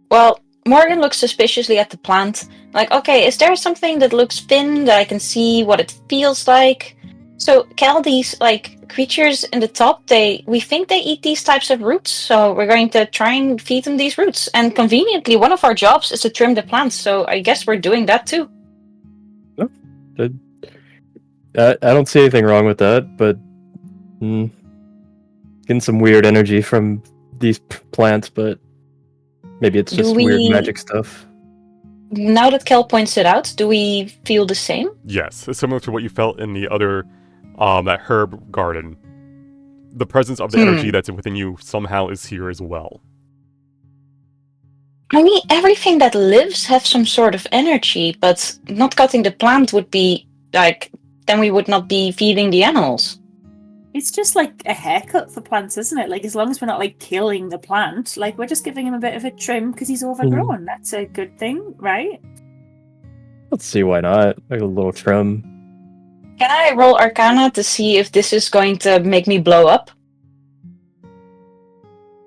Well, Morgan looks suspiciously at the plant. Like, okay, is there something that looks thin that I can see what it feels like? So, Kel, these, like, creatures in the top, we think they eat these types of roots, so we're going to try and feed them these roots. And conveniently, one of our jobs is to trim the plants, so I guess we're doing that too. I don't see anything wrong with that, but getting some weird energy from these plants, but maybe it's just weird magic stuff. Now that Kel points it out, do we feel the same? Yes, it's similar to what you felt in the other, that herb garden. The presence of the energy that's within you somehow is here as well. I mean, everything that lives has some sort of energy, but not cutting the plant would be, like, then we would not be feeding the animals. It's just like a haircut for plants, isn't it? Like, as long as we're not like killing the plant, like we're just giving him a bit of a trim because he's overgrown. That's a good thing, right? Let's see, why not? Like a little trim. Can I roll Arcana to see if this is going to make me blow up?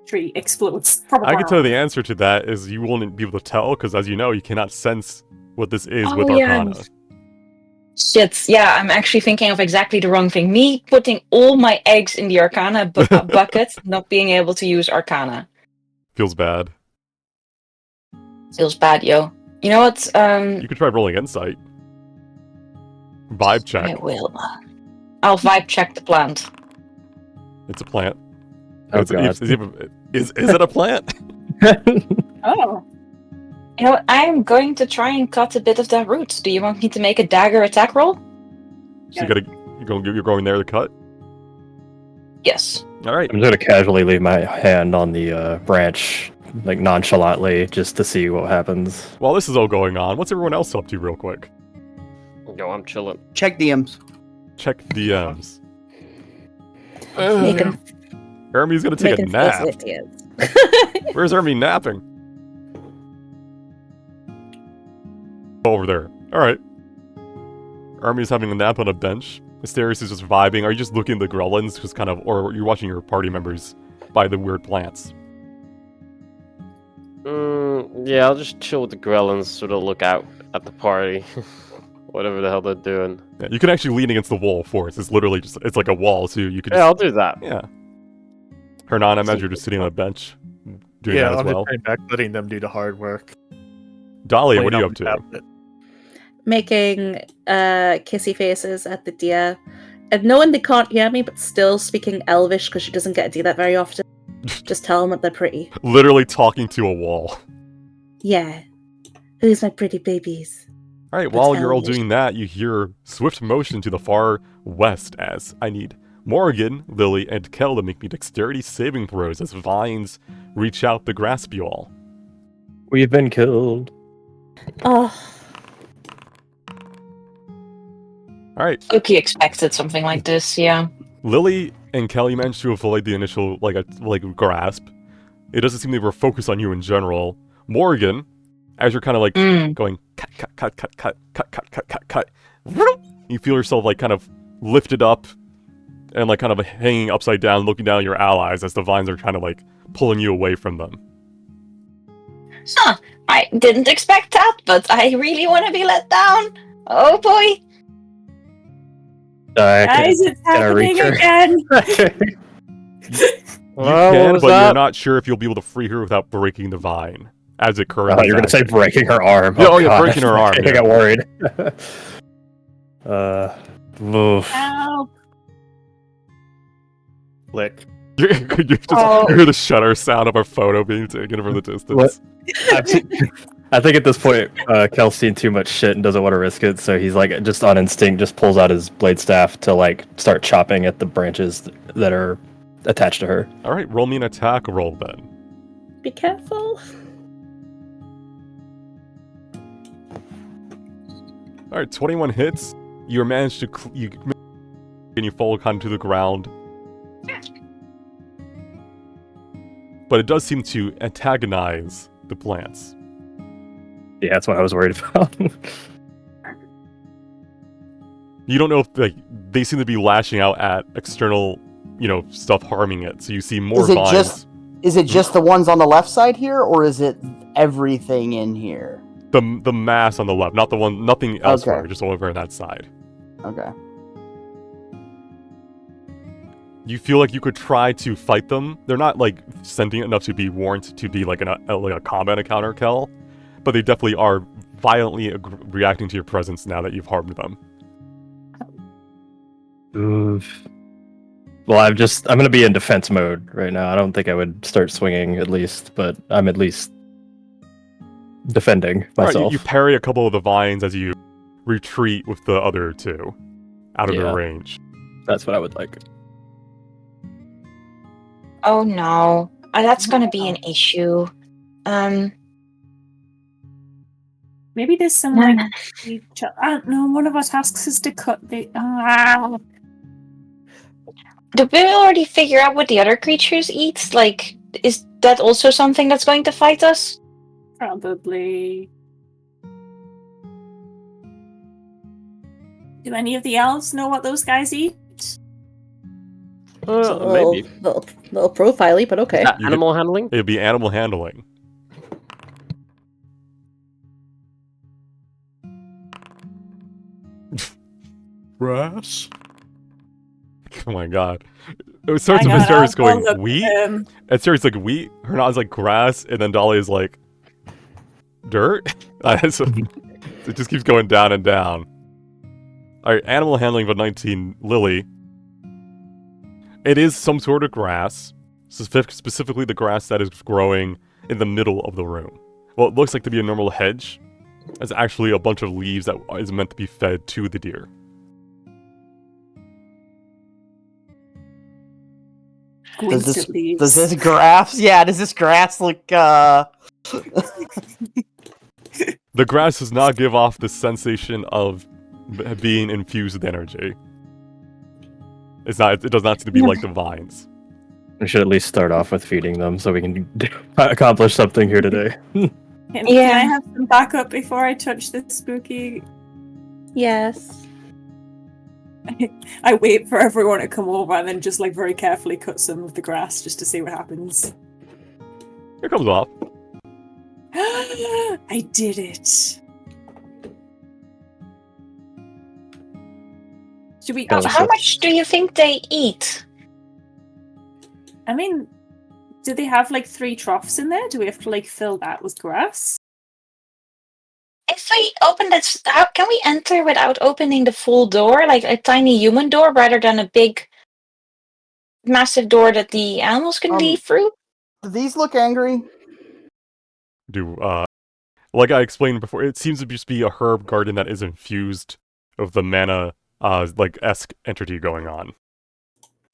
Tree explodes. I can tell you the answer to that is you won't be able to tell, because as you know, you cannot sense what this is with Arcana. Shit, yeah, I'm actually thinking of exactly the wrong thing. Me putting all my eggs in the Arcana bucket, not being able to use Arcana. Feels bad. Feels bad, yo. You know what? You could try rolling insight. Vibe check. I will. I'll vibe check the plant. It's a plant. Oh, Is it a plant? Oh. You know what? I'm going to try and cut a bit of that root. Do you want me to make a dagger attack roll? So you're going there to cut? Yes. Alright. I'm just gonna casually leave my hand on the branch, like nonchalantly, just to see what happens. While this is all going on, what's everyone else up to real quick? Yo, I'm chilling. Check DMs. Check DMs. Making, Ermi's gonna take a making nap. face with you. Where's Ermi napping? Over there. Alright. Ermi's having a nap on a bench. Mysterious is just vibing. Are you just looking at the gremlins, just kind of, or you're watching your party members by the weird plants? Yeah, I'll just chill with the gremlins, sort of look out at the party. Whatever the hell they're doing. Yeah, you can actually lean against the wall for it. It's literally just, it's like a wall, so you can just... Yeah, I'll do that. Yeah. Hernan, I imagine you're just sitting on a bench doing that as I'm well. just right back letting them do the hard work. Dahlia, what are you up Playing to? on the tablet. Making kissy faces at the deer. And knowing they can't hear me, but still speaking Elvish because she doesn't get to do that very often. Just tell them that they're pretty. Literally talking to a wall. Yeah. Who's my pretty babies? Alright, while you're all Elvish. doing that, you hear swift motion to the far west as I need Morgan, Lily, and Kel to make me dexterity saving throws as vines reach out to grasp you all. We've been killed. Oh, All right, Loki expected something like this, yeah. Lily and Kelly managed to avoid the initial grasp. It doesn't seem they were focused on you in general. Morgan, as you're kind of like going cut, you feel yourself like kind of lifted up and like kind of hanging upside down, looking down at your allies as the vines are kind of like pulling you away from them. Huh. I didn't expect that, but I really want to be let down. Oh boy. Guys, it's happening again. You can, but you're not sure if you'll be able to free her without breaking the vine, as it currently. You're gonna say acting. breaking her arm. Yeah, God. breaking her arm. I Yeah. got worried. Oof. Help. Lick. You hear the shutter sound of a photo being taken from the distance. I think at this point, Kel's seen too much shit and doesn't want to risk it, so he's like just on instinct, just pulls out his blade staff to like start chopping at the branches that are attached to her. All right, roll me an attack roll then. be careful. All right, 21 hits. You managed to and you fall kind of to the ground. But it does seem to antagonize the plants. Yeah, that's what I was worried about. You don't know if they seem to be lashing out at external, stuff harming it. So you see more vines. Is it just the ones on the left side here, or is it everything in here? The mass on the left, not the one, nothing elsewhere, Okay. just over on that side. Okay. You feel like you could try to fight them. They're not like sentient enough to be warranted to be like a combat encounter, Kel, but they definitely are violently reacting to your presence now that you've harmed them. Oof. Well, I'm gonna be in defense mode right now. I don't think I would start swinging at least, but I'm at least defending myself. All right, you parry a couple of the vines as you retreat with the other two out of their range. That's what I would like. Oh no. That's gonna be an issue. Maybe there's some like I don't know. One of us asks us to cut the. Did we already figure out what the other creatures eat? Like, is that also something that's going to fight us? Probably. Do any of the elves know what those guys eat? Maybe. Little profile-y, but okay. Animal handling? It'd be animal handling. Grass. Oh my god. It starts with Mysterious going, wheat? Um, And Siri's like, wheat? Hernan's like, grass? And then Dolly is like, dirt? So it just keeps going down and down. Alright, animal handling of 19, Lily. It is some sort of grass. Specifically the grass that is growing in the middle of the room. Well, it looks like to be a normal hedge. It's actually a bunch of leaves that is meant to be fed to the deer. Does this grass? Yeah, does this grass look? The grass does not give off the sensation of being infused with energy. It's not. It does not seem to be like the vines. We should at least start off with feeding them so we can accomplish something here today. Can I have some backup before I touch this spooky? Yes. I wait for everyone to come over and then just like very carefully cut some of the grass just to see what happens. Here comes off. I did it. Should we? How much do you think they eat? I mean, do they have like 3 troughs in there? Do we have to like fill that with grass? If we open this, how can we enter without opening the full door, like a tiny human door, rather than a big, massive door that the animals can leave through? Do these look angry? Like I explained before, it seems to just be a herb garden that is infused with the mana, esque entity going on.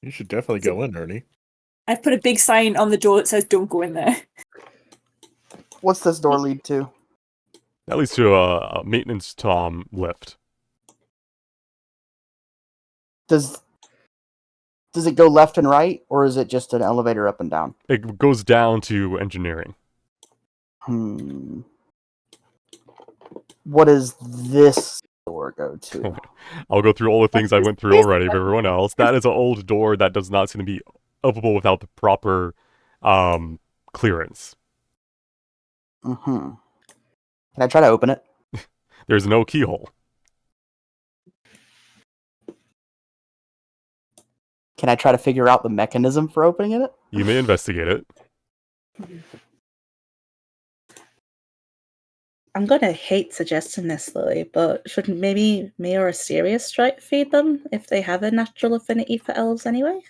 You should definitely go in, Ernie. I've put a big sign on the door that says "Don't go in there." What's this door lead to? That leads to a maintenance tom lift. Does it go left and right, or is it just an elevator up and down? It goes down to engineering. What does this door go to? I'll go through all the things I went through already for everyone else. That is an old door that does not seem to be openable without the proper clearance. Can I try to open it? There's no keyhole. Can I try to figure out the mechanism for opening it? You may investigate it. I'm gonna hate suggesting this, Lily, but should maybe me or Assyrius try to feed them if they have a natural affinity for elves anyway?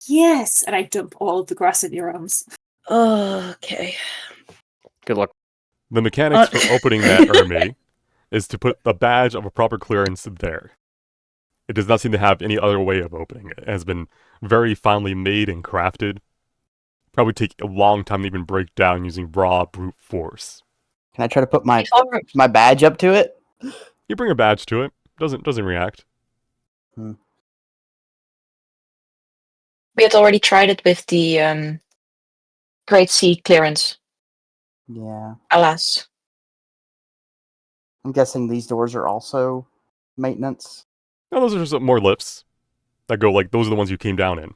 Yes, and I dump all of the grass in your arms. Oh, okay. Good luck. The mechanics for opening that Ermi is to put the badge of a proper clearance there. It does not seem to have any other way of opening it. It has been very finely made and crafted. Probably take a long time to even break down using raw brute force. Can I try to put my badge up to it? You bring a badge to it. Doesn't react. We had already tried it with the Great Sea clearance. Yeah. Alas. I'm guessing these doors are also maintenance. No, those are just more lifts that go like those are the ones you came down in.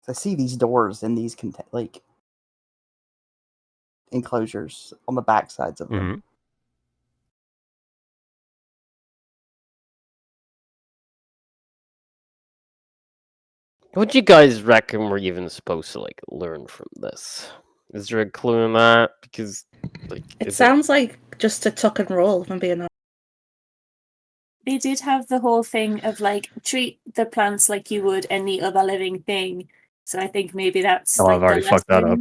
I see these doors in these enclosures on the back sides of them. Mm-hmm. What do you guys reckon we're even supposed to like learn from this? Is there a clue in that? Because like It sounds like just a tuck and roll, if I'm being honest. They did have the whole thing of like treat the plants like you would any other living thing. So I think maybe that's. Oh, like I've already the fucked that up.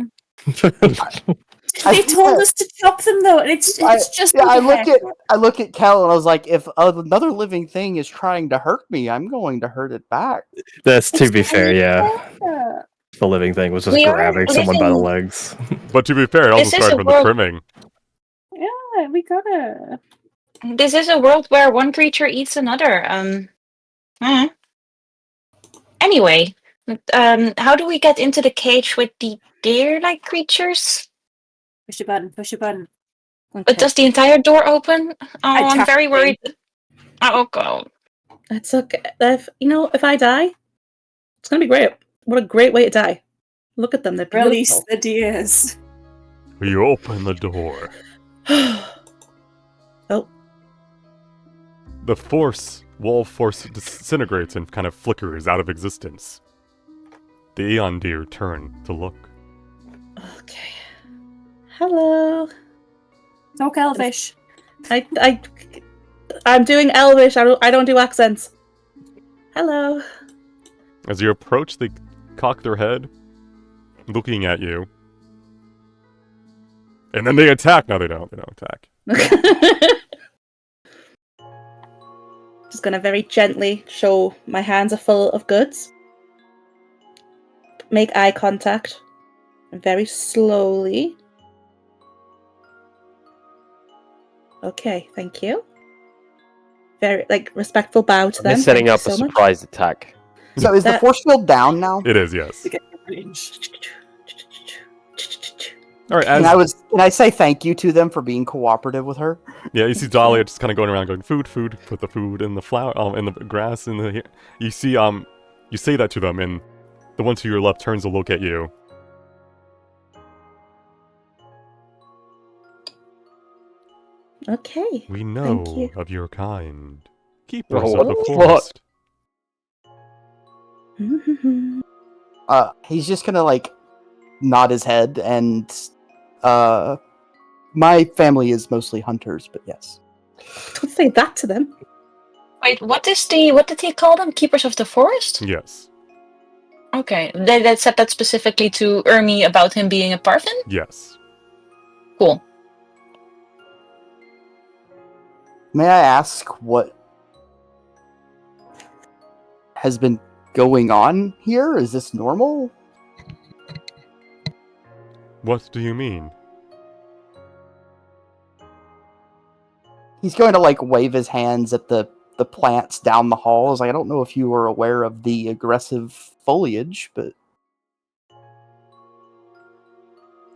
lesson. They told us to chop them though, and it's just. Yeah, I look at Kel and I was like, if another living thing is trying to hurt me, I'm going to hurt it back. That's to be fair, yeah. The living thing was just We are grabbing someone by the living- legs. But to be fair, it also This is started a from the world- trimming. Yeah, we gotta. This is a world where one creature eats another. Anyway, how do we get into the cage with the deer-like creatures? Push a button. Push a button. Okay. But does the entire door open? Oh, I'm very Attacking. worried. Oh god. It's okay. If I die, it's gonna be great. What a great way to die. Look at them, they're Release beautiful. the deers. We open the door. Oh, The wall force disintegrates and kind of flickers out of existence. The Aeon deer turn to look. okay. Hello. Talk Elvish. I'm doing Elvish. I don't do accents. Hello. As you approach, they cock their head, looking at you. And then they attack. No, they don't. They don't attack. Just gonna very gently show my hands are full of goods. Make eye contact. Very slowly. Okay, thank you. Very respectful bow to them. I'm setting Thank up you a so much. surprise attack. So is the force field down now? It is, yes. To get your range. All right, Can I say thank you to them for being cooperative with her? yeah, you see Dahlia just kind of going around going, food, put the food in the flower, in the grass, in the. You see, you say that to them, and the one to your left turns to look at you. Okay. We Thank know you. of your kind, keepers What of the the forest. He's just gonna nod his head and my family is mostly hunters, but yes. Don't say that to them. Wait, what did he call them? Keepers of the forest? Yes, Okay. They said that specifically to Ermi about him being a Parfin? yes. Cool. May I ask what has been going on here? Is this normal? What do you mean? He's going to like wave his hands at the plants down the hall. He's like, I don't know if you were aware of the aggressive foliage, but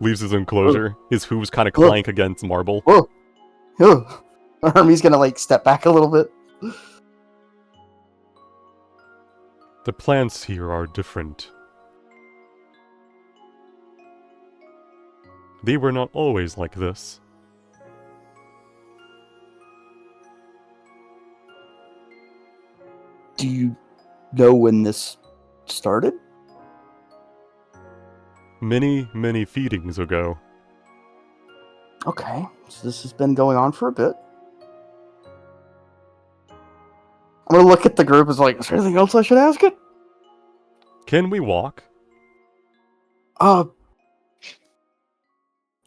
Leaves his enclosure. His hooves kind of Whoa. clank against marble. whoa, whoa. Hermie's gonna like step back a little bit. The plants here are different. They were not always like this. Do you know when this started? Many, many feedings ago. Okay, so this has been going on for a bit. I'm gonna look at the group as like, is there anything else I should ask it? Can we walk?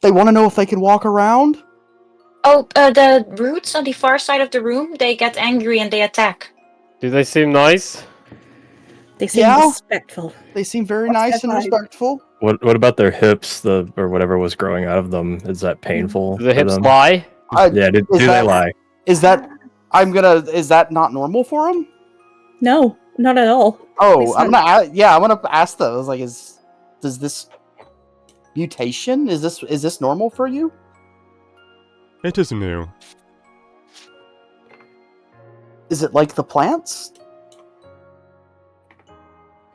They want to know if they can walk around? Oh, the roots on the far side of the room, they get angry and they attack. Do they seem nice? They seem Yeah. respectful. They seem very What's nice their and vibe? respectful. What about their hips, or whatever was growing out of them? Is that painful? Do the for hips them? lie? Yeah, do Is they that- lie? Is that not normal for them? No, not at all. Oh, I'm Listen. gonna ask those. Like, does this mutation is this normal for you? It is new. Is it like the plants?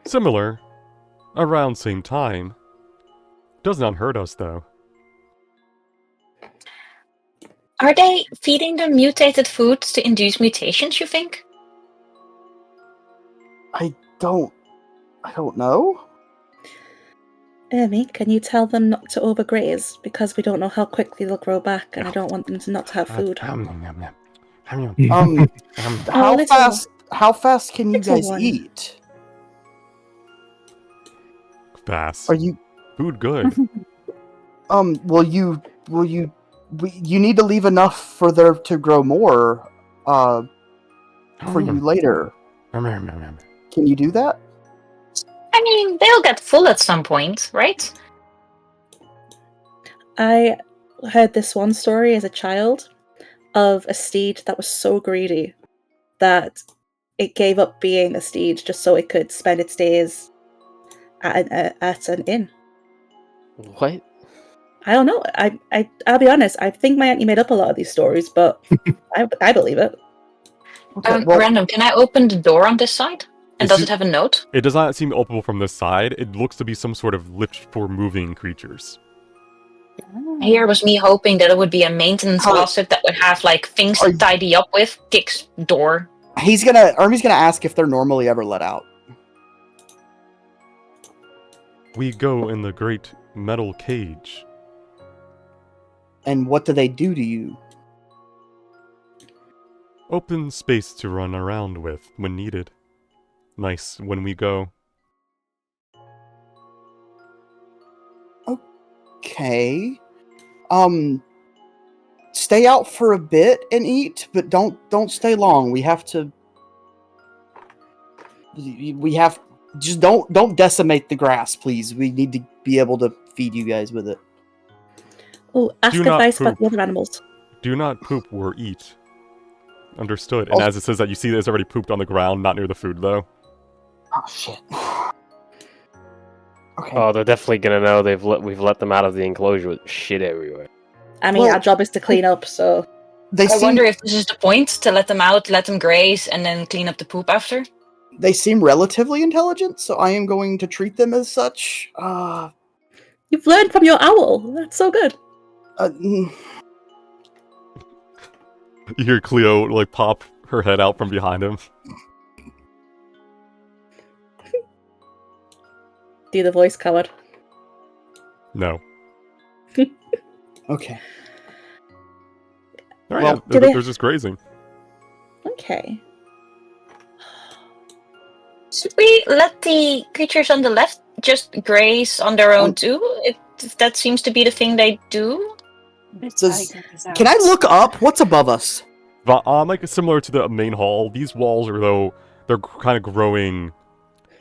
Similar. Around same time. Does not hurt us though. Are they feeding them mutated foods to induce mutations, you think? I don't know. Ermi, can you tell them not to overgraze? Because we don't know how quickly they'll grow back, and I don't want them to not have food. How little- how fast can you little guys one. eat? Fast. Are you Food good. will you you need to leave enough for there to grow more for you later. Can you do that? I mean, they'll get full at some point, right? I heard this one story as a child of a steed that was so greedy that it gave up being a steed just so it could spend its days at an inn. What? I don't know. I'll be honest. I think my auntie made up a lot of these stories, but I believe it. Okay, well, Random, can I open the door on this side? And Is does you- it have a note? It does not seem openable from this side. It looks to be some sort of lift for moving creatures. Here was me hoping that it would be a maintenance How- closet that would have like things Are to you- tidy up with. Kicks door. Army's gonna ask if they're normally ever let out. We go in the great metal cage. And what do they do to you? Open space to run around with when needed. Nice when we go. Okay. Stay out for a bit and eat, but don't stay long. We have just don't decimate the grass, please. We need to be able to feed you guys with it. Oh, ask Do not advice about poop. the other animals. Do not poop or eat. Understood. And Oh. as it says that, you see that it's already pooped on the ground, not near the food though. Oh shit. Okay. Oh, they're definitely gonna know we've let them out of the enclosure with shit everywhere. I mean, Well, our job is to clean up, so They I seem wonder if this is the point to let them out, let them graze, and then clean up the poop after. they seem relatively intelligent, so I am going to treat them as such. you've learned from your owl. That's so good. Mm, You hear Cleo like pop her head out from behind him. Do the voice coward. No. okay. Alright, Well, yeah, do they- there's just grazing. Okay. Should we let the creatures on the left just graze on their own too? If that seems to be the thing they do? Can I look up? What's above us? But like similar to the main hall, these walls are though they're kind of growing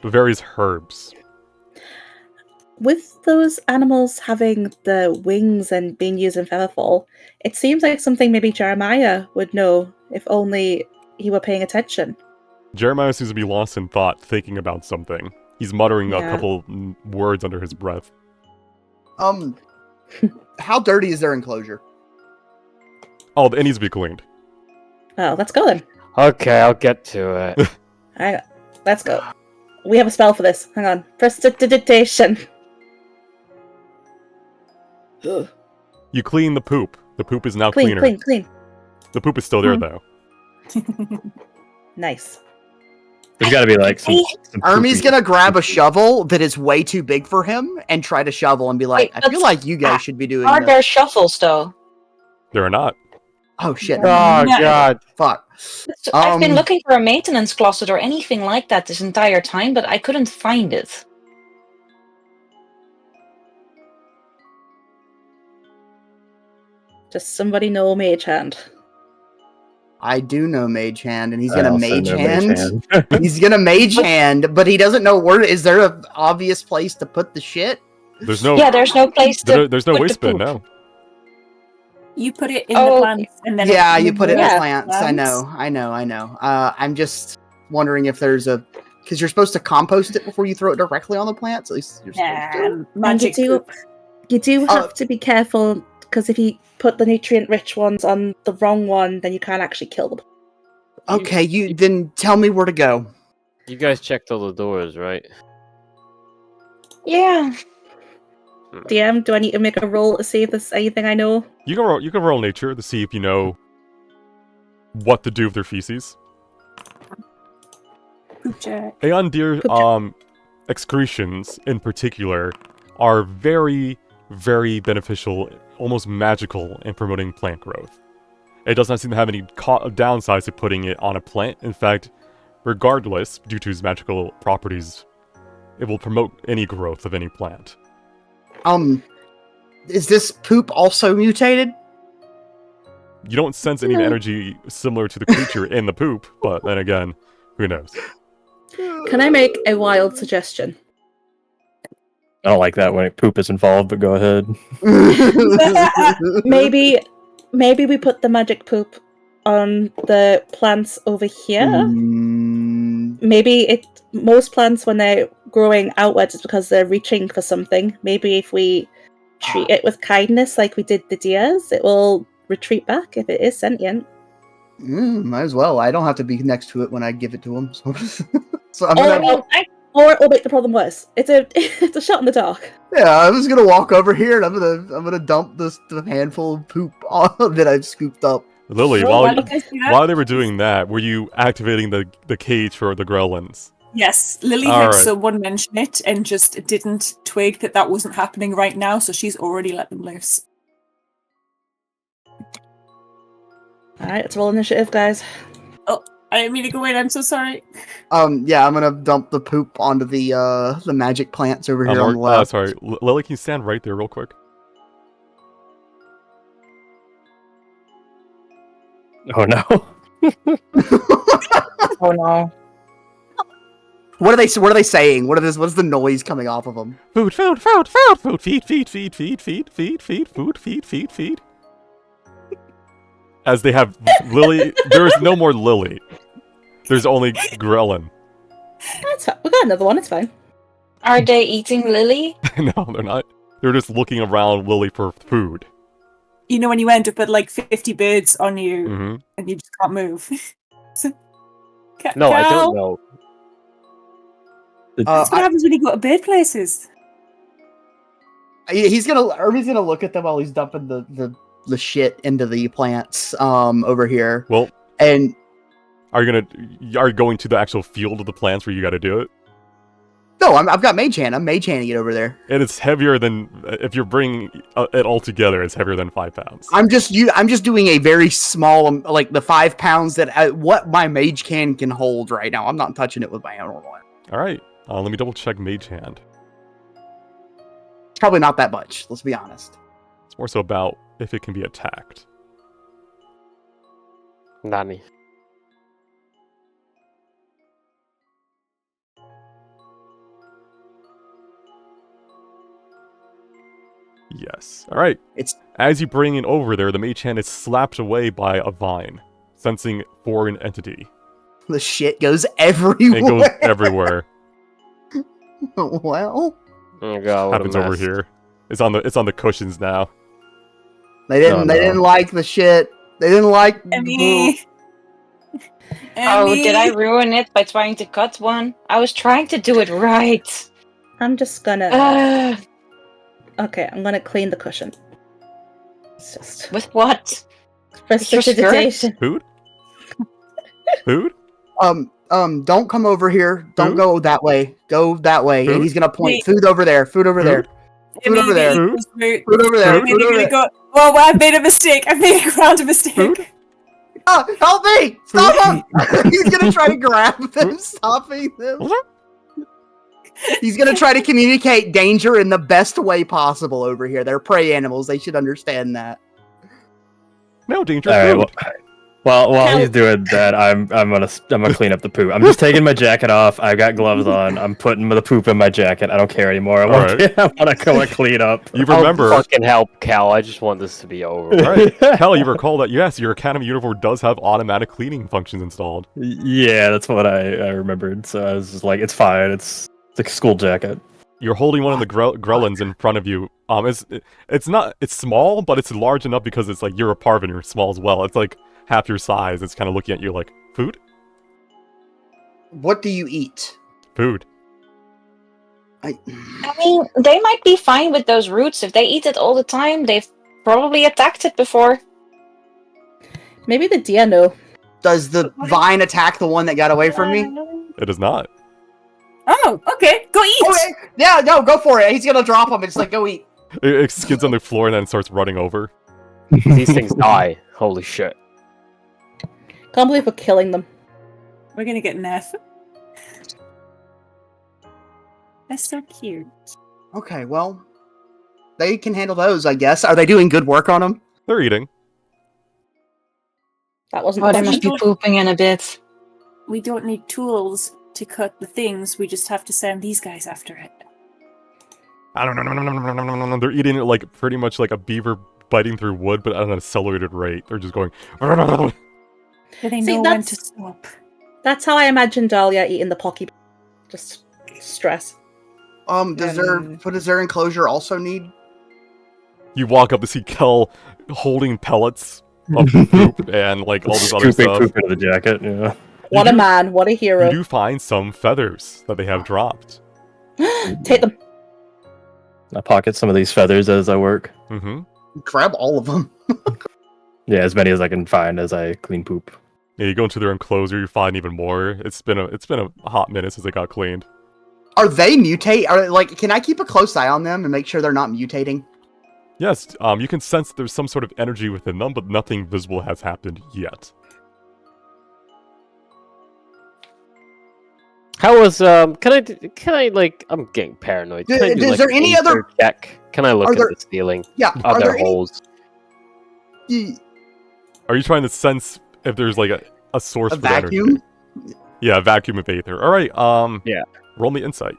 various herbs. with those animals having the wings and being used in Featherfall, it seems like something maybe Jeremiah would know if only he were paying attention. Jeremiah seems to be lost in thought, thinking about something. He's muttering a Yeah. couple words under his breath. How dirty is their enclosure? Oh, it needs to be cleaned. Oh, let's go then. Okay, I'll get to it. Let's go. We have a spell for this. Hang on. Prestidigitation. You clean the poop. The poop is now Clean, cleaner. clean. The poop is still there, though. Nice. There's got to be like some Ermy's poopy- gonna grab a shovel that is way too big for him and try to shovel and be like, Wait, I feel but- like you guys should be doing Are this. there shuffles though? There are not. Oh shit. Oh, No. God. Fuck. So I've been Um, looking for a maintenance closet or anything like that this entire time, but I couldn't find it. Does somebody know Mage Hand? I do know Mage Hand, and he's I gonna also Mage know Hand. Hand. He's gonna Mage Hand, but he doesn't know where. Is there an obvious place to put the shit? There's no. Yeah, there's no place to. There's no put the waste bin. poop. No. You put it in Oh, the plants and then Yeah, you put it in the Yeah. plants. I know. I'm just wondering if there's a because you're supposed to compost it before you throw it directly on the plants. At least you're supposed to. Nah, magic And poop. you do Oh. have to be careful, because if you put the nutrient-rich ones on the wrong one, then you can't actually kill them. Okay, you then tell me where to go. You guys checked all the doors, right? Yeah. DM, do I need to make a roll to see if there's anything I know? You can roll. You can roll nature to see if you know what to do with their feces. Poop check. Aeon deer Poop check. excretions in particular are very, very beneficial, almost magical in promoting plant growth. It does not seem to have any downsides to putting it on a plant. In fact, regardless, due to its magical properties, it will promote any growth of any plant. Is this poop also mutated? You don't sense any No. energy similar to the creature in the poop, but then again, who knows? Can I make a wild suggestion? I don't like that when poop is involved, but go ahead. Maybe we put the magic poop on the plants over here. Mm, Maybe most plants when they're growing outwards is because they're reaching for something. Maybe if we treat it with kindness like we did the deers, it will retreat back if it is sentient. might as well. I don't have to be next to it when I give it to him. So, so I'm Oh, gonna, no. Or it will make the problem worse. It's a shot in the dark. yeah, I'm just gonna walk over here and I'm gonna dump the handful of poop that I've scooped up. Lily, Oh, while, why you, don't you guys do that? while they were doing that, were you activating the cage for the gremlins? Yes, Lily All heard right. someone mention it and just didn't twig that wasn't happening right now, so she's already let them loose. Alright, let's roll initiative, guys. I didn't mean to go in, I'm so sorry. Yeah, I'm gonna dump the poop onto the magic plants over here on the left. Sorry, Lily, can you stand right there real quick? Oh no. Oh no. What are they saying? What's the noise coming off of them? Food, feed, feed. As they have Lily, there is no more Lily. There's only Grelin. That's fine. We got another one, it's fine. Are they eating Lily? No, they're not. They're just looking around Lily for food. You know when you end up at like 50 birds on you Hmm and you just can't move. No, I Cal, don't know. That's what happens when you go to bird places. Ermy's gonna look at them while he's dumping the shit into the plants over here. Well, And are you going to the actual field of the plants where you got to do it? no, I've got Mage Hand. I'm Mage Handing it over there. And it's heavier than if you're bringing it all together. It's heavier than 5 pounds. I'm just doing a very small, like the 5 pounds that what my Mage can hold right now. I'm not touching it with my normal one. All right. Let me double check Mage Hand. It's probably not that much. Let's be honest. It's more so about if it can be attacked. Nani. Yes. All right. It's As you bring it over there, the mage hand is slapped away by a vine, sensing foreign entity. the shit goes everywhere. It goes everywhere. Well, Oh god, what Happens a over mess. here. It's on the cushions now. they didn't. Oh, They no. didn't like the shit. They didn't like. Emmy. Oh, did I Emmy. ruin it by trying to cut one? I was trying to do it right. I'm just gonna. Uh, Okay, I'm gonna clean the cushion. It's just with what? With your skirt? prestidigitation. Food? Food? Don't come over here. Don't Food? go that way. Go that way. Food? And he's gonna point. Wait. Food over there. Food over there. Food over there. Food? Food over there. Food? Food over there. Go. Oh, I've made a mistake. I've made a ground mistake. Food? Ah, help me! Stop him! He's gonna try to grab them, stopping them. He's gonna try to communicate danger in the best way possible over here. They're prey animals. They should understand that. No danger. All right. Food. Well, while Help. he's doing that, I'm gonna clean up the poop. I'm just taking my jacket off. I've got gloves on. I'm putting the poop in my jacket. I don't care anymore. I want to go and clean up. You I'll remember. fucking help, Cal. I just want this to be over. All right. Hell, you recall that, yes, your Academy uniform does have automatic cleaning functions installed. Yeah, that's what I remembered. So I was just like, it's fine. It's a school jacket. You're holding one of the grellins in front of you. It's small, but it's large enough because it's like you're a parvin, you're small as well. It's like half your size. It's kind of looking at you like, food? What do you eat? Food. I mean, they might be fine with those roots. If they eat it all the time, they've probably attacked it before. Maybe the deer know. Does the vine attack the one that got away from me? It does not. Oh, okay. Go eat. Okay. Yeah, no, go for it. He's gonna drop him. It's like, go eat. It skids on the floor and then starts running over. These things die. Holy shit. Can't believe we're killing them. We're gonna get an F. That's so cute. Okay, well, they can handle those, I guess. Are they doing good work on them? They're eating. That wasn't. Oh, the they must be question. pooping in a bit. We don't need tools to cut the things. We just have to send these guys after it. I don't know. They're eating it like pretty much like a beaver biting through wood, but at an accelerated rate. They're just going. Do they See, know when to that's- stop? That's how I imagine Dahlia eating the pocky. Just stress. Does their enclosure also need? You walk up to see Kel holding pellets of poop and like all this other Scooping stuff. poop into the jacket. Yeah. What You a do- man! What a You hero! do find some feathers that they have dropped. Take them. I pocket some of these feathers as I work. Mm-hmm. Grab all of them. Yeah, as many as I can find as I clean poop. Yeah, you go into their enclosure, you find even more. It's been a hot minute since it got cleaned. Are they mutate? Can I keep a close eye on them and make sure they're not mutating? Yes, you can sense there's some sort of energy within them, but nothing visible has happened yet. How was can I like I'm getting paranoid. Can I do, Is like, there an any ether other- check? Can I look Are at there- the ceiling? Yeah. Are there there any? holes? Are you trying to sense if there's like a source A for the energy? vacuum? Yeah, a vacuum of aether. All right. Yeah. Roll me insight.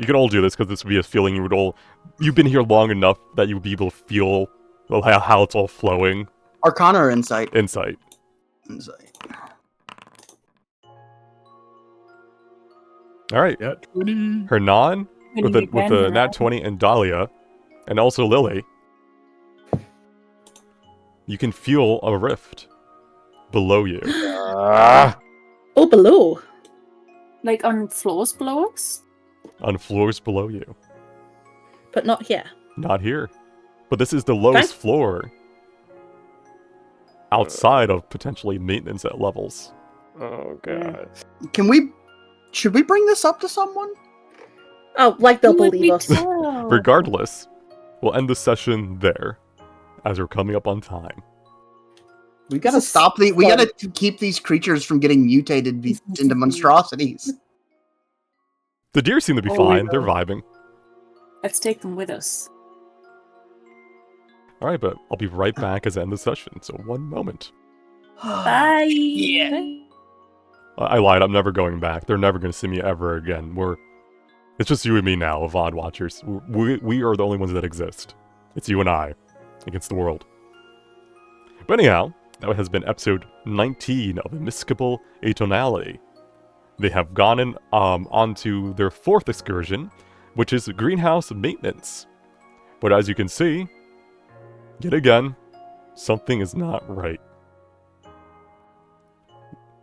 You can all do this because this would be a feeling you would all. You've been here long enough that you would be able to feel how it's all flowing. Arcana or insight? Insight. Insight. All right. Yeah, 20. Hernan We with need a again, nat right? 20 and Dahlia, and also Lily. You can feel a rift below you. Ah, Oh, below. Like on floors below us? On floors below you. But not here. Not here. But this is the lowest floor. Outside of potentially maintenance at levels. oh god. Should we bring this up to someone? Oh, like they'll Who would believe we us. tell? Regardless, we'll end the session there, as we're coming up on time. We gotta This is stop we fun. gotta keep these creatures from getting mutated into monstrosities. The deer seem to be Oh, fine. we They're will. vibing. Let's take them with us. Alright, but I'll be right back as I end the session, so one moment. Bye. Yeah. I lied. I'm never going back. They're never going to see me ever again. It's just you and me now, VOD watchers. We are the only ones that exist. It's you and I against the world. But anyhow, that has been episode 19 of Immiscible Atonality. They have gone on to their 4th excursion, which is greenhouse maintenance. But as you can see, yet again, something is not right.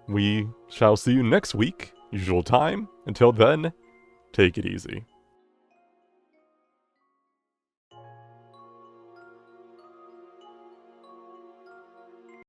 We shall see you next week, usual time. Until then, take it easy.